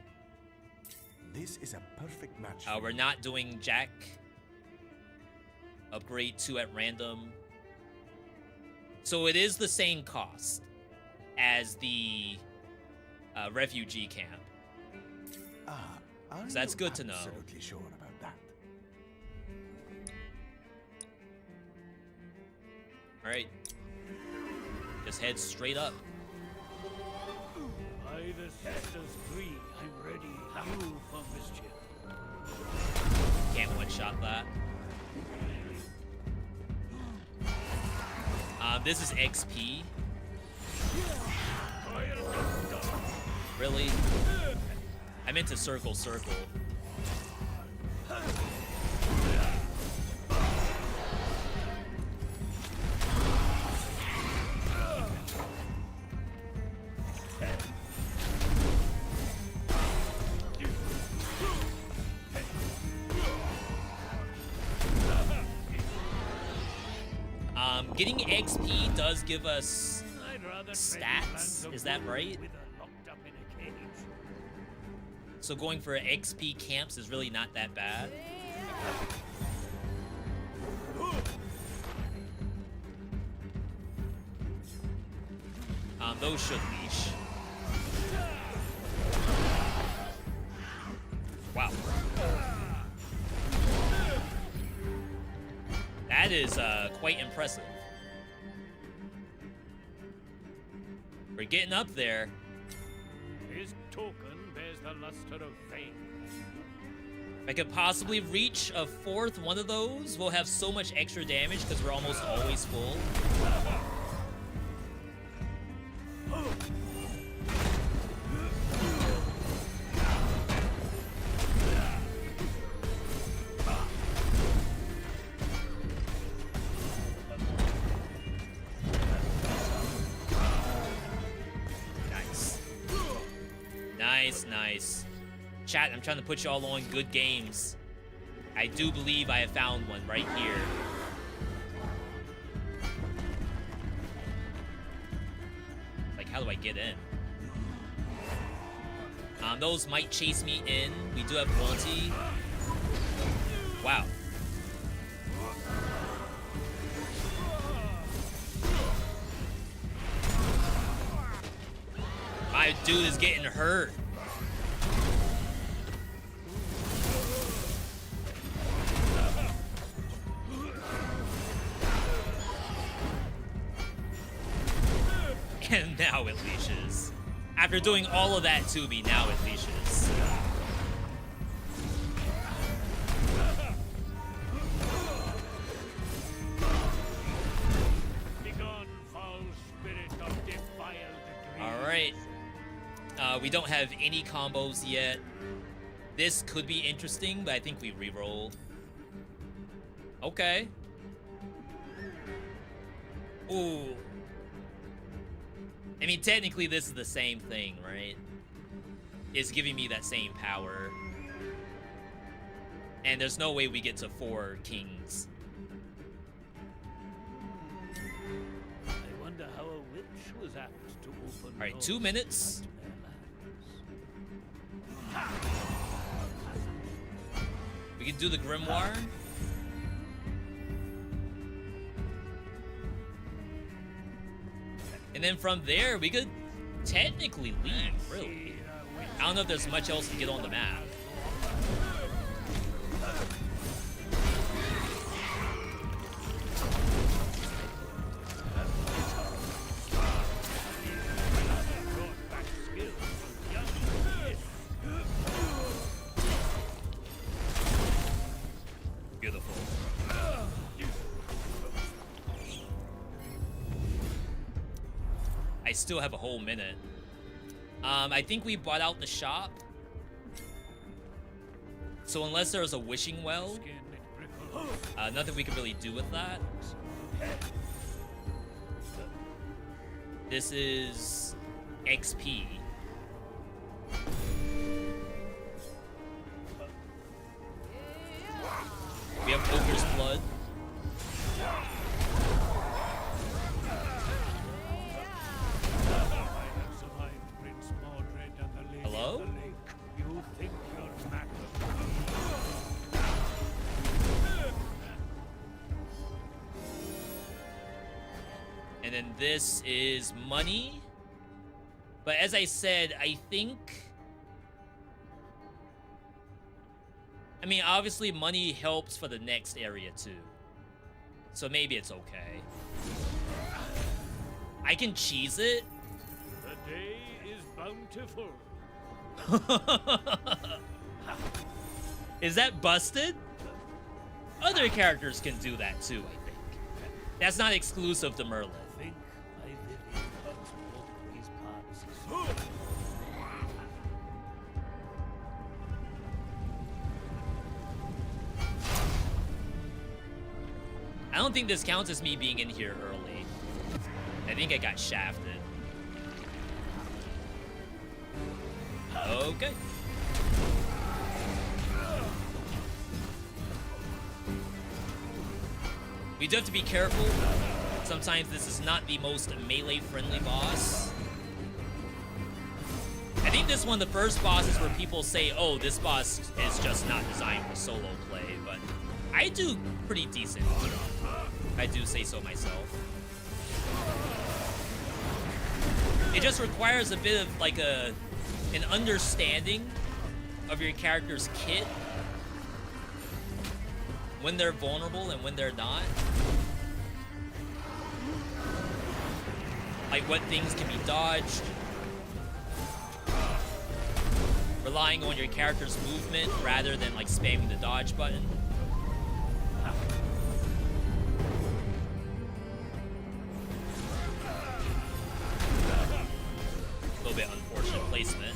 This is a perfect match.
We're not doing Jack. Upgrade 2 at random. So it is the same cost as the refugee camp. So that's good to know.
Absolutely sure about that.
All right. Just head straight up.
By the sisters three, I'm ready. You for mischief.
Can't one-shot that. This is XP. Really? I meant to circle. Getting XP does give us stats, is that right? So going for XP camps is really not that bad. Those should leash. Wow. That is quite impressive. getting up there.
His token bears the luster of fame.
If I could possibly reach a fourth one of those, we'll have so much extra damage because we're almost always full. Nice. Chat, I'm trying to put you all on good games. I do believe I have found one right here. Like, how do I get in? Those might chase me in. We do have multi. Wow. My dude is getting hurt. And now it leashes. After doing all of that to me, now it leashes. Alright. We don't have any combos yet. This could be interesting, but I think we reroll. Okay. Ooh. I mean, technically, this is the same thing, right? It's giving me that same power. And there's no way we get to 4 kings.
I wonder how a witch was apt to open.
All right, 2 minutes. We can do the grimoire. And then from there, we could technically leave, really. I don't know if there's much else to get on the map. Beautiful. I still have a whole minute. I think we bought out the shop. So unless there's a wishing well, nothing we can really do with that. This is XP. We have Ogre's Blood. Hello?
You think you're Mac?
And then this is money. But as I said, I think... I mean, obviously money helps for the next area too. So maybe it's okay. I can cheese it.
The day is bountiful.
Is that busted? Other characters can do that too, I think. That's not exclusive to Merlin.
I think I live in walk these paths.
I don't think this counts as me being in here early. I think I got shafted. Okay. We do have to be careful. Sometimes this is not the most melee-friendly boss. I think this is one of the first bosses where people say, oh, this boss is just not designed for solo play, but I do pretty decent on it. I do say so myself. It just requires a bit of like an understanding of your character's kit, when they're vulnerable and when they're not. like what things can be dodged, relying on your character's movement rather than like spamming the dodge button. A little bit unfortunate placement.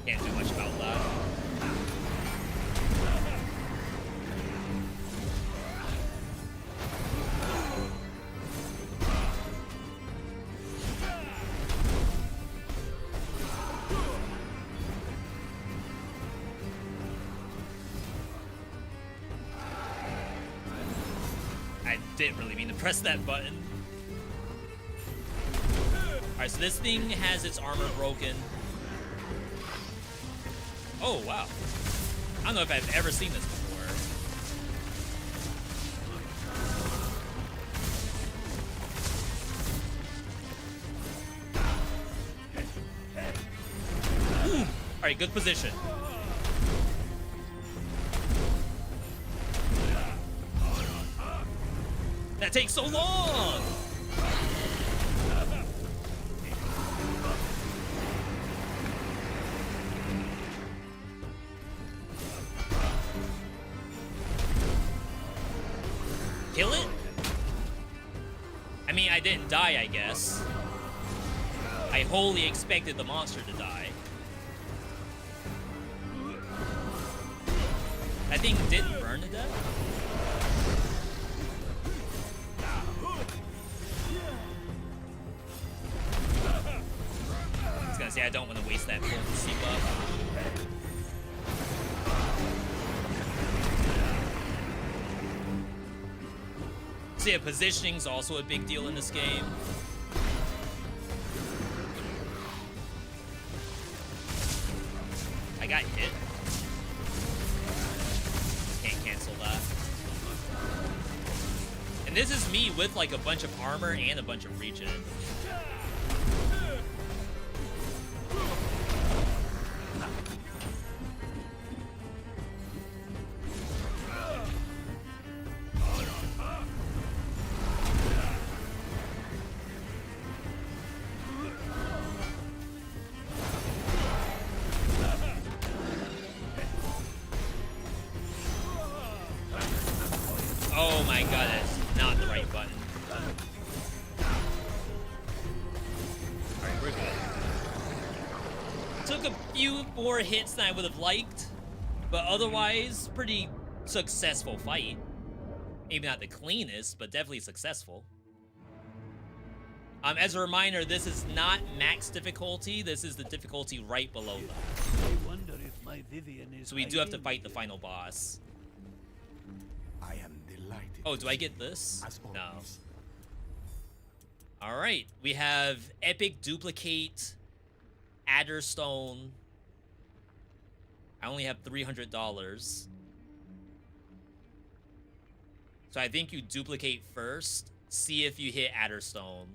Can't do much about that. I didn't really mean to press that button. Alright, so this thing has its armor broken. Oh, wow. I don't know if I've ever seen this before. Alright, good position. That takes so long! Kill it? I mean, I didn't die, I guess. I wholly expected the monster to die. That thing didn't burn to death? I was gonna say, I don't want to waste that potency buff. So yeah, positioning's also a big deal in this game. I got hit. Can't cancel that. And this is me with like a bunch of armor and a bunch of regen. Oh my god, that's not the right button. Alright, we're good. Took a few more hits than I would have liked, but otherwise, pretty successful fight. Maybe not the cleanest, but definitely successful. As a reminder, this is not max difficulty. This is the difficulty right below that.
I wonder if my Vivian is
So we do have to fight the final boss.
I am delighted.
Oh, do I get this?
As
No.
always.
Alright, we have Epic Duplicate, Adderstone. I only have $300. So I think you duplicate first, see if you hit Adderstone.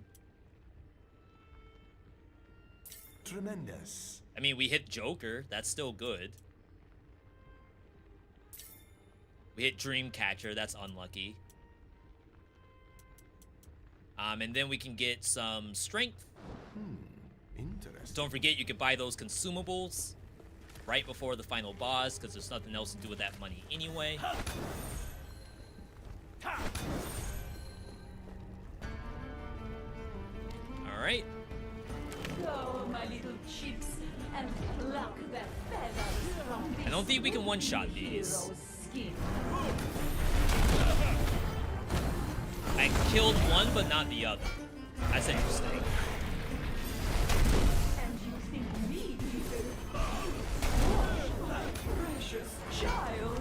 Tremendous.
I mean, we hit Joker, that's still good. We hit Dreamcatcher, that's unlucky. And then we can get some strength.
Interesting.
Don't forget, you can buy those consumables right before the final boss, because there's nothing else to do with that money anyway. Alright.
Go, my little chicks, and pluck their feathers from
I don't think we can one-shot these.
hero's skin.
I killed one, but not the other. That's interesting.
And you think me evil? My precious child.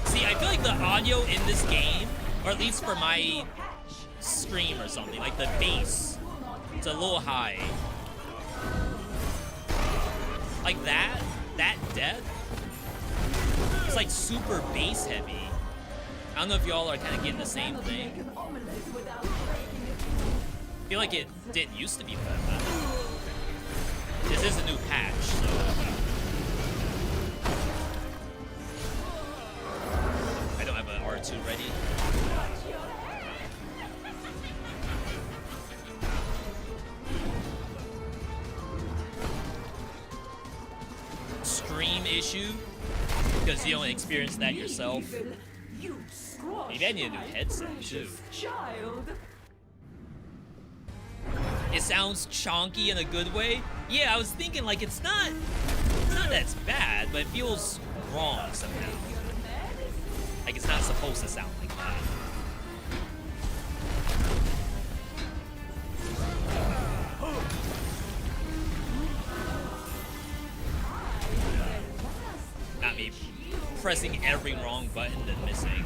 See, I feel like the audio in this game, or at least for my stream or something, like the bass, it's a little high. Like that death, it's like super bass heavy. I don't know if y'all are kind of getting the same thing. I feel like it didn't used to be like that. This is a new patch, so I don't have an R2 ready. Stream issue because you don't experience that yourself. Maybe I need a new headset too. It sounds chonky in a good way. Yeah, I was thinking like it's not that bad, but it feels wrong somehow. Like it's not supposed to sound like that. Not me pressing every wrong button and missing.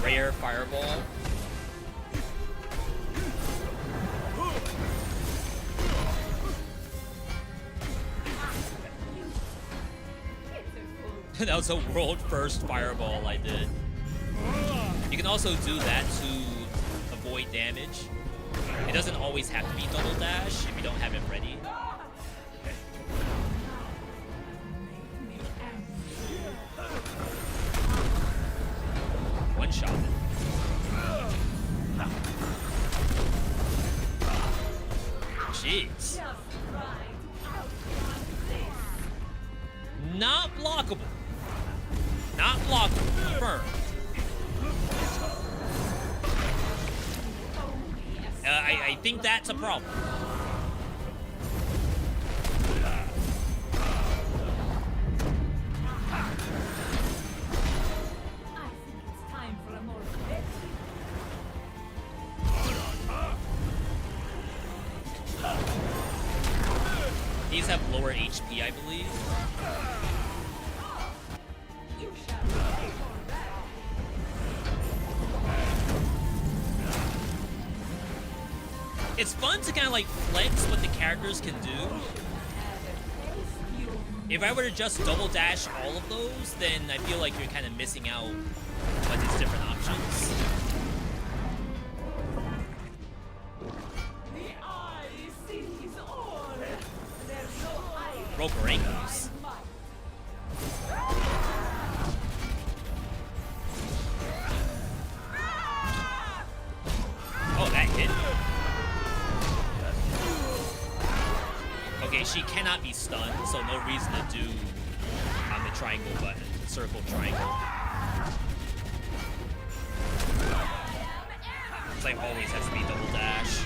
Rare fireball. That was a world first fireball I did. You can also do that to avoid damage. It doesn't always have to be double dash if you don't have it ready. One shot. Jeez. Not blockable. Not blockable. Confirmed. I think that's a problem. These have lower HP, I believe. It's fun to kind of like flex what the characters can do. If I were to just double dash all of those, then I feel like you're kind of missing out on these different options. Rope rings. Oh, that hit. Okay, she cannot be stunned, so no reason to do on the triangle button, circle triangle. It's like always has to be double dash.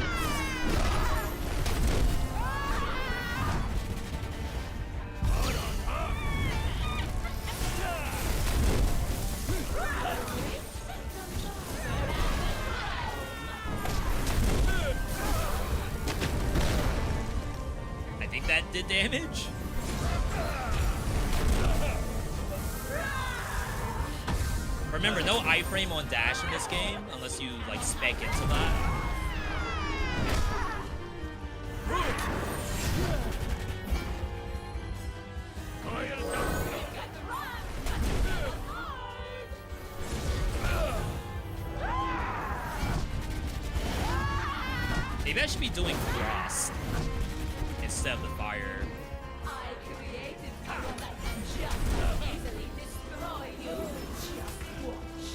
That did damage. Remember, no iframe on dash in this game unless you like spec into that. Maybe I should be doing frost instead of the fire.
I created power that can just easily destroy you. Just watch.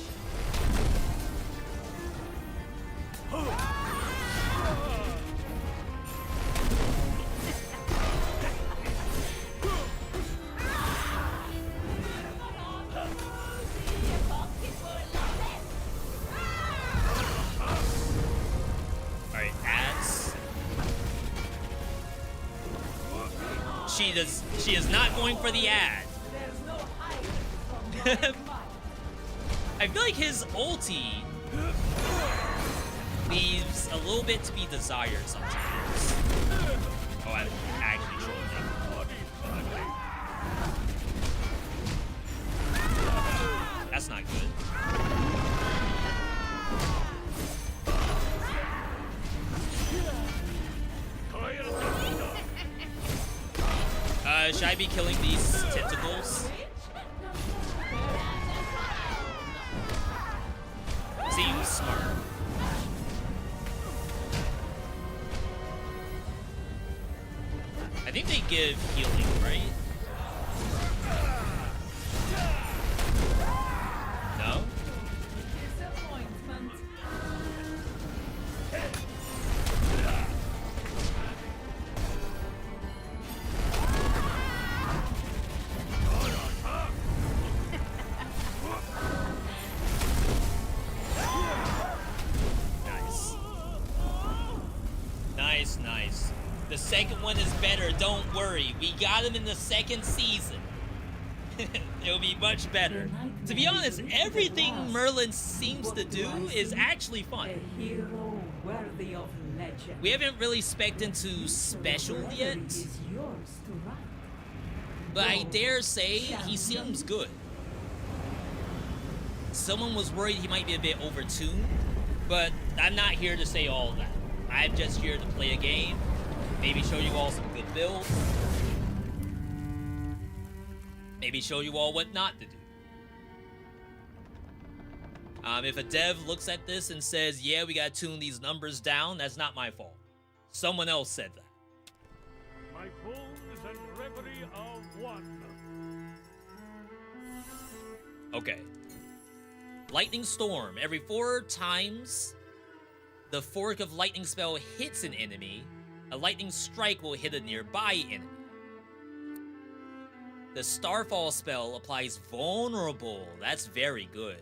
Alright, ads. She is not going for the ad. I feel like his ulti leaves a little bit to be desired sometimes. Oh, I'm actually trolling. That's not good. Should I be killing these tentacles? I think they give healing, right? No?
Disappointment.
Nice, nice. The second one is better, don't worry. We got him in the second season. It'll be much better. To be honest, everything Merlin seems to do is actually fun.
A hero worthy of legend.
We haven't really spec'd into special yet,
It is yours to write.
but I dare say he seems good. Someone was worried he might be a bit overtuned, but I'm not here to say all that. I'm just here to play a game, maybe show you all some good builds, maybe show you all what not to do. If a dev looks at this and says, yeah, we gotta tune these numbers down, that's not my fault. Someone else said that.
My bones and reverie are one.
Okay. Lightning Storm. Every 4 times the Fork of Lightning spell hits an enemy, a Lightning Strike will hit a nearby enemy. The Starfall spell applies Vulnerable. That's very good.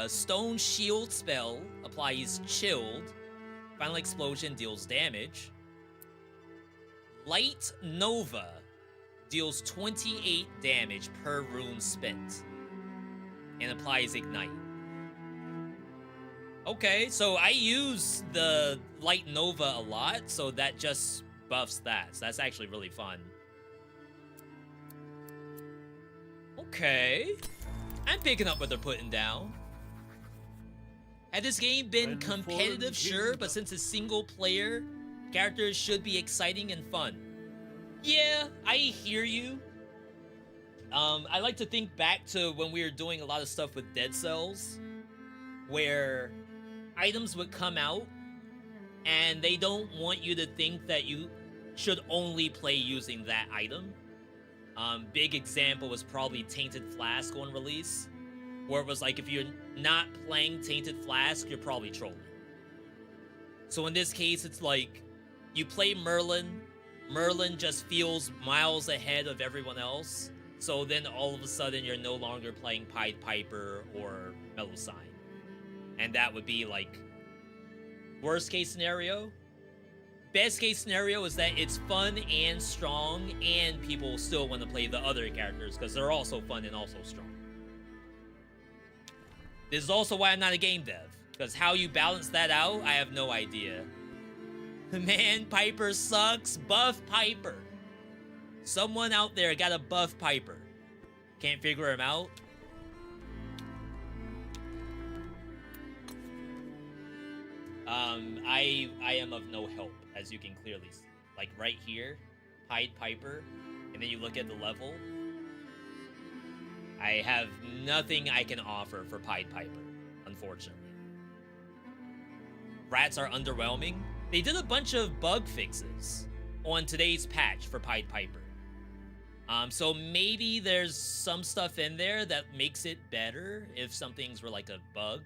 Stone Shield spell applies Chilled. Final Explosion deals damage. Light Nova deals 28 damage per rune spent and applies Ignite. Okay, so I use the Light Nova a lot, so that just buffs that. So that's actually really fun. Okay. I'm picking up what they're putting down. Had this game been competitive, sure, but since it's single player, characters should be exciting and fun. Yeah, I hear you. I like to think back to when we were doing a lot of stuff with Dead Cells, where items would come out, and they don't want you to think that you should only play using that item. Big example was probably Tainted Flask on release, where it was like, if you're not playing Tainted Flask, you're probably trolling. So in this case, it's like, you play Merlin, Merlin just feels miles ahead of everyone else, so then all of a sudden you're no longer playing Pied Piper or Melusine. And that would be like, worst case scenario. Best case scenario is that it's fun and strong, and people still want to play the other characters because they're also fun and also strong. This is also why I'm not a game dev, because how you balance that out, I have no idea. Man, Piper sucks. Buff Piper. Someone out there got a buff Piper. Can't figure him out. I am of no help, as you can clearly see. Like right here, Pied Piper, and then you look at the level. I have nothing I can offer for Pied Piper, unfortunately. Rats are underwhelming. They did a bunch of bug fixes on today's patch for Pied Piper. So maybe there's some stuff in there that makes it better if some things were like a bug.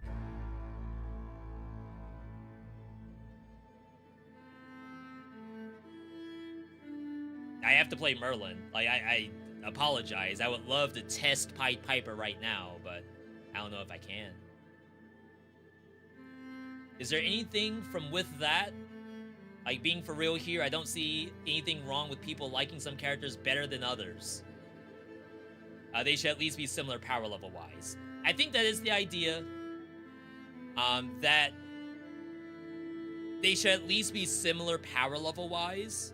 I have to play Merlin. Like, I apologize. I would love to test Pied Piper right now, but I don't know if I can. Is there anything from with that? Like, being for real here, I don't see anything wrong with people liking some characters better than others. They should at least be similar power level-wise. I think that is the idea. That they should at least be similar power level-wise.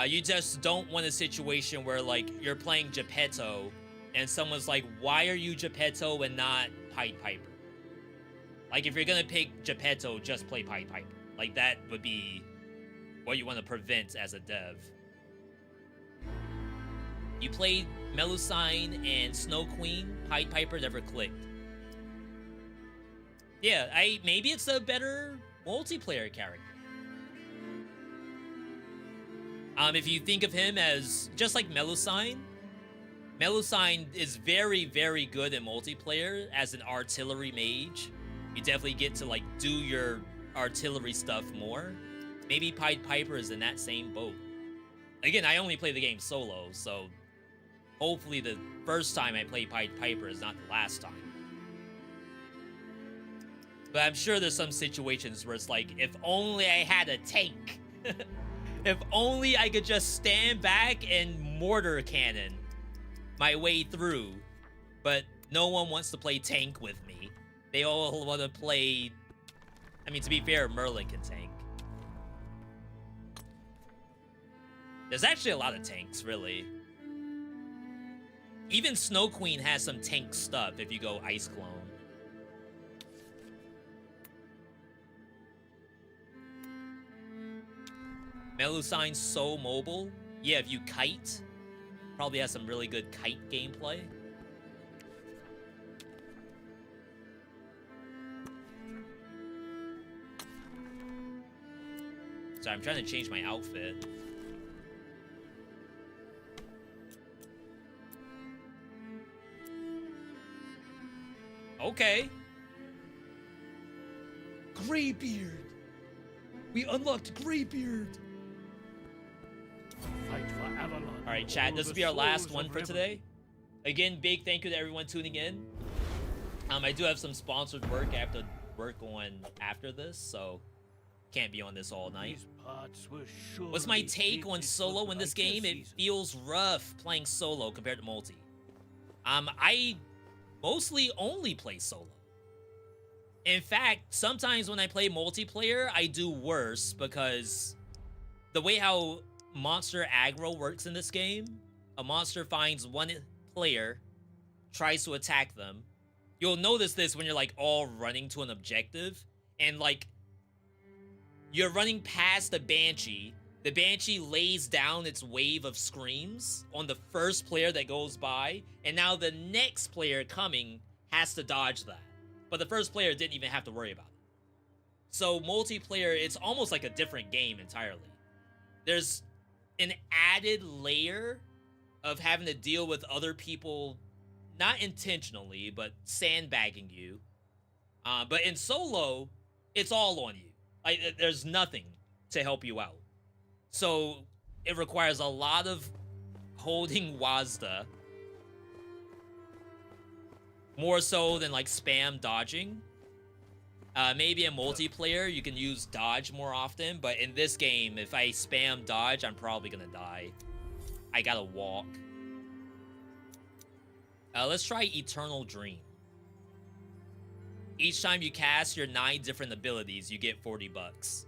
You just don't want a situation where, like, you're playing Geppetto, and someone's like, why are you Geppetto and not Pied Piper? Like, if you're gonna pick Geppetto, just play Pied Piper. Like, that would be what you want to prevent as a dev. You played Melusine and Snow Queen, Pied Piper never clicked. Yeah, maybe it's a better multiplayer character. If you think of him as just like Melusine, Melusine is very, very good in multiplayer as an artillery mage. You definitely get to like do your artillery stuff more. Maybe Pied Piper is in that same boat. Again, I only play the game solo, so hopefully the first time I play Pied Piper is not the last time. But I'm sure there's some situations where it's like, if only I had a tank. If only I could just stand back and mortar cannon my way through. But no one wants to play tank with me. They all want to play... I mean, to be fair, Merlin can tank. There's actually a lot of tanks, really. Even Snow Queen has some tank stuff if you go Ice Clone. Melusine's so mobile. Yeah, if you kite, probably has some really good kite gameplay. Sorry, I'm trying to change my outfit. Okay.
Greybeard! We unlocked Greybeard!
Fight for Avalon.
Alright, chat, this will be our last one for today. Again, big thank you to everyone tuning in. I do have some sponsored work I have to work on after this, so can't be on this all night. What's my take on solo in this game? It feels rough playing solo compared to multi. I mostly only play solo. In fact, sometimes when I play multiplayer, I do worse because the way how monster aggro works in this game, a monster finds one player, tries to attack them. You'll notice this when you're like all running to an objective and like you're running past the Banshee lays down its wave of screams on the first player that goes by, and now the next player coming has to dodge that. But the first player didn't even have to worry about it. So multiplayer, it's almost like a different game entirely. There's an added layer of having to deal with other people, not intentionally, but sandbagging you. But in solo, it's all on you. Like, there's nothing to help you out. So it requires a lot of holding Wazda. More so than like spam dodging. Maybe in multiplayer, you can use dodge more often. But in this game, if I spam dodge, I'm probably gonna die. I gotta walk. Let's try Eternal Dream. Each time you cast your 9 different abilities, you get $40.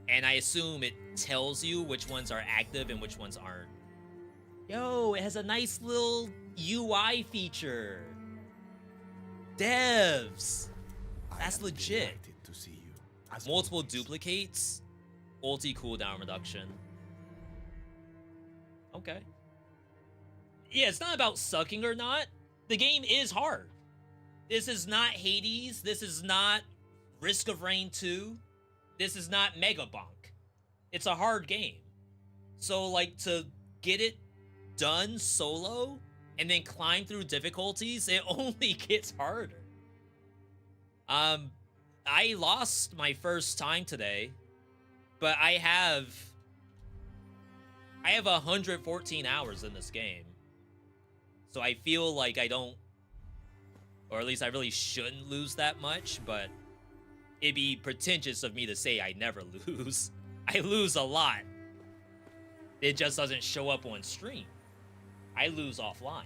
And I assume it tells you which ones are active and which ones aren't. Yo, it has a nice little UI feature. Devs. That's legit.
To see you
Multiple duplicates. Ulti cooldown reduction. Okay. Yeah, it's not about sucking or not. The game is hard. This is not Hades. This is not Risk of Rain 2. This is not Megabonk. It's a hard game. So, like, to get it done solo and then climb through difficulties, it only gets harder. I lost my first time today, but I have 114 hours in this game. So I feel like I don't, or at least I really shouldn't lose that much, but it'd be pretentious of me to say I never lose. I lose a lot. It just doesn't show up on stream. I lose offline.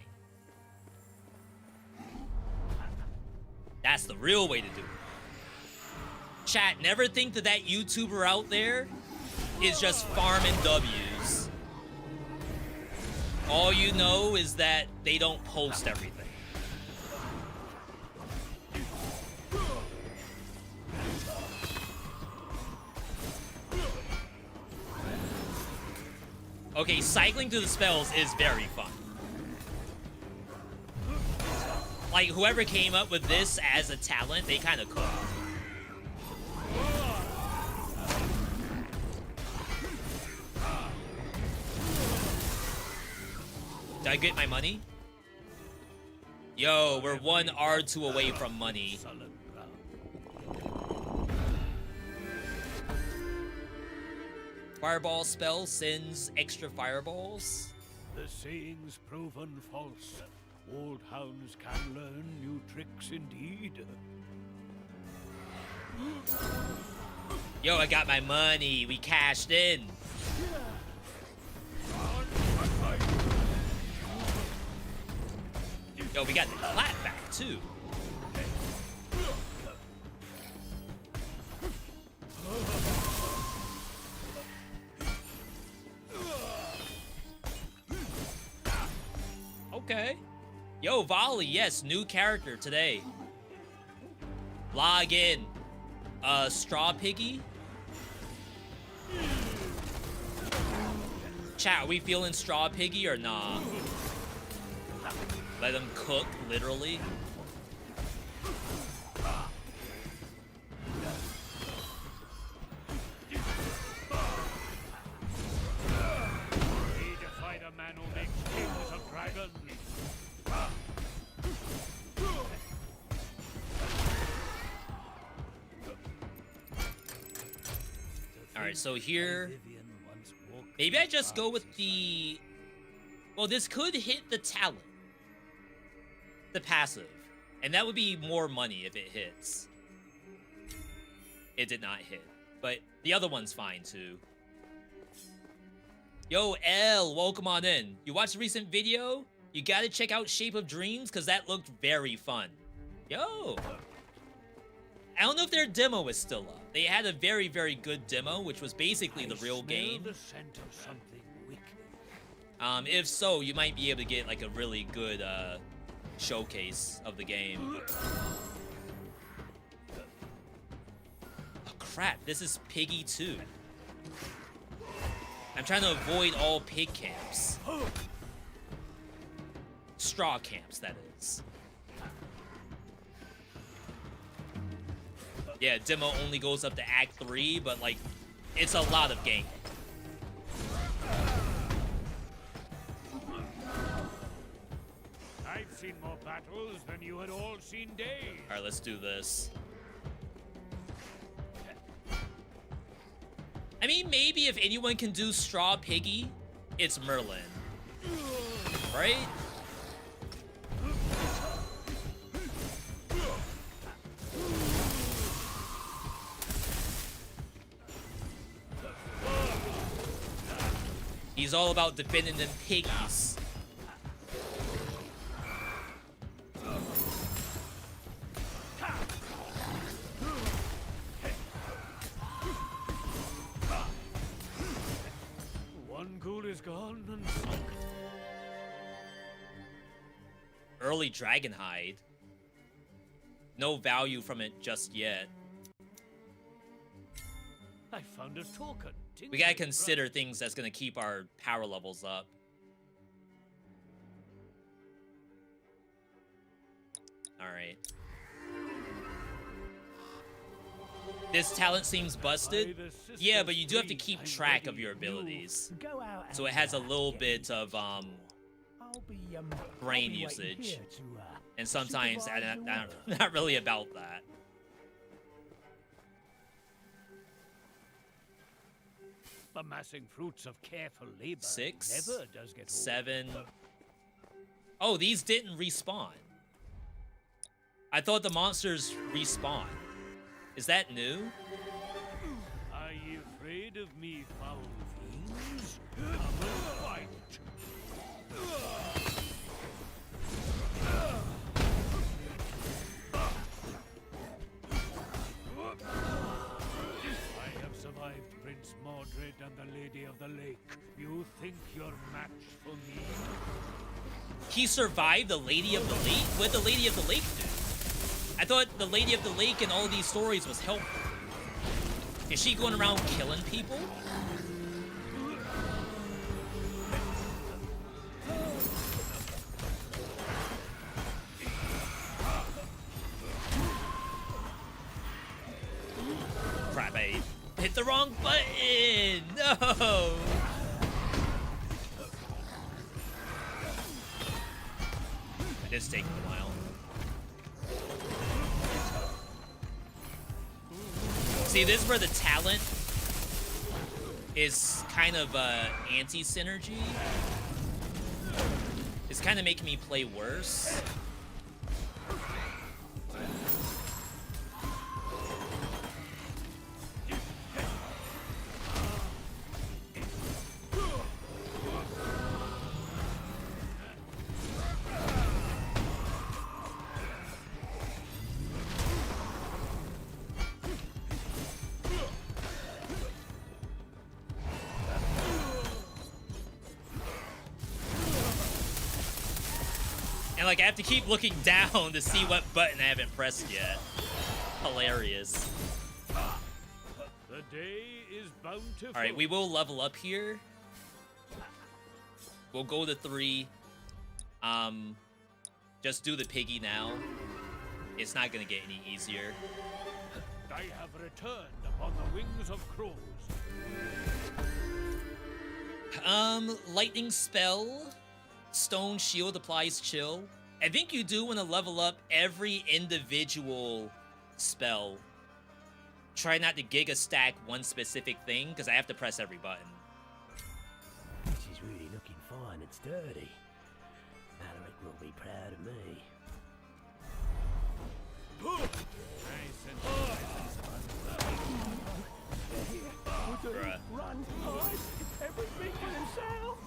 That's the real way to do it. Chat, never think that that YouTuber out there is just farming W's. All you know is that they don't post everything. Okay, cycling through the spells is very fun. Like, whoever came up with this as a talent, they kind of cooked. Did I get my money? Yo, we're one R2 away from money. Fireball spell sends extra fireballs.
The saying's proven false. Old hounds can learn new tricks indeed.
Yo, I got my money. We cashed in. Yo, we got the plat back too. Okay. Yo, Volley, yes, new character today. Log in. Straw Piggy. Chat, are we feeling Straw Piggy or nah? Let them cook, literally.
Need to fight a man who makes kings of dragons.
Alright, so here... Maybe I just go with the... Well, this could hit the talent. The passive. And that would be more money if it hits. It did not hit. But the other one's fine, too. Yo, L, welcome on in. You watched the recent video? You gotta check out Shape of Dreams, because that looked very fun. Yo! I don't know if their demo is still up. They had a very, very good demo, which was basically the real game.
The scent of something wicked.
If so, you might be able to get like a really good showcase of the game. Oh crap, this is Piggy 2. I'm trying to avoid all pig camps. Straw camps, that is. Yeah, demo only goes up to Act 3, but like, it's a lot of game.
I've seen more battles than you had all seen days.
All right, let's do this. I mean, maybe if anyone can do Straw Piggy, it's Merlin. Right? He's all about defending them piggies.
One ghoul is gone and sunk.
Early Dragonhide. No value from it just yet.
I found a token.
We gotta consider things that's gonna keep our power levels up. Alright. This talent seems busted. Yeah, but you do have to keep track of your abilities. So it has a little bit of brain usage. And sometimes I'm not really about that.
Amassing fruits of careful labor
6,
never does get old.
7. Oh, these didn't respawn. I thought the monsters respawn. Is that new?
Are you afraid of me, foul fiends? Come and fight. I have survived Prince Mordred and the Lady of the Lake. You think you're match for me?
He survived the Lady of the Lake? What did the Lady of the Lake do? I thought the Lady of the Lake in all these stories was helpful. Is she going around killing people? Crap, I hit the wrong button! No! It's taking a while. See, this is where the talent is kind of anti-synergy. It's kind of making me play worse. And like I have to keep looking down to see what button I haven't pressed yet. Hilarious.
The day is bountiful.
All right, we will level up here. We'll go to 3. Just do the piggy now. It's not gonna get any easier.
I have returned upon the wings of crows.
Lightning spell. Stone shield applies chill. I think you do want to level up every individual spell. Try not to giga stack one specific thing, because I have to press every button.
She's really looking fine and sturdy. Alaric will be proud of me.
Bruh.
Run, boys! Everything for himself!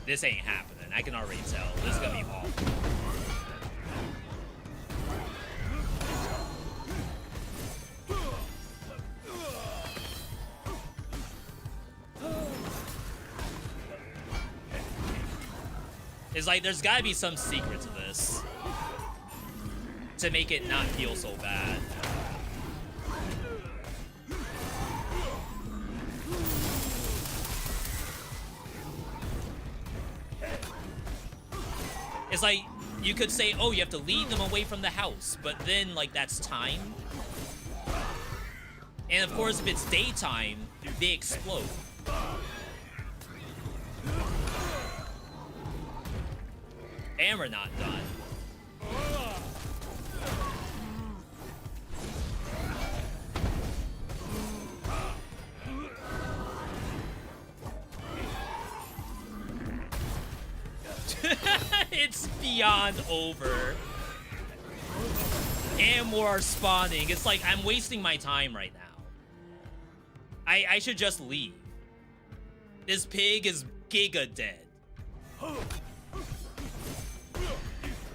This ain't happening. I can already tell. This is gonna be awful. It's like there's gotta be some secret to this to make it not feel so bad. It's like, you could say, oh, you have to lead them away from the house, but then, like, that's time. And, of course, if it's daytime, they explode. And we're not done. It's beyond over. And more are spawning. It's like I'm wasting my time right now. I should just leave. This pig is giga dead.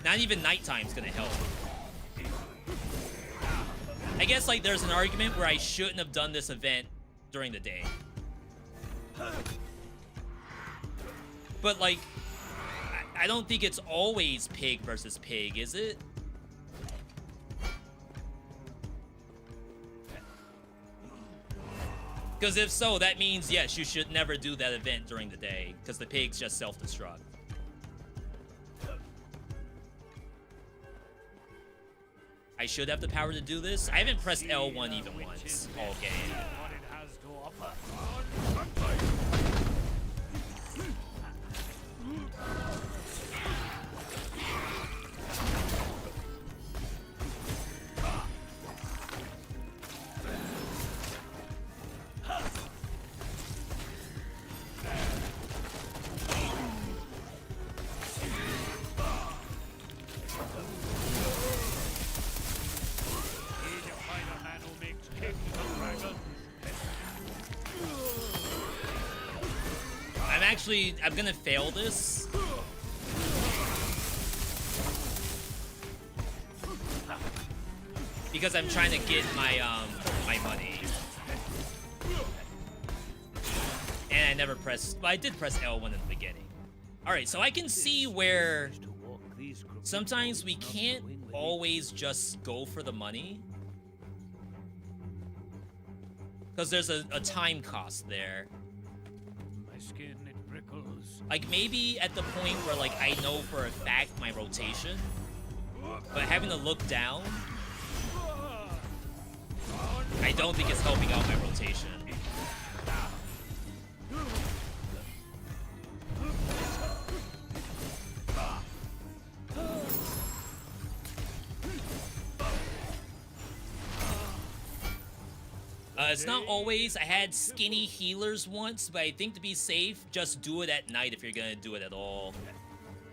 Not even nighttime's gonna help. I guess like there's an argument where I shouldn't have done this event during the day. But like, I don't think it's always pig versus pig, is it? Because if so, that means, yes, you should never do that event during the day, because the pigs just self-destruct. I should have the power to do this. I haven't pressed L1 even once all game.
What it has to offer.
I'm gonna fail this. Because I'm trying to get my my money. And I never pressed, but I did press L1 in the beginning. Alright, so I can see where sometimes we can't always just go for the money. Because there's a time cost there.
My skin, it prickles.
Like, maybe at the point where, like, I know for a fact my rotation, but having to look down, I don't think it's helping out my rotation. It's not always. I had skinny healers once, but I think to be safe, just do it at night if you're gonna do it at all.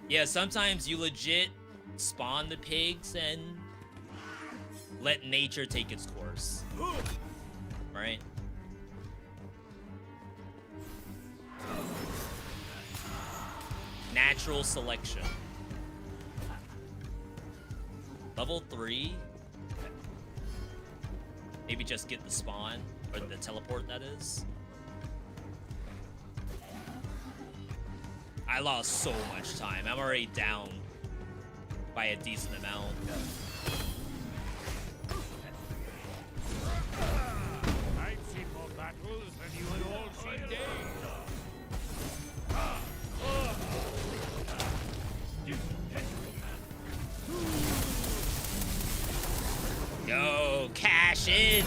Yeah, sometimes you legit spawn the pigs and let nature take its course. Right? Natural selection. Level 3. Maybe just get the spawn, or the teleport, that is. I lost so much time. I'm already down by a decent amount.
I've seen more battles than you had all seen days.
Yo, cash in.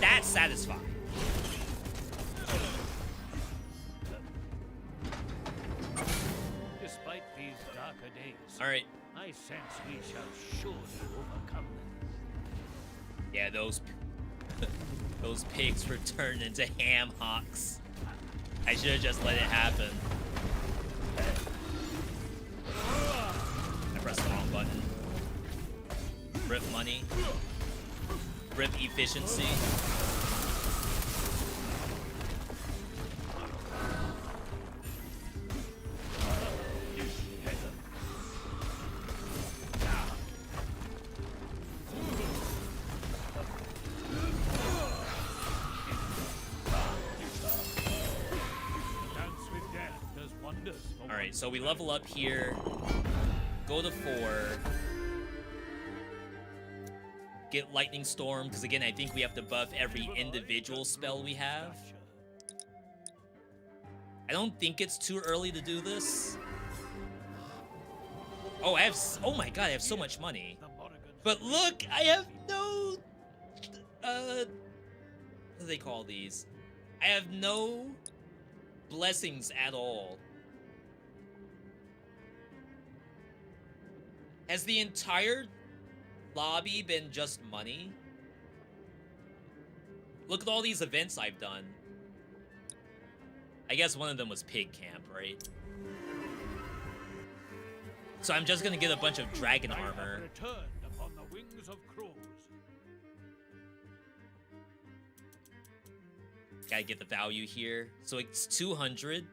That's satisfying.
Despite these darker days,
All right.
I sense we shall surely overcome them.
Yeah, those pigs were turned into ham hocks. I should have just let it happen. I pressed the wrong button. Rip money. Rip efficiency. Alright, so we level up here. Go to 4. Get Lightning Storm, because again, I think we have to buff every individual spell we have. I don't think it's too early to do this. Oh, oh my god, I have so much money. But look, I have no... what do they call these? I have no blessings at all. Has the entire lobby been just money? Look at all these events I've done. I guess one of them was Pig Camp, right? So I'm just gonna get a bunch of dragon armor.
Upon the wings of crows.
Gotta get the value here. So it's 200.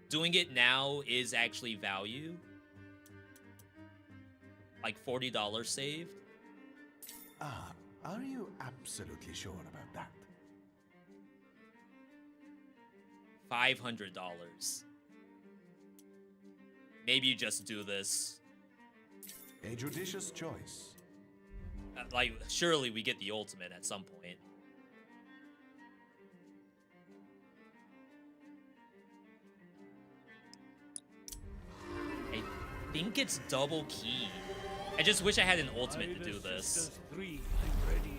Doing it now is actually value. Like $40 saved.
Ah, are you absolutely sure about that?
$500. Maybe you just do this.
A judicious choice.
Like, surely we get the ultimate at some point. I think it's double key. I just wish I had an ultimate to do this.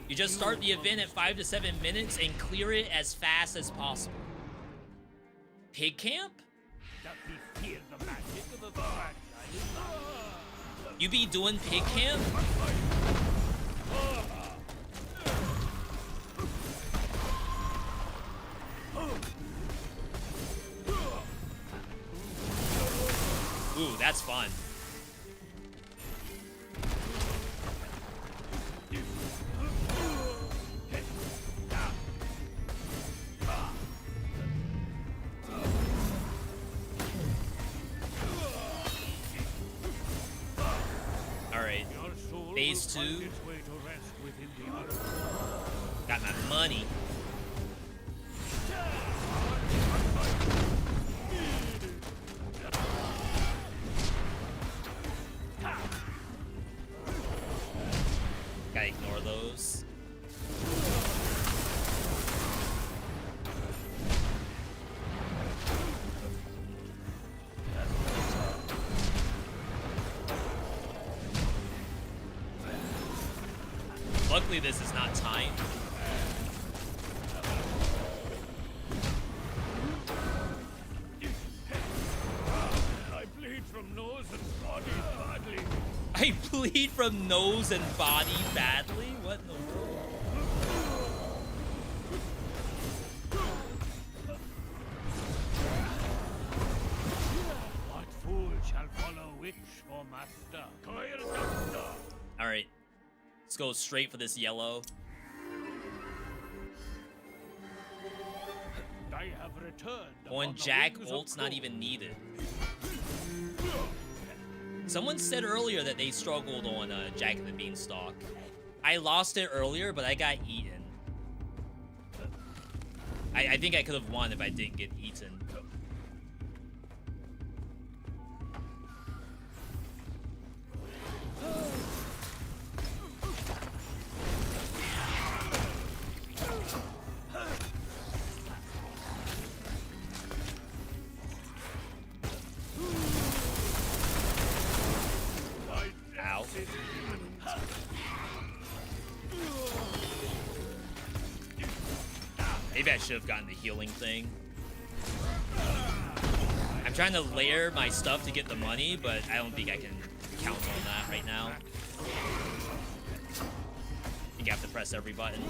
You just start the event at 5 to 7 minutes and clear it as fast as possible. Pig Camp? You be doing Pig Camp? Ooh, that's fun. Phase 2. Got my money. Gotta ignore those. Luckily, this is not timed.
I bleed from nose and body badly.
I bleed from nose and body badly? What in the world?
What fool shall follow which for master?
Alright. Let's go straight for this yellow.
I have returned.
On Jack, ult's not even needed. Someone said earlier that they struggled on Jack and the Beanstalk. I lost it earlier, but I got eaten. I think I could have won if I didn't get eaten. Ow. Maybe I should have gotten the healing thing. I'm trying to layer my stuff to get the money, but I don't think I can count on that right now. I think I have to press every button.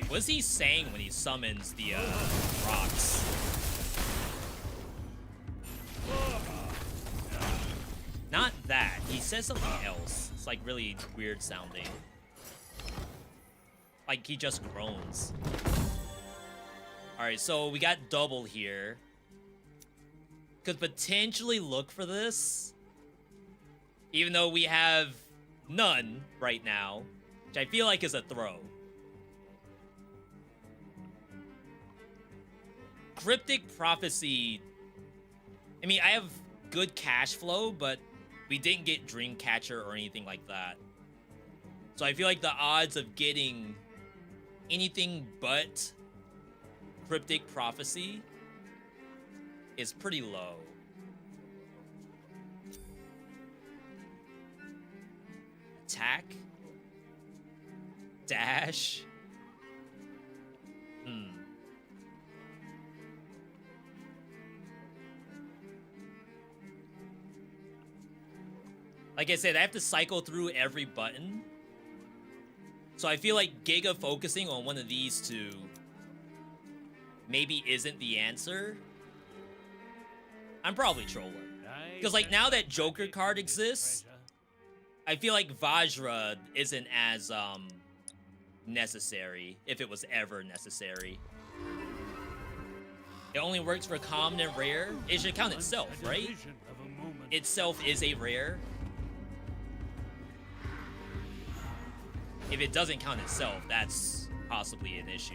What's he saying when he summons the rocks? Not that. He says something else. It's like really weird sounding. Like he just groans. Alright, so we got double here. Could potentially look for this. Even though we have none right now. Which I feel like is a throw. Cryptic Prophecy. I mean, I have good cash flow, but we didn't get Dreamcatcher or anything like that. So I feel like the odds of getting anything but Cryptic Prophecy is pretty low. Attack? Dash? Like I said, I have to cycle through every button. So I feel like Giga focusing on one of these two maybe isn't the answer. I'm probably trolling. Because like now that Joker card exists, I feel like Vajra isn't as necessary, if it was ever necessary. It only works for common and rare. It should count itself, right? Itself is a rare. If it doesn't count itself, that's possibly an issue.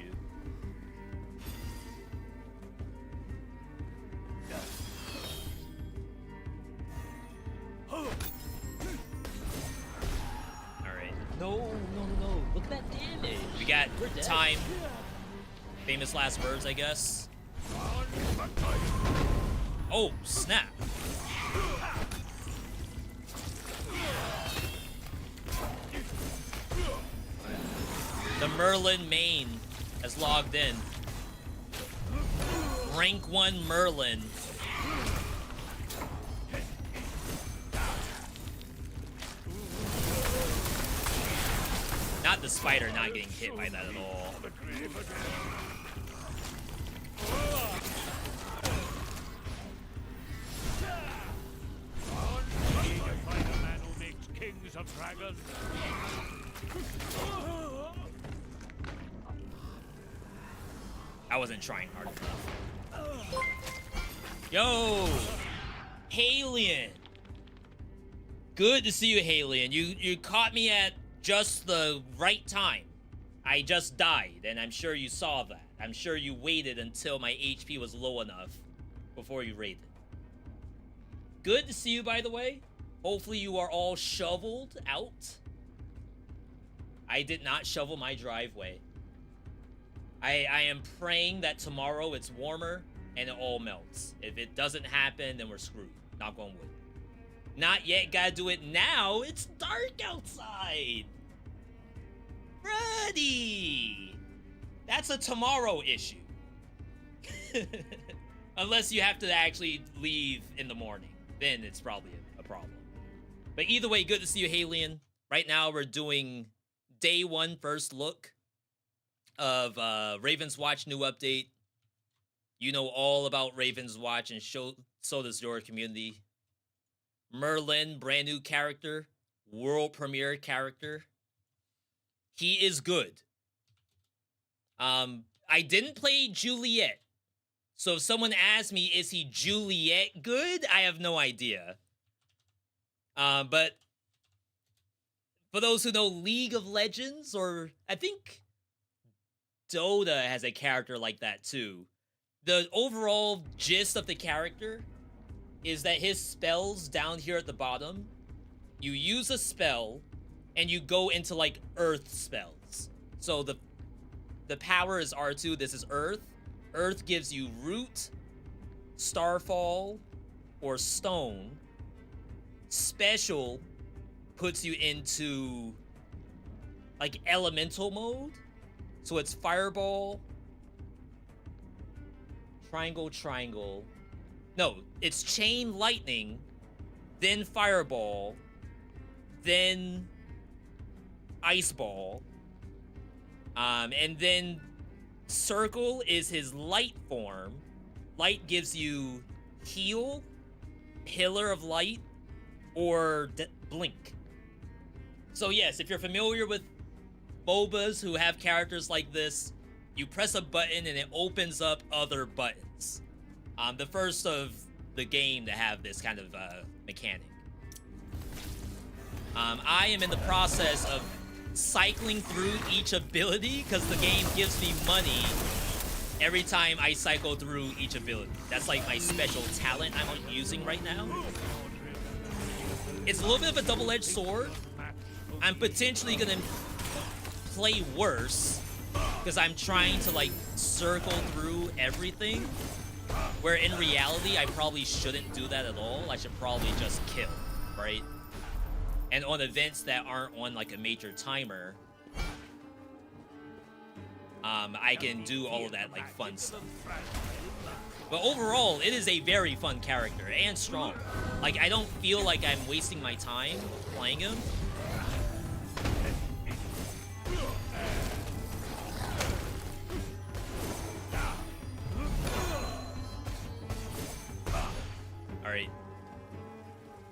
Alright.
No. Look at that damage.
We got time. Famous last words, I guess. Oh, snap. The Merlin main has logged in. Rank 1 Merlin. Not the spider not getting hit by that at all.
Kings of dragons.
I wasn't trying hard enough. Yo! Halien! Good to see you, Halien. You caught me at just the right time. I just died, and I'm sure you saw that. I'm sure you waited until my HP was low enough before you raided. Good to see you, by the way. Hopefully you are all shoveled out. I did not shovel my driveway. I am praying that tomorrow it's warmer and it all melts. If it doesn't happen, then we're screwed. Knock on wood. Not yet, gotta do it now. It's dark outside. Buddy. That's a tomorrow issue. Unless you have to actually leave in the morning. Then it's probably a problem. But either way, good to see you, Halion. Right now, we're doing day 1 first look of Ravenswatch new update. You know all about Ravenswatch, and so does your community. Merlin, brand new character. World premiere character. He is good. I didn't play Juliet. So if someone asks me, is he Juliet good? I have no idea. But for those who know League of Legends, or I think Dota has a character like that too. The overall gist of the character is that his spells down here at the bottom, you use a spell and you go into like earth spells. So the power is R2, this is earth. Earth gives you root, starfall, or stone. Special puts you into like elemental mode. So it's fireball, triangle. No, it's chain lightning, then fireball, then ice ball. And then circle is his light form. Light gives you heal, pillar of light, or blink. So yes, if you're familiar with MOBAs who have characters like this, you press a button and it opens up other buttons. The first of the game to have this kind of mechanic. I am in the process of cycling through each ability because the game gives me money every time I cycle through each ability. That's like my special talent I'm using right now. It's a little bit of a double-edged sword. I'm potentially gonna play worse because I'm trying to like circle through everything, where in reality I probably shouldn't do that at all. I should probably just kill, right? And on events that aren't on like a major timer, I can do all of that like fun stuff. But overall, it is a very fun character and strong. Like, I don't feel like I'm wasting my time playing him. All right.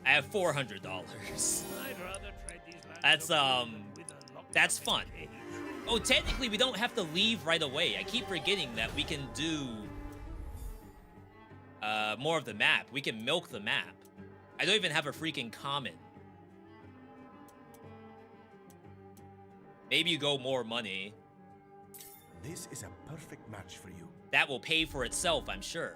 I have $400. That's fun. Oh, technically we don't have to leave right away. I keep forgetting that we can do more of the map. We can milk the map. I don't even have a freaking common. Maybe you go more money.
This is a perfect match for you.
That will pay for itself, I'm sure.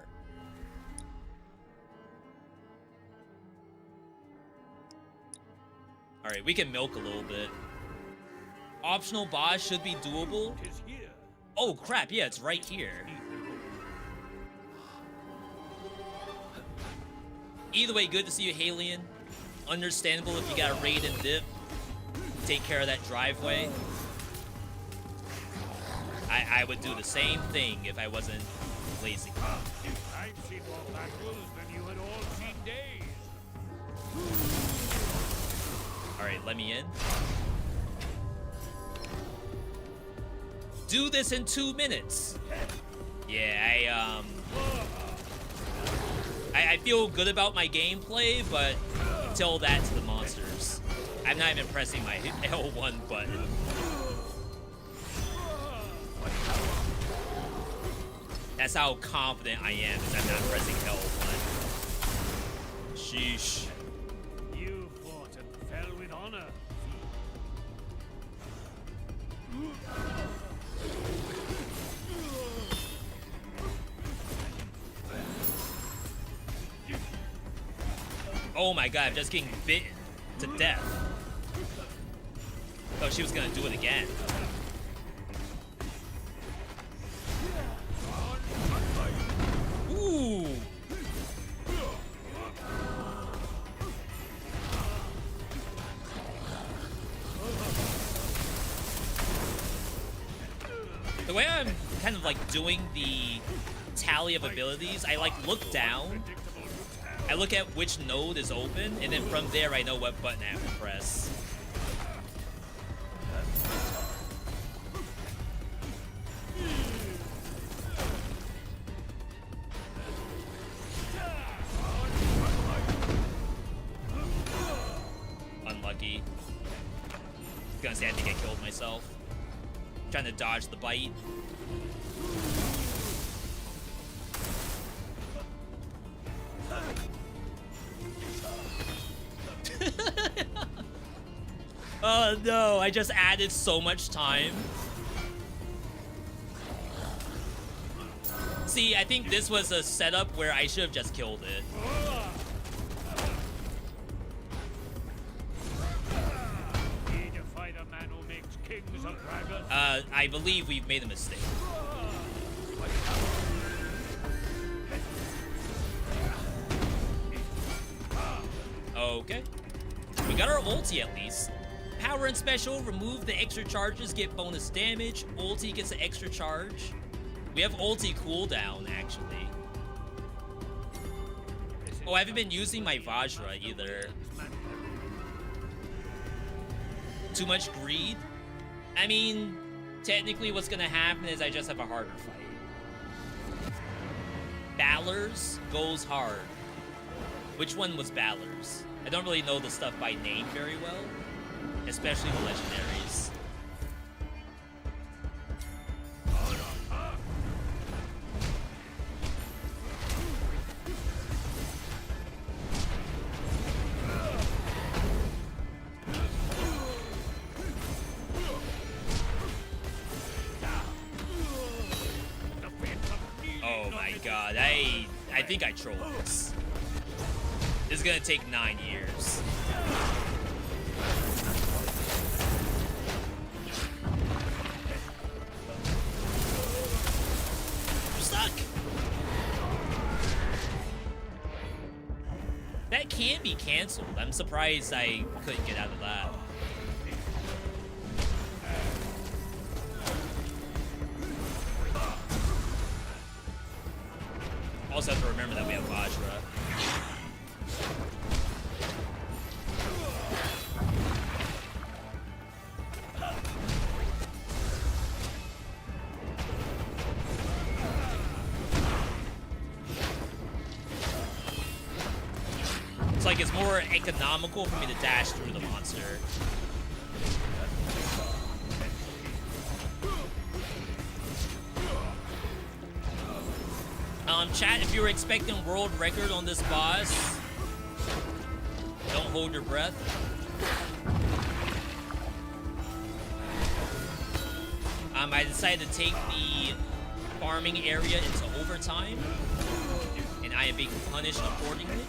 Alright, we can milk a little bit. Optional boss should be doable. Oh crap, yeah, it's right here. Either way, good to see you, Halion. Understandable if you got a raid and dip. Take care of that driveway. I would do the same thing if I wasn't lazy.
I've seen more battles than you had all seen days.
Alright, let me in. Do this in 2 minutes. Yeah, I feel good about my gameplay, but until that's the monsters. I'm not even pressing my L1 button. That's how confident I am, is I'm not pressing L1. Sheesh.
You fought and fell with honor.
Oh my god, I'm just getting bitten to death. Oh, she was gonna do it again. Ooh. The way I'm kind of like doing the tally of abilities, I like look down, I look at which node is open, and then from there I know what button I have to press. Unlucky. Gonna say I think I killed myself. Trying to dodge the bite. Oh no, I just added so much time. See, I think this was a setup where I should have just killed it. I believe we've made a mistake. Okay. We got our ulti at least. Power and special, remove the extra charges, get bonus damage. Ulti gets an extra charge. We have ulti cooldown, actually. Oh, I haven't been using my Vajra either. Too much greed? I mean, technically what's gonna happen is I just have a harder fight. Balor's goes hard. Which one was Balor's? I don't really know the stuff by name very well, especially the legendaries. Oh my god, I think I trolled this. This is gonna take 9 years. I'm stuck. That can be canceled. I'm surprised I couldn't get out of that. Also have to remember that we have Vajra. It's like it's more economical for me to dash through the monster. Chat, if you were expecting world record on this boss, don't hold your breath. I decided to take the farming area into overtime, and I am being punished accordingly.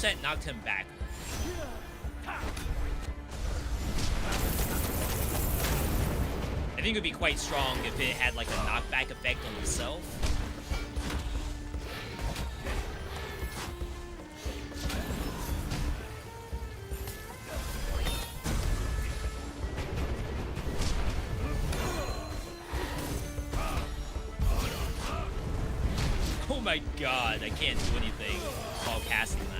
That knocked him back. I think it would be quite strong if it had like a knockback effect on himself. Oh my god, I can't do anything while casting that.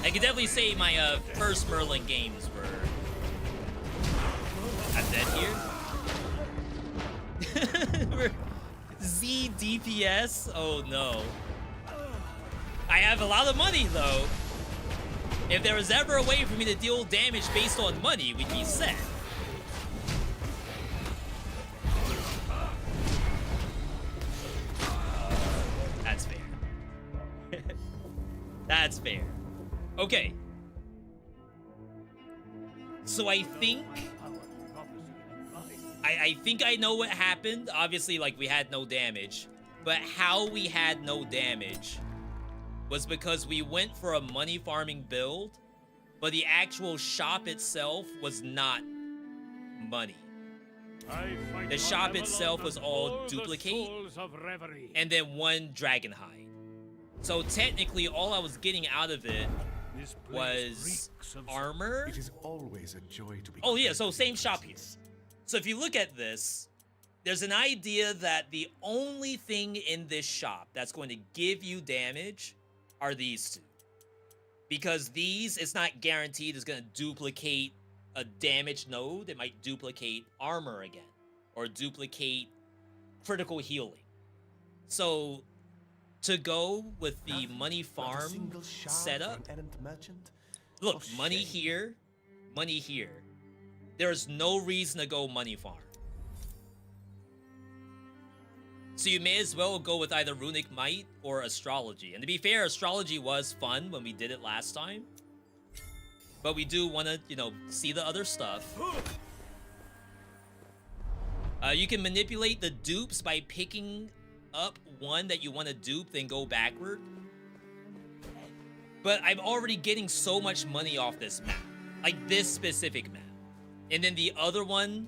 I could definitely say my first Merlin games were... I'm dead here? Z DPS? Oh no. I have a lot of money though. If there was ever a way for me to deal damage based on money, we'd be set. That's fair. That's fair. Okay. So I think I think I know what happened. Obviously, like, we had no damage. But how we had no damage was because we went for a money farming build, but the actual shop itself was not money. The shop itself was all duplicate, and then one dragon hide. So technically, all I was getting out of it was armor.
It is always a joy to be.
Oh yeah, so same shop here. So if you look at this, there's an idea that the only thing in this shop that's going to give you damage are these two. Because these, it's not guaranteed is going to duplicate a damaged node. It might duplicate armor again, or duplicate critical healing. So to go with the money farm setup, look, money here, money here. There's no reason to go money farm. So you may as well go with either Runic Might or Astrology. And to be fair, Astrology was fun when we did it last time. But we do want to, you know, see the other stuff. You can manipulate the dupes by picking up one that you want to dupe, then go backward. But I'm already getting so much money off this map. Like this specific map. And then the other one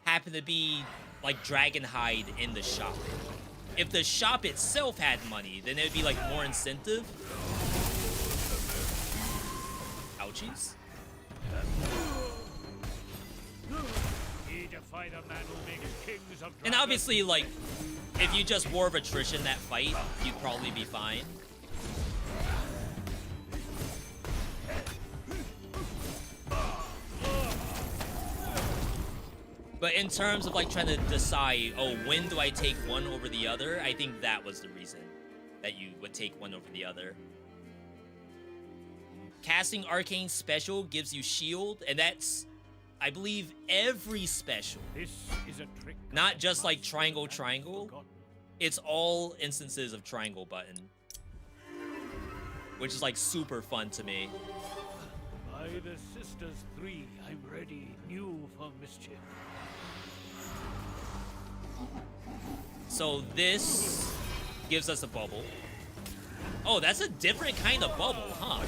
happened to be like Dragonhide in the shop. If the shop itself had money, then it would be like more incentive. Ouchies. And obviously, like, if you just War of Attrition that fight, you'd probably be fine. But in terms of like trying to decide, oh, when do I take one over the other? I think that was the reason that you would take one over the other. Casting Arcane Special gives you shield, and that's, I believe, every special.
This is a trick.
Not just like triangle, triangle. It's all instances of triangle button. Which is like super fun to me.
By the Sisters 3, I'm ready, new for mischief.
So this gives us a bubble. Oh, that's a different kind of bubble, huh?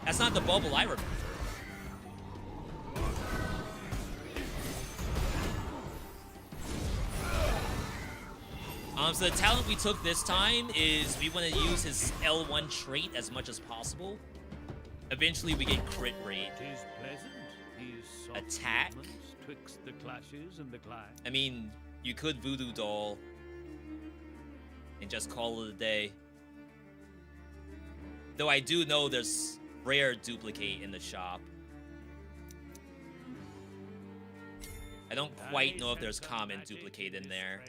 That's not the bubble I remember. So the talent we took this time is we want to use his L1 trait as much as possible. Eventually we get crit rate.
Tis pleasant, these soft
Attack.
movements twixt the clashes and the climb.
I mean, you could Voodoo Doll and just call it a day. Though I do know there's rare duplicate in the shop. I don't quite know if there's common duplicate in there.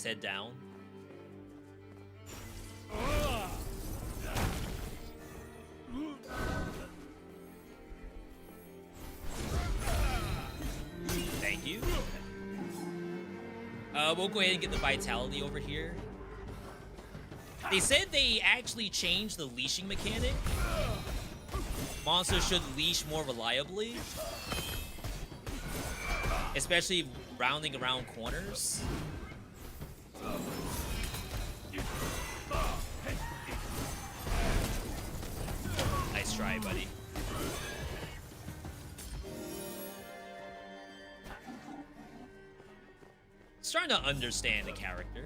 Head down. Thank you. We'll go ahead and get the vitality over here. They said they actually changed the leashing mechanic. Monsters should leash more reliably. Especially rounding around corners. Nice try, buddy. Starting to understand the character.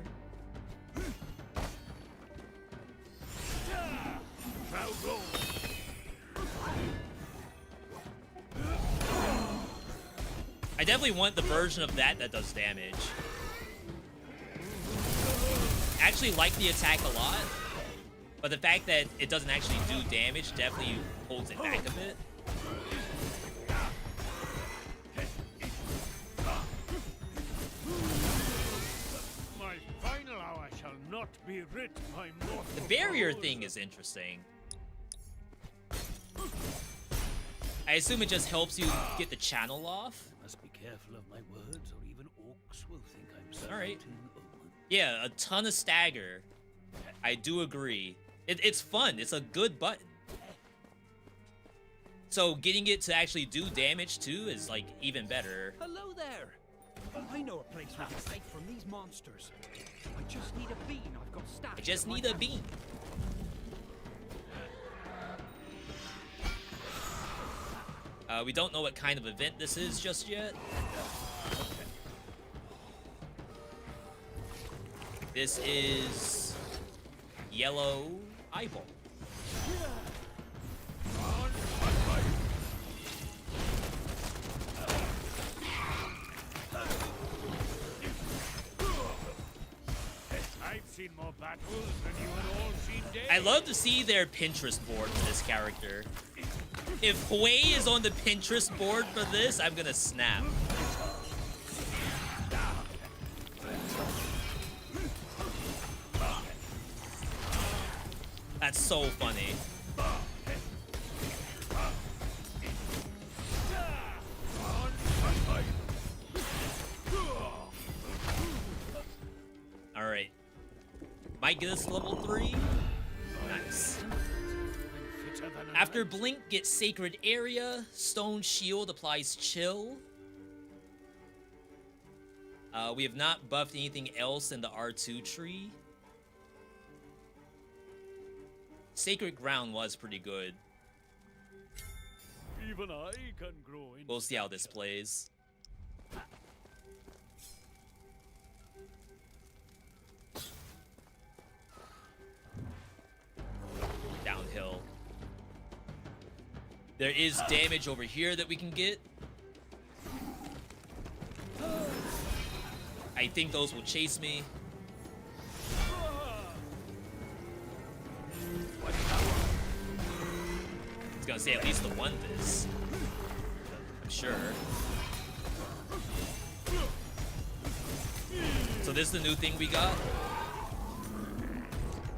I definitely want the version of that that does damage. I actually like the attack a lot, but the fact that it doesn't actually do damage definitely holds it back a bit.
My final hour shall not be writ by mortal.
The barrier thing is interesting. I assume it just helps you get the channel off.
Must be careful of my words, or even orcs will think I'm
All right. Yeah, a ton of stagger. I do agree. It's fun. It's a good button. So getting it to actually do damage too is like even better.
Hello there. I know a place where we're safe from these monsters. I just need a bean. I've got stashed.
I just
at my
need a
house.
bean. We don't know what kind of event this is just yet. This is yellow eyeball.
I've seen more battles than you had all seen days.
I love to see their Pinterest board for this character. If Hui is on the Pinterest board for this, I'm gonna snap. That's so funny. Alright. Might get us to level 3. Nice. After Blink, get Sacred Area. Stone Shield applies Chill. We have not buffed anything else in the R2 tree. Sacred Ground was pretty good.
Even I can grow in.
We'll see how this plays. Downhill. There is damage over here that we can get. I think those will chase me. I was gonna say at least the one this. I'm sure. So this is the new thing we got.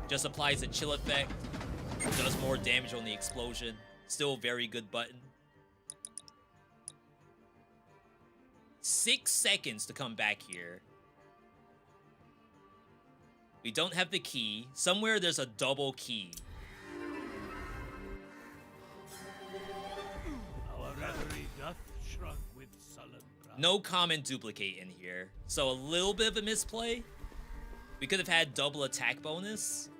Just applies a chill effect. Does more damage on the explosion. Still a very good button. 6 seconds to come back here. We don't have the key. Somewhere there's a double key.
Our reverie doth shrunk with sullen brow.
No common duplicate in here. So a little bit of a misplay. We could have had double attack bonus.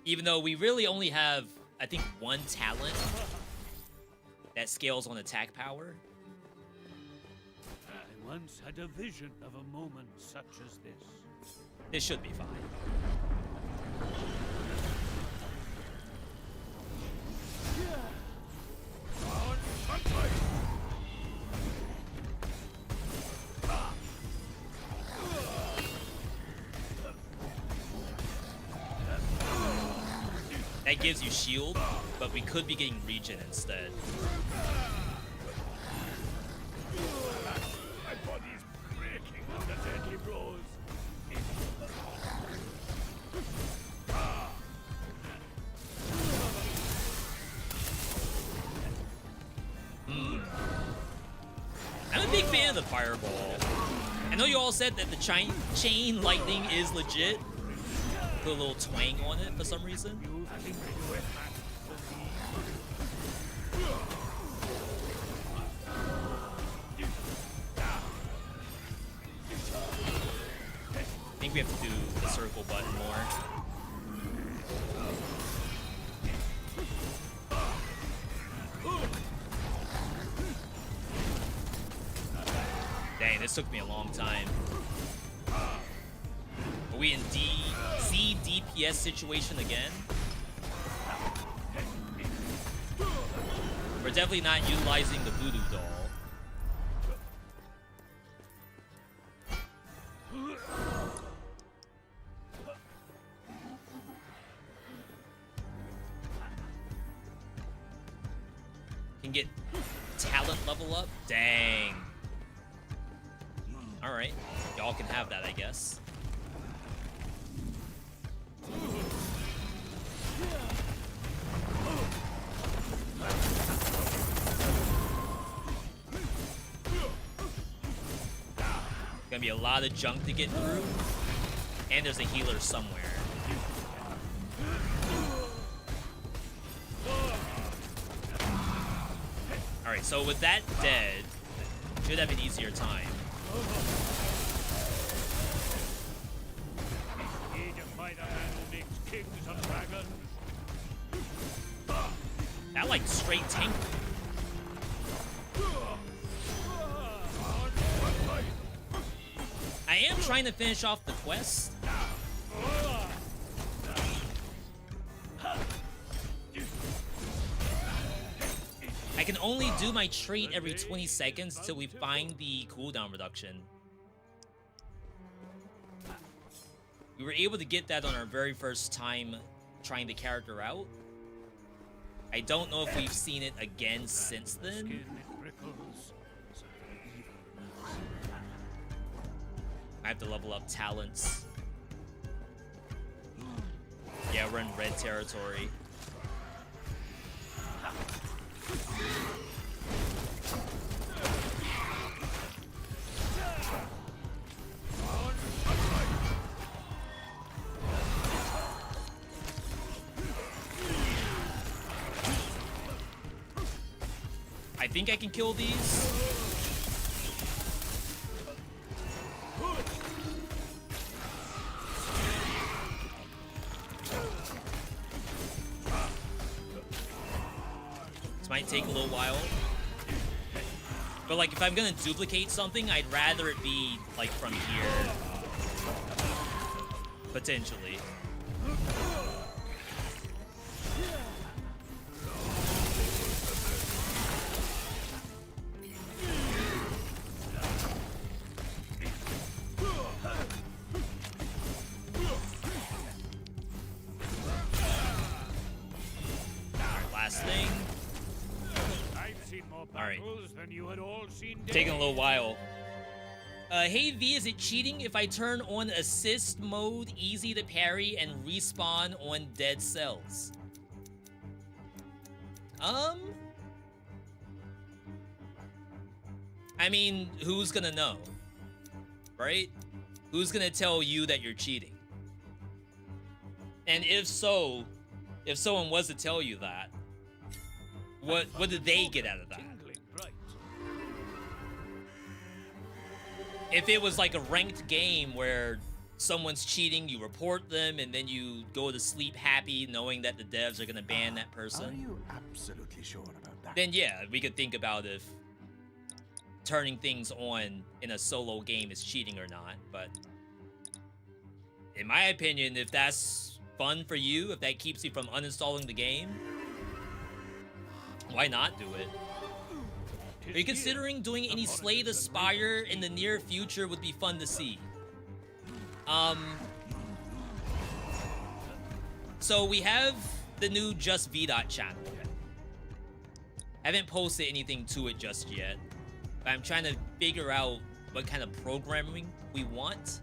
Even though we really only have, I think, one talent that scales on attack power.
I once had a vision of a moment such as this.
This should be fine. That gives you shield, but we could be getting regen instead.
My body is breaking under deadly blows.
I'm a big fan of the fireball. I know you all said that the chain lightning is legit. Put a little twang on it for some reason. I think we have to do the circle button more. Dang, this took me a long time. Are we in Z DPS situation again? We're definitely not utilizing the voodoo doll. Can get talent level up? Dang. Alright. Y'all can have that, I guess. Gonna be a lot of junk to get through. And there's a healer somewhere. Alright, so with that dead, should have an easier time.
Ye defy the man who makes kings and dragons.
That like straight tank. I am trying to finish off the quest. I can only do my trait every 20 seconds till we find the cooldown reduction. We were able to get that on our very first time trying the character out. I don't know if we've seen it again since then. I have to level up talents. Yeah, we're in red territory. I think I can kill these. This might take a little while. But like if I'm gonna duplicate something, I'd rather it be like from here. Potentially. Taking a little while. Hey V, is it cheating if I turn on assist mode, easy to parry, and respawn on dead cells? I mean, who's gonna know? Right? Who's gonna tell you that you're cheating? And if so, if someone was to tell you that, what did they get out of that? If it was like a ranked game where someone's cheating, you report them, and then you go to sleep happy knowing that the devs are gonna ban that person.
Are you absolutely sure about that?
Then yeah, we could think about if turning things on in a solo game is cheating or not. But in my opinion, if that's fun for you, if that keeps you from uninstalling the game, why not do it? Are you considering doing any Slay the Spire in the near future? Would be fun to see. So we have the new Just Veedotme channel. Haven't posted anything to it just yet, but I'm trying to figure out what kind of programming we want.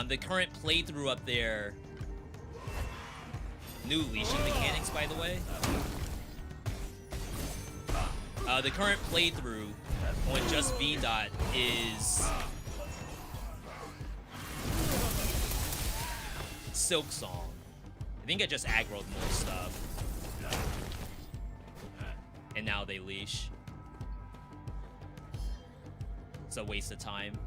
The current playthrough up there, new leashing mechanics, by the way. The current playthrough on Just Veedotme is Silk Song. I think I just aggroed more stuff. And now they leash. It's a waste of time.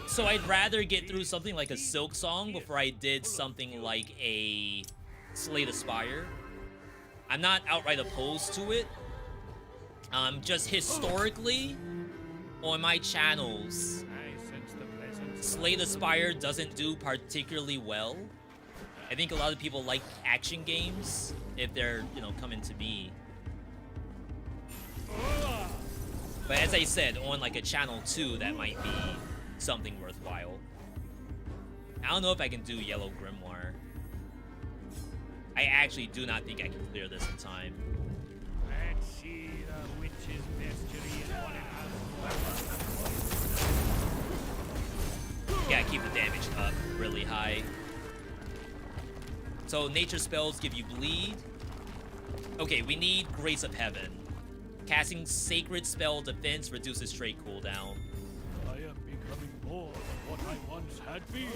So I'd rather get through something like a Silk Song before I did something like a Slay the Spire. I'm not outright opposed to it. Just historically, on my channels, Slay the Spire doesn't do particularly well. I think a lot of people like action games if they're, you know, coming to me. But as I said, on like a channel 2, that might be something worthwhile. I don't know if I can do Yellow Grimoire. I actually do not think I can clear this in time.
Let's see the witch's mystery in one and
Gotta keep the damage up really high. So nature spells give you bleed. Okay, we need Grace of Heaven. Casting Sacred Spell Defense reduces trait cooldown.
I am becoming more than what I once had been.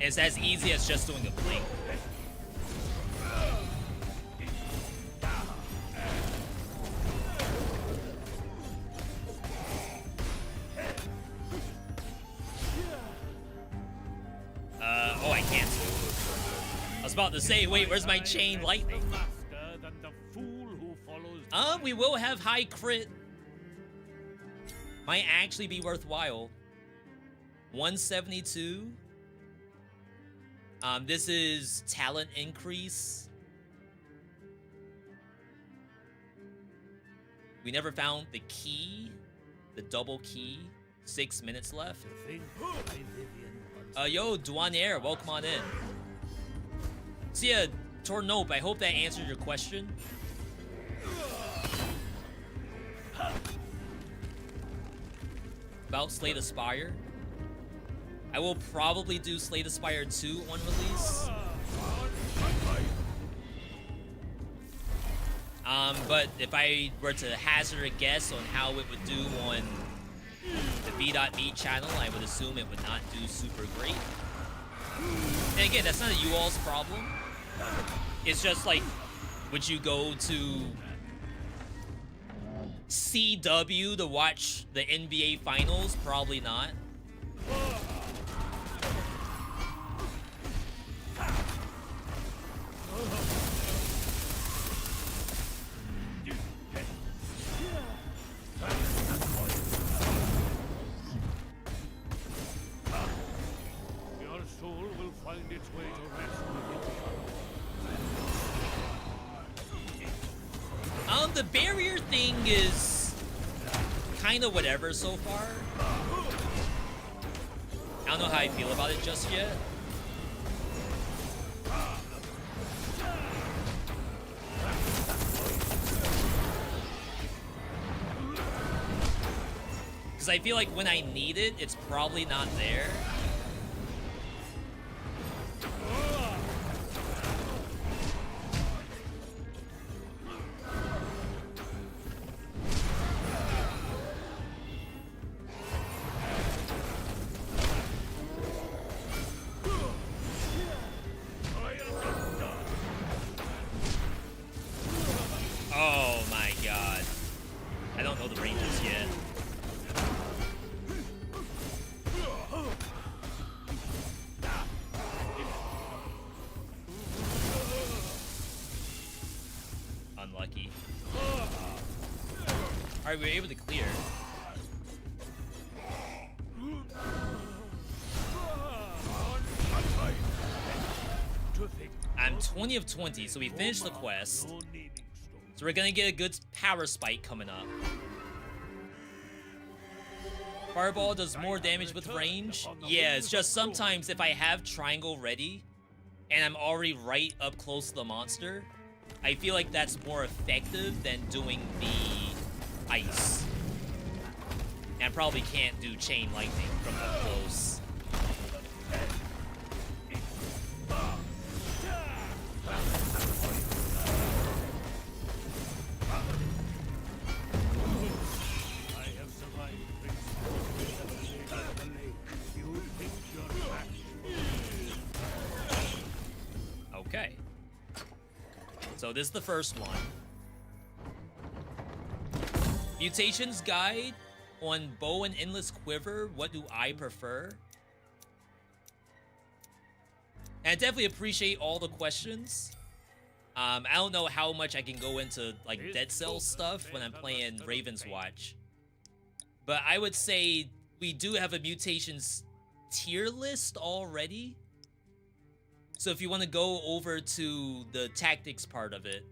It's as easy as just doing a blink. Oh, I can't. I was about to say, wait, where's my chain lightning? We will have high crit. Might actually be worthwhile. 172. This is talent increase. We never found the key, the double key. 6 minutes left. Yo, Douanier, welcome on in. So yeah, Tornope, I hope that answered your question. About Slay the Spire. I will probably do Slay the Spire 2 on release. But if I were to hazard a guess on how it would do on the Veedotme channel, I would assume it would not do super great. And again, that's not a you all's problem. It's just like, would you go to CW to watch the NBA Finals? Probably not.
Your soul will find its way to rest within.
The barrier thing is kind of whatever so far. I don't know how I feel about it just yet. Because I feel like when I need it, it's probably not there. Oh my god. I don't know the ranges yet. Unlucky. Alright, we were able to clear. I'm 20 of 20, so we finished the quest. So we're gonna get a good power spike coming up. Fireball does more damage with range. Yeah, it's just sometimes if I have triangle ready and I'm already right up close to the monster, I feel like that's more effective than doing the ice. And I probably can't do chain lightning from up close. Okay. So this is the first one. Mutations guide on bow and endless quiver. What do I prefer? And I definitely appreciate all the questions. I don't know how much I can go into like Dead Cell stuff when I'm playing Ravenswatch. But I would say we do have a mutations tier list already. So if you want to go over to the tactics part of it,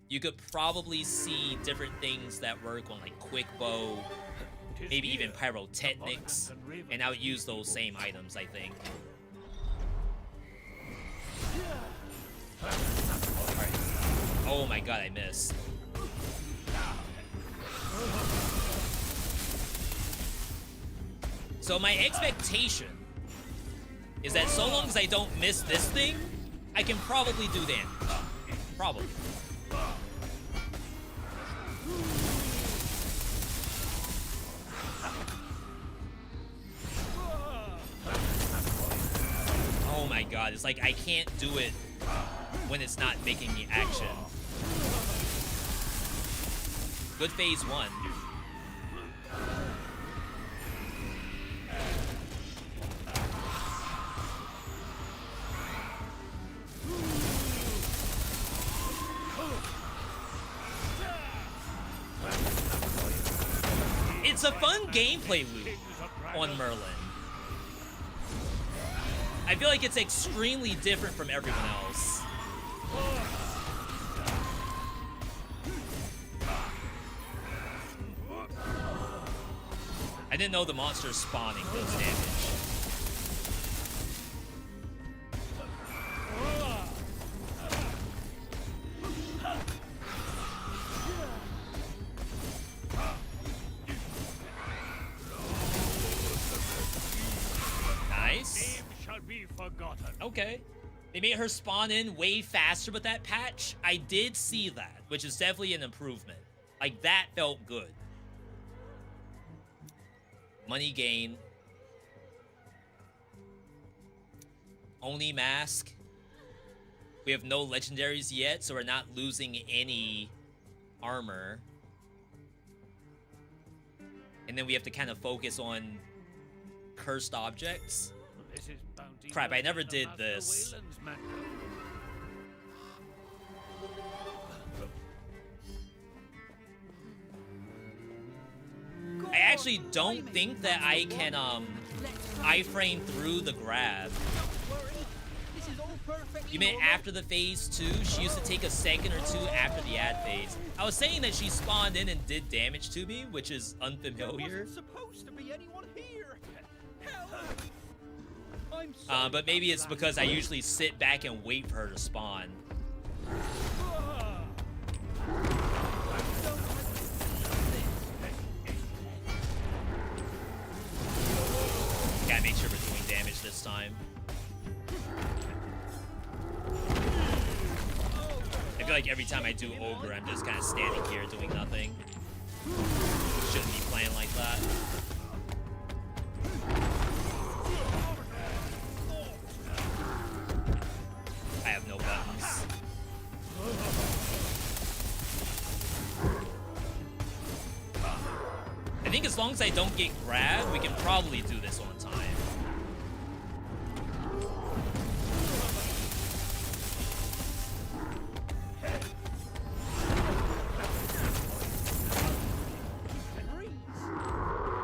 you could probably see different things that work on like quick bow, maybe even pyrotechnics, and I would use those same items, I think. Alright. Oh my god, I missed. So my expectation is that so long as I don't miss this thing, I can probably do damage. Probably. my god, it's like I can't do it when it's not making the action. Good phase 1. It's a fun gameplay loop on Merlin. I feel like it's extremely different from everyone else. I didn't know the monsters spawning does damage. Nice.
Shall be forgotten.
Okay. They made her spawn in way faster with that patch. I did see that, which is definitely an improvement. Like, that felt good. Money gain. Only mask. We have no legendaries yet, so we're not losing any armor. And then we have to kind of focus on cursed objects.
This is bounty.
Crap, I never did this. I actually don't think that I can iframe through the grab. You meant after the phase 2? She used to take a second or two after the ad phase. I was saying that she spawned in and did damage to me, which is unfamiliar.
Supposed to be anyone here.
But maybe it's because I usually sit back and wait for her to spawn. Gotta make sure we're doing damage this time. I feel like every time I do Ogre, I'm just kind of standing here doing nothing. Shouldn't be playing like that. I have no buttons. I think as long as I don't get grabbed, we can probably do this on time.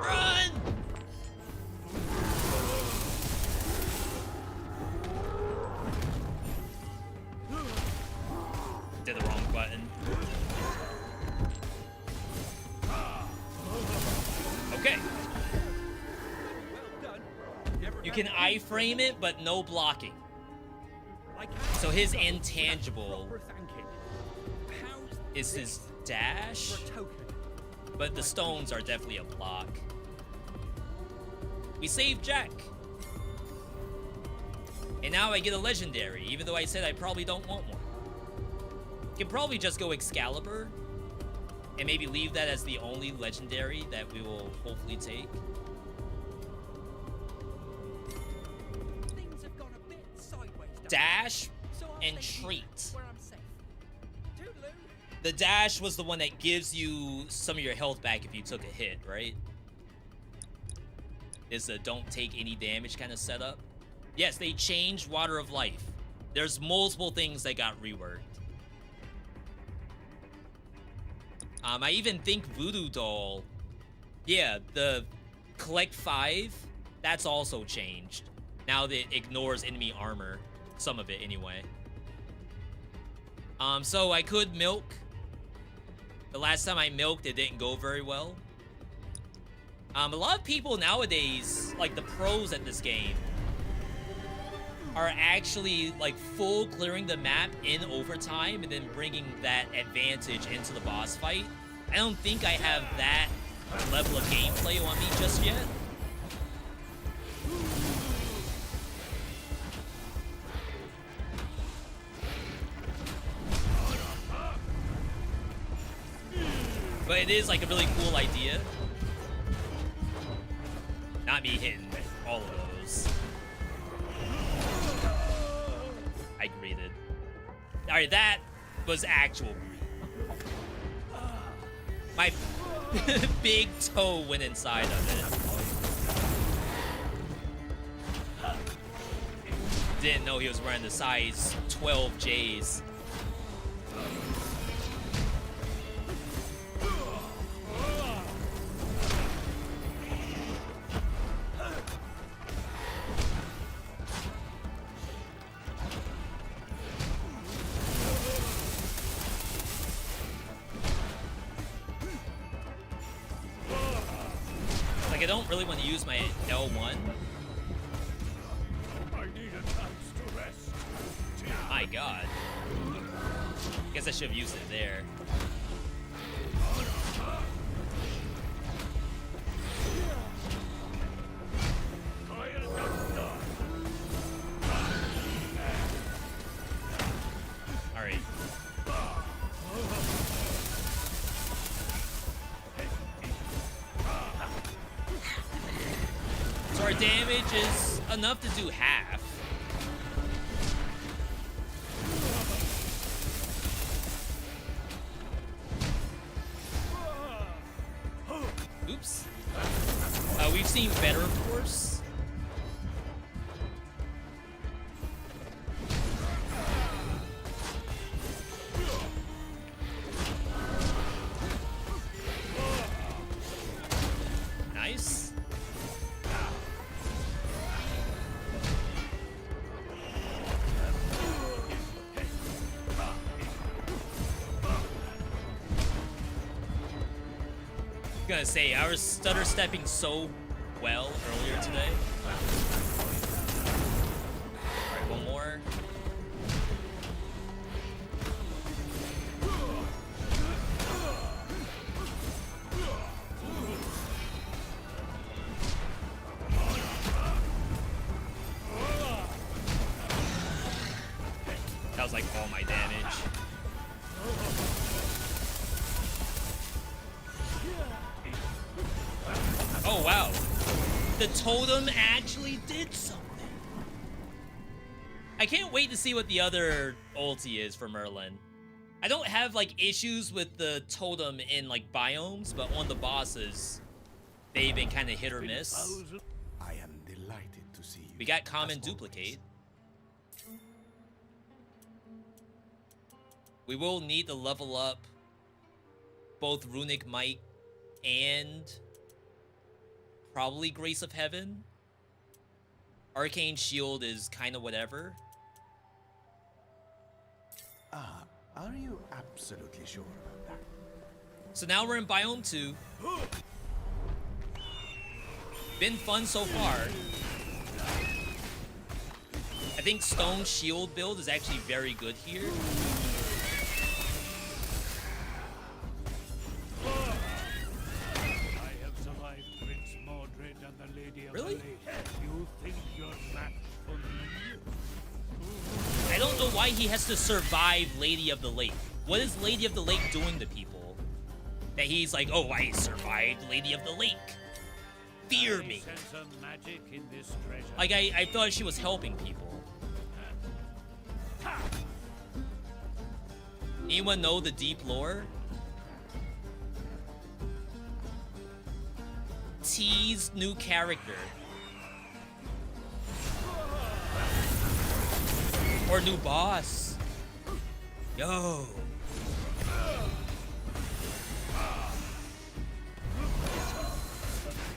Run! Did the wrong button. Okay. You can iframe it, but no blocking. So his intangible is his dash, but the stones are definitely a block. We saved Jack. And now I get a legendary, even though I said I probably don't want one. Can probably just go Excalibur and maybe leave that as the only legendary that we will hopefully take.
Things have gone a bit sideways.
Dash and treat. The dash was the one that gives you some of your health back if you took a hit, right? Is a don't take any damage kind of setup. Yes, they changed Water of Life. There's multiple things that got reworked. I even think Voodoo Doll, yeah, the collect 5, that's also changed. Now that it ignores enemy armor, some of it anyway. So I could milk. The last time I milked, it didn't go very well. A lot of people nowadays, like the pros at this game, are actually like full clearing the map in overtime and then bringing that advantage into the boss fight. I don't think I have that level of gameplay on me just yet. But it is like a really cool idea. Not me hitting all of those. Alright, that was actual. My big toe went inside of it. Didn't know he was wearing the size 12 J's. Like, I don't really want to use my L1.
I need a chance to rest.
My god. Guess I should have used it there. Alright. So our damage is enough to do half. Oops. We've seen better, of course. Nice. Gonna say, I was stutter stepping so well earlier today. Alright, one more. That was like all my damage. Oh, wow. The totem actually did something. I can't wait to see what the other ulti is for Merlin. I don't have, like, issues with the totem in, like, biomes, but on the bosses, they've been kind of hit or miss.
I am delighted to see you.
We got common duplicate. We will need to level up both Runic Might and probably Grace of Heaven. Arcane Shield is kind of whatever.
Ah, are you absolutely sure about that?
So now we're in Biome 2. Been fun so far. I think Stone Shield build is actually very good here. Really?
You think you're match for me?
I don't know why he has to survive Lady of the Lake. What is Lady of the Lake doing to people? That he's like, oh, I survived Lady of the Lake. Fear me. Like, I thought she was helping people. Anyone know the deep lore? T's new character. Or new boss. Yo.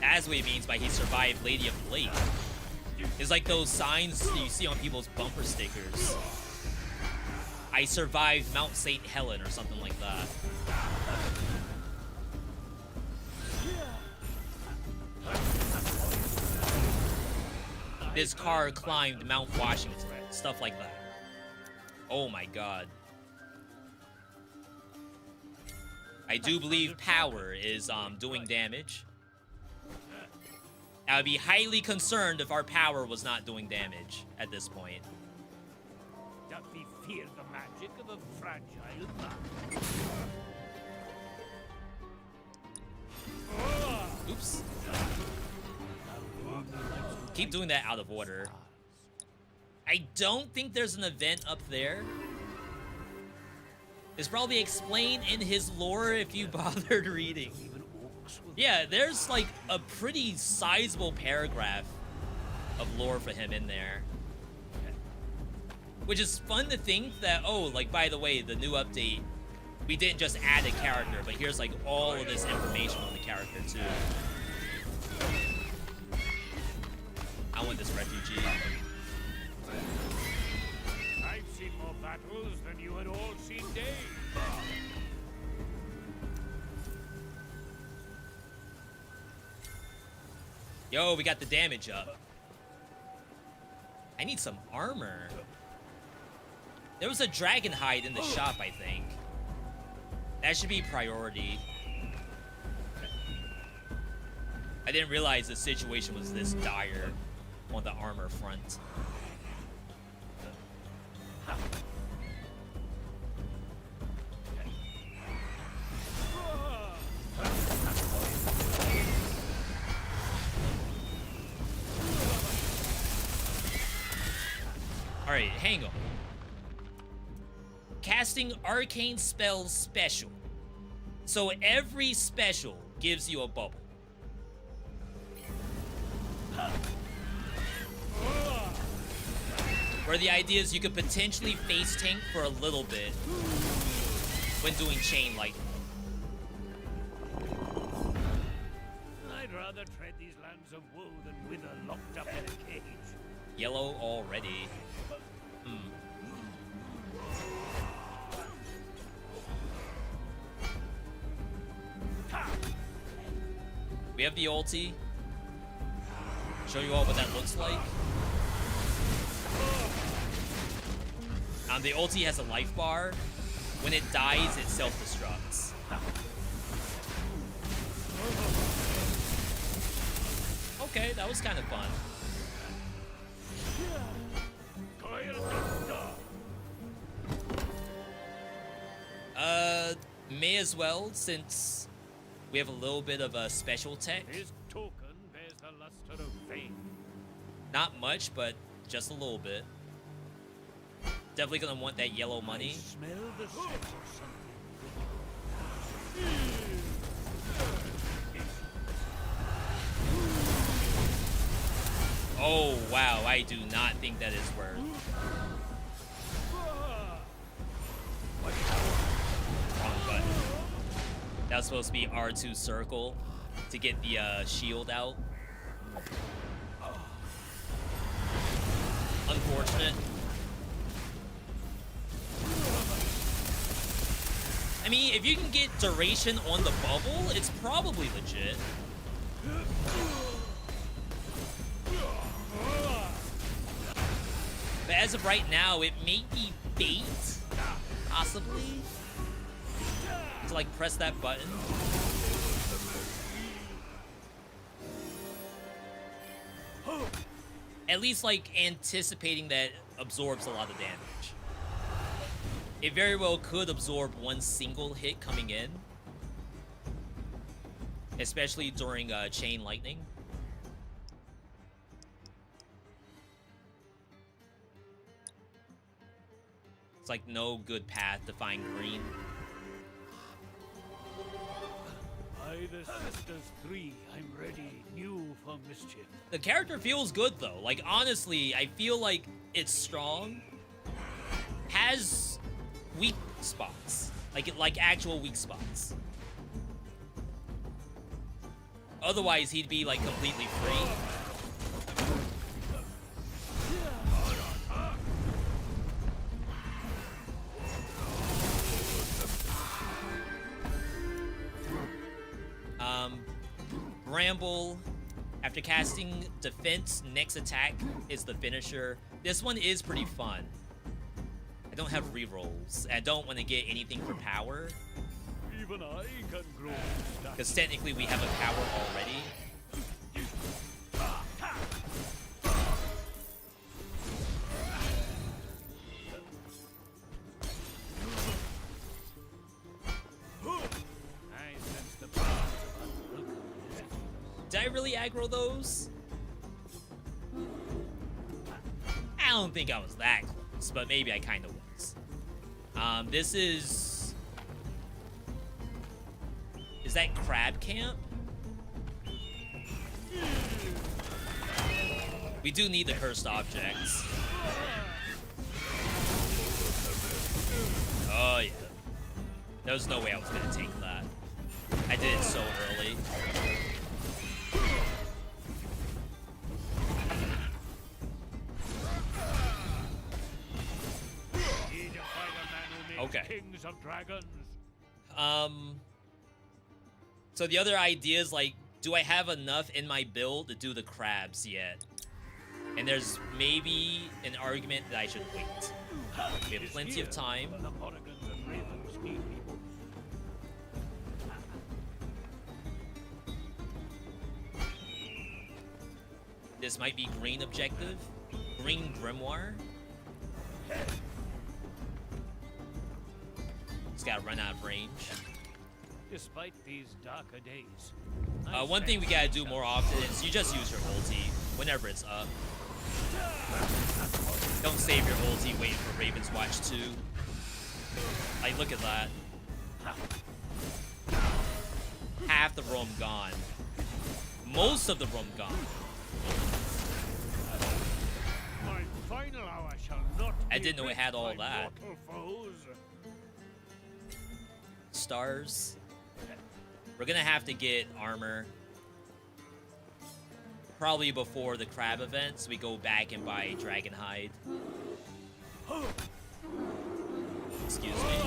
That's what he means by he survived Lady of the Lake. It's like those signs that you see on people's bumper stickers. I survived Mount St. Helen or something like that. This car climbed Mount Washington. Stuff like that. Oh my god. I do believe power is doing damage. I would be highly concerned if our power was not doing damage at this point.
Doth he fear the magic of a fragile man?
Oops. Keep doing that out of order. I don't think there's an event up there. It's probably explained in his lore if you bothered reading. Yeah, there's like a pretty sizable paragraph of lore for him in there. Which is fun to think that, oh, like, by the way, the new update, we didn't just add a character, but here's like all of this information on the character too. I want this refugee.
I've seen more battles than you had all seen days.
Yo, we got the damage up. I need some armor. There was a dragon hide in the shop, I think. That should be priority. I didn't realize the situation was this dire on the armor front. Alright, hang on. Casting arcane spells special. So every special gives you a bubble. Where the idea is you could potentially face tank for a little bit when doing chain lightning.
I'd rather tread these lands of woe than wither locked up in a cage.
Yellow already. We have the ulti. Show you all what that looks like. The ulti has a life bar. When it dies, it self-destructs. Okay, that was kind of fun. May as well, since we have a little bit of a special tech.
His token bears the luster of fame.
Not much, but just a little bit. Definitely gonna want that yellow money.
Smell the scent of something.
Oh wow, I do not think that is worth. Wrong button. That was supposed to be R2 circle to get the shield out. Unfortunate. I mean, if you can get duration on the bubble, it's probably legit. But as of right now, it may be bait, possibly, to like press that button. At least like anticipating that absorbs a lot of damage. It very well could absorb one single hit coming in, especially during chain lightning. It's like no good path to find green.
By the sisters three, I'm ready, new for mischief.
The character feels good though. Like honestly, I feel like it's strong. Has weak spots, like actual weak spots. Otherwise, he'd be like completely free. Bramble, after casting defense, next attack is the finisher. This one is pretty fun. I don't have rerolls. I don't want to get anything for power.
Even I can grow.
Because technically we have a power already. Did I really aggro those? I don't think I was that close, but maybe I kind of was. This is that crab camp? We do need the cursed objects. Oh yeah. There was no way I was gonna take that. I did it so early. Okay.
Kings of dragons.
So the other idea is like, do I have enough in my build to do the crabs yet? And there's maybe an argument that I should wait. We have plenty of time. This might be green objective. Green grimoire. It's gotta run out of range.
Despite these darker days.
One thing we gotta do more often is you just use your ulti whenever it's up. Don't save your ulti waiting for Ravenswatch 2. Like, look at that. Half the roam gone. Most of the roam gone.
My final hour shall not
I didn't know it had all that.
Foes.
Stars. We're gonna have to get armor. Probably before the crab event, so we go back and buy dragon hide. Excuse me.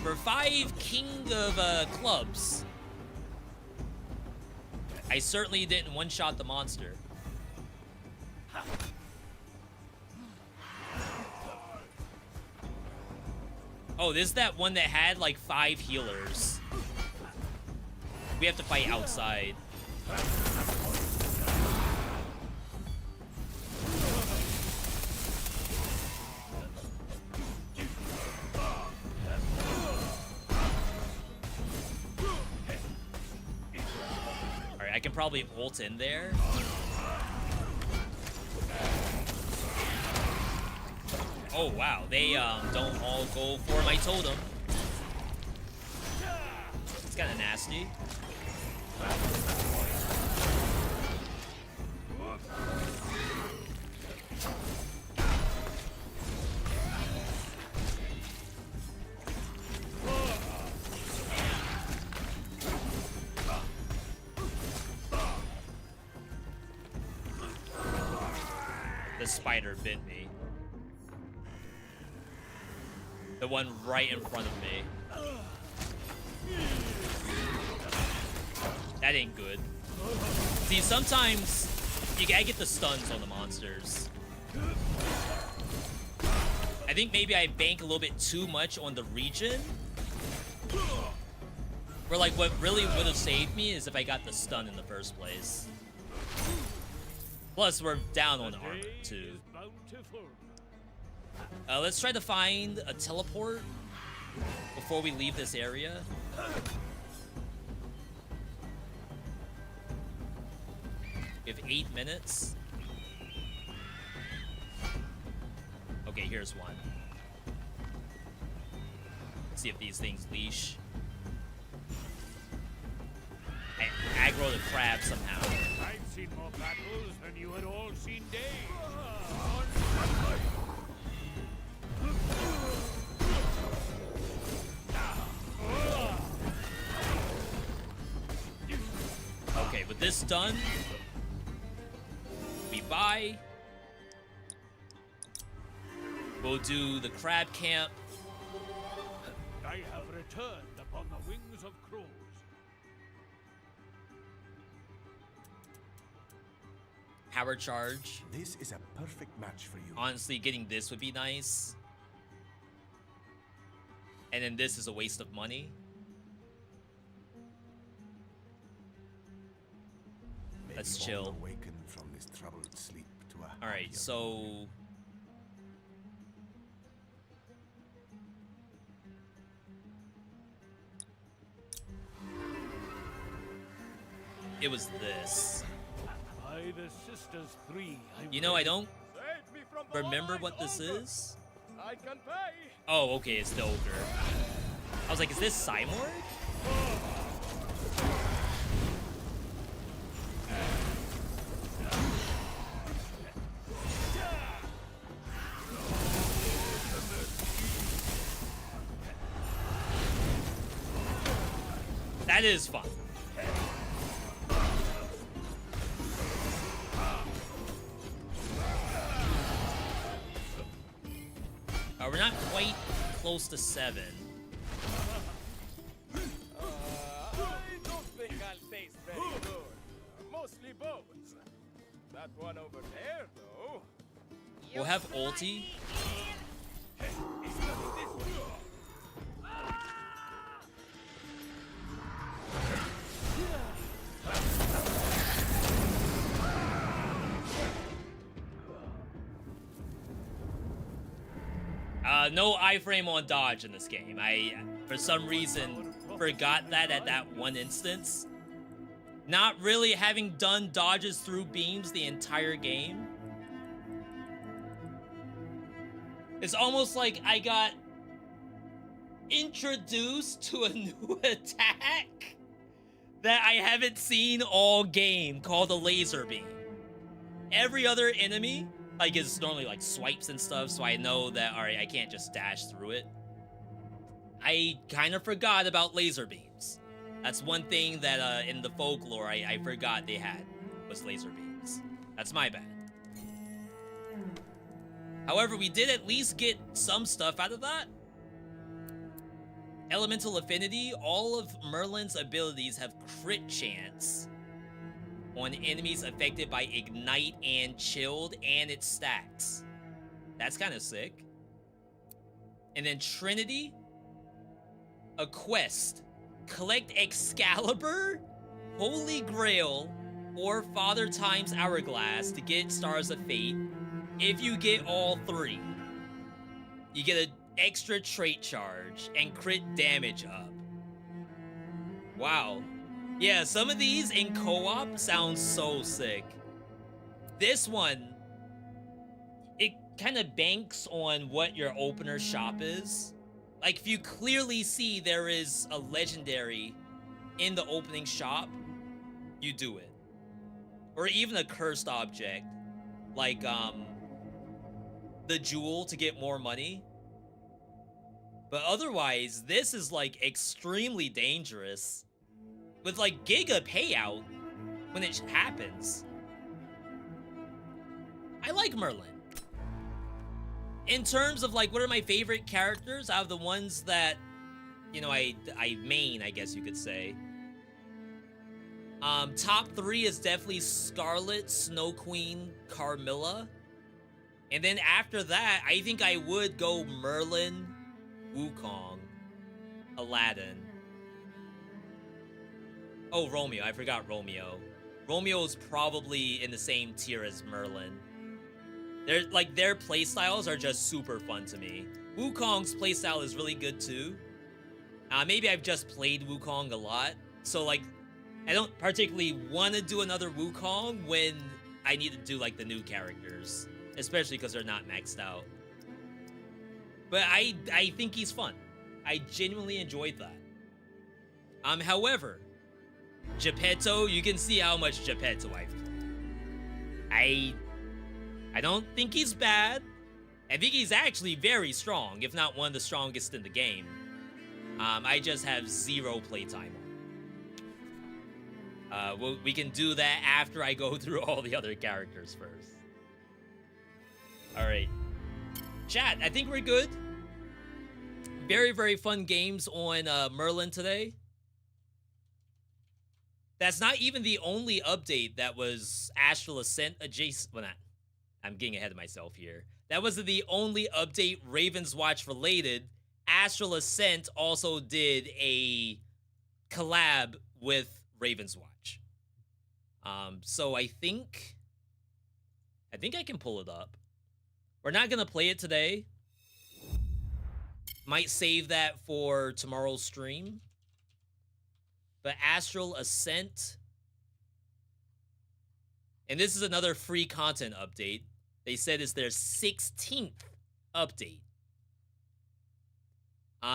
For 5 King of Clubs, I certainly didn't one-shot the monster. Oh, this is that one that had like 5 healers. We have to fight outside. Alright, I can probably ult in there. Oh wow, they don't all go for my totem. It's kind of nasty. The spider bit me. The one right in front of me. That ain't good. See, sometimes you gotta get the stuns on the monsters. I think maybe I bank a little bit too much on the region. Where, like, what really would have saved me is if I got the stun in the first place. Plus, we're down on armor, too. Let's try to find a teleport before we leave this area. We have 8 minutes. Okay, here's one. Let's see if these things leash. Aggro the crab somehow.
I've seen more battles than you had all seen days.
Okay, with this done, we buy. We'll do the crab camp.
I have returned upon the wings of crows.
Power charge.
This is a perfect match for you.
Honestly, getting this would be nice. And then this is a waste of money. Let's chill.
Awaken from this troubled sleep to a
All right, so it was this.
By the sisters three,
You know, I don't remember what this is.
I can pay.
Oh, okay, it's the ogre. I was like, is this Simorg? That is fun. We're not quite close to 7.
I don't think I'll taste very good. Mostly bones. That one over there, though.
We'll have ulti.
He's coming this way.
No iframe on dodge in this game. I, for some reason, forgot that at that one instance. Not really having done dodges through beams the entire game. It's almost like I got introduced to a new attack that I haven't seen all game called a laser beam. Every other enemy like is normally like swipes and stuff, so I know that, all right, I can't just dash through it. I kind of forgot about laser beams. That's one thing that in the folklore I forgot they had, was laser beams. That's my bad. However, we did at least get some stuff out of that. Elemental Affinity, all of Merlin's abilities have crit chance on enemies affected by Ignite and Chilled, and it stacks. That's kind of sick. And then Trinity, a quest. Collect Excalibur, Holy Grail, or Father Time's Hourglass to get Stars of Fate. If you get all 3, you get an extra trait charge and crit damage up. Wow. Yeah, some of these in co-op sound so sick. This one, it kind of banks on what your opener shop is. Like, if you clearly see there is a legendary in the opening shop, you do it. Or even a cursed object, like the jewel to get more money. But otherwise, this is like extremely dangerous. With like giga payout when it happens. I like Merlin. In terms of like what are my favorite characters out of the ones that, you know, I main, I guess you could say. Top 3 is definitely Scarlet, Snow Queen, Carmilla. And then after that, I think I would go Merlin, Wukong, Aladdin. Oh, Romeo. I forgot Romeo. Romeo's probably in the same tier as Merlin. Their playstyles are just super fun to me. Wukong's playstyle is really good too. Maybe I've just played Wukong a lot, so like I don't particularly want to do another Wukong when I need to do like the new characters, especially because they're not maxed out. But I think he's fun. I genuinely enjoyed that. However, Geppetto, you can see how much Geppetto I've played. I don't think he's bad. I think he's actually very strong, if not one of the strongest in the game. I just have 0 playtime on. We can do that after I go through all the other characters first. Alright. Chat, I think we're good. Very, very fun games on Merlin today. That's not even the only update that was Astral Ascent adjacent. Well, not. I'm getting ahead of myself here. That wasn't the only update Ravenswatch related. Astral Ascent also did a collab with Ravenswatch. So I think I can pull it up. We're not gonna play it today. Might save that for tomorrow's stream. But Astral Ascent, and this is another free content update. They said it's their 16th update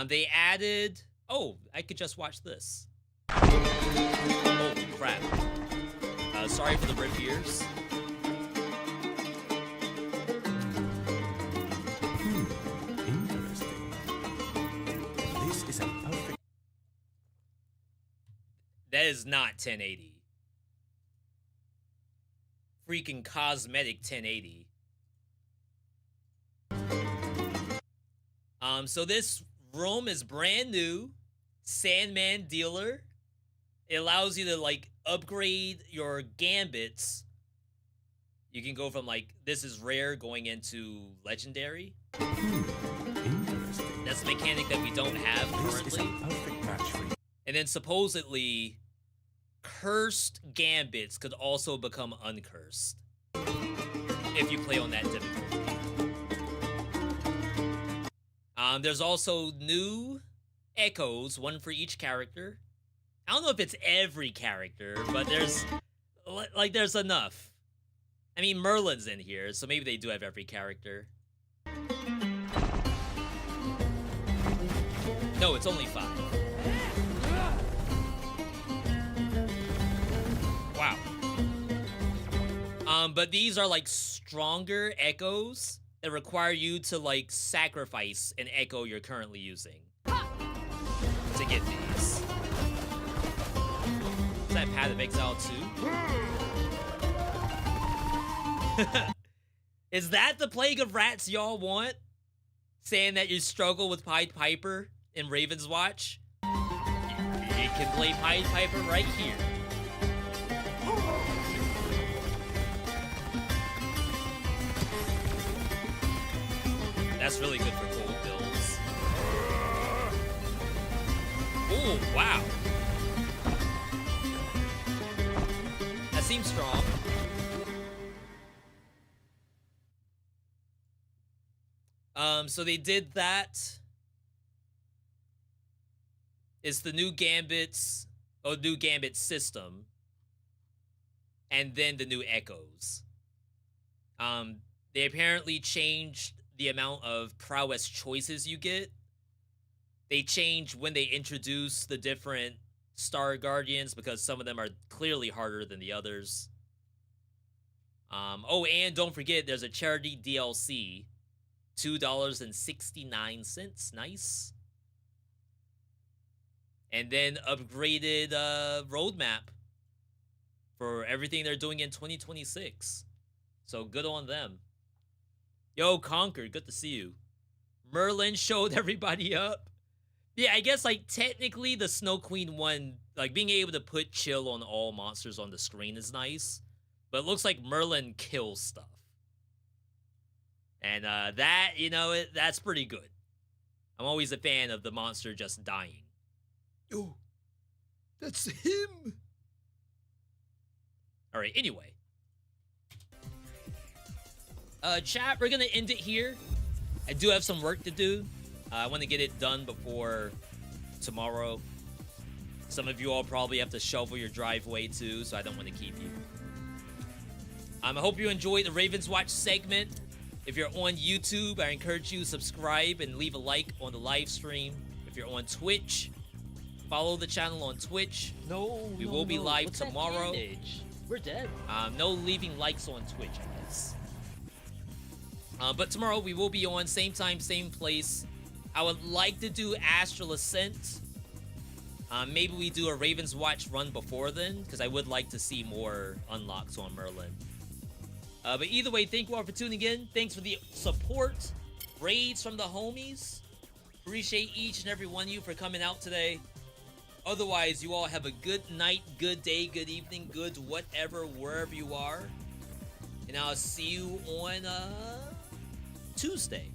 They added... Oh, I could just watch this. Oh, crap. Sorry for the ripped ears.
Interesting. This is a perfect...
That is not 1080. Freaking cosmetic 1080. So this room is brand new. Sandman dealer. It allows you to like upgrade your gambits. You can go from like this is rare going into legendary.
Interesting.
That's a mechanic that we don't have currently.
This is a perfect match for you.
And then supposedly cursed gambits could also become uncursed if you play on that difficulty. There's also new echoes, one for each character. I don't know if it's every character, but there's enough. I mean, Merlin's in here, so maybe they do have every character. No, it's only 5. Wow. But these are like stronger echoes that require you to like sacrifice an echo you're currently using to get these. Is that Path of Exile 2? Is that the Plague of Rats y'all want? Saying that you struggle with Pied Piper in Ravenswatch? You can play Pied Piper right here. That's really good for cold builds. Oh, wow. That seems strong. So they did that. It's the new Gambits, or new Gambit system. And then the new Echoes. They apparently changed the amount of prowess choices you get. They changed when they introduce the different Star Guardians because some of them are clearly harder than the others. Oh, and don't forget, there's a charity DLC. $2.69. Nice. And then upgraded roadmap for everything they're doing in 2026. So good on them. Yo, Conquered, good to see you. Merlin showed everybody up. Yeah, I guess, like, technically the Snow Queen one, like, being able to put chill on all monsters on the screen is nice. But it looks like Merlin kills stuff. And that, you know, that's pretty good. I'm always a fan of the monster just dying.
Oh, that's him.
All right, anyway. Chat, we're going to end it here. I do have some work to do. I want to get it done before tomorrow. Some of you all probably have to shovel your driveway too, so I don't want to keep you. I hope you enjoyed the Ravenswatch segment. If you're on YouTube, I encourage you to subscribe and leave a like on the live stream. If you're on Twitch, follow the channel on Twitch. We will be live tomorrow.
We're dead.
No leaving likes on Twitch, I guess. But tomorrow we will be on same time, same place. I would like to do Astral Ascent. Maybe we do a Ravenswatch run before then, because I would like to see more unlocks on Merlin. But either way, thank you all for tuning in. Thanks for the support. Raids from the homies. Appreciate each and every one of you for coming out today. Otherwise, you all have a good night, good day, good evening, good whatever, wherever you are. And I'll see you on Tuesday.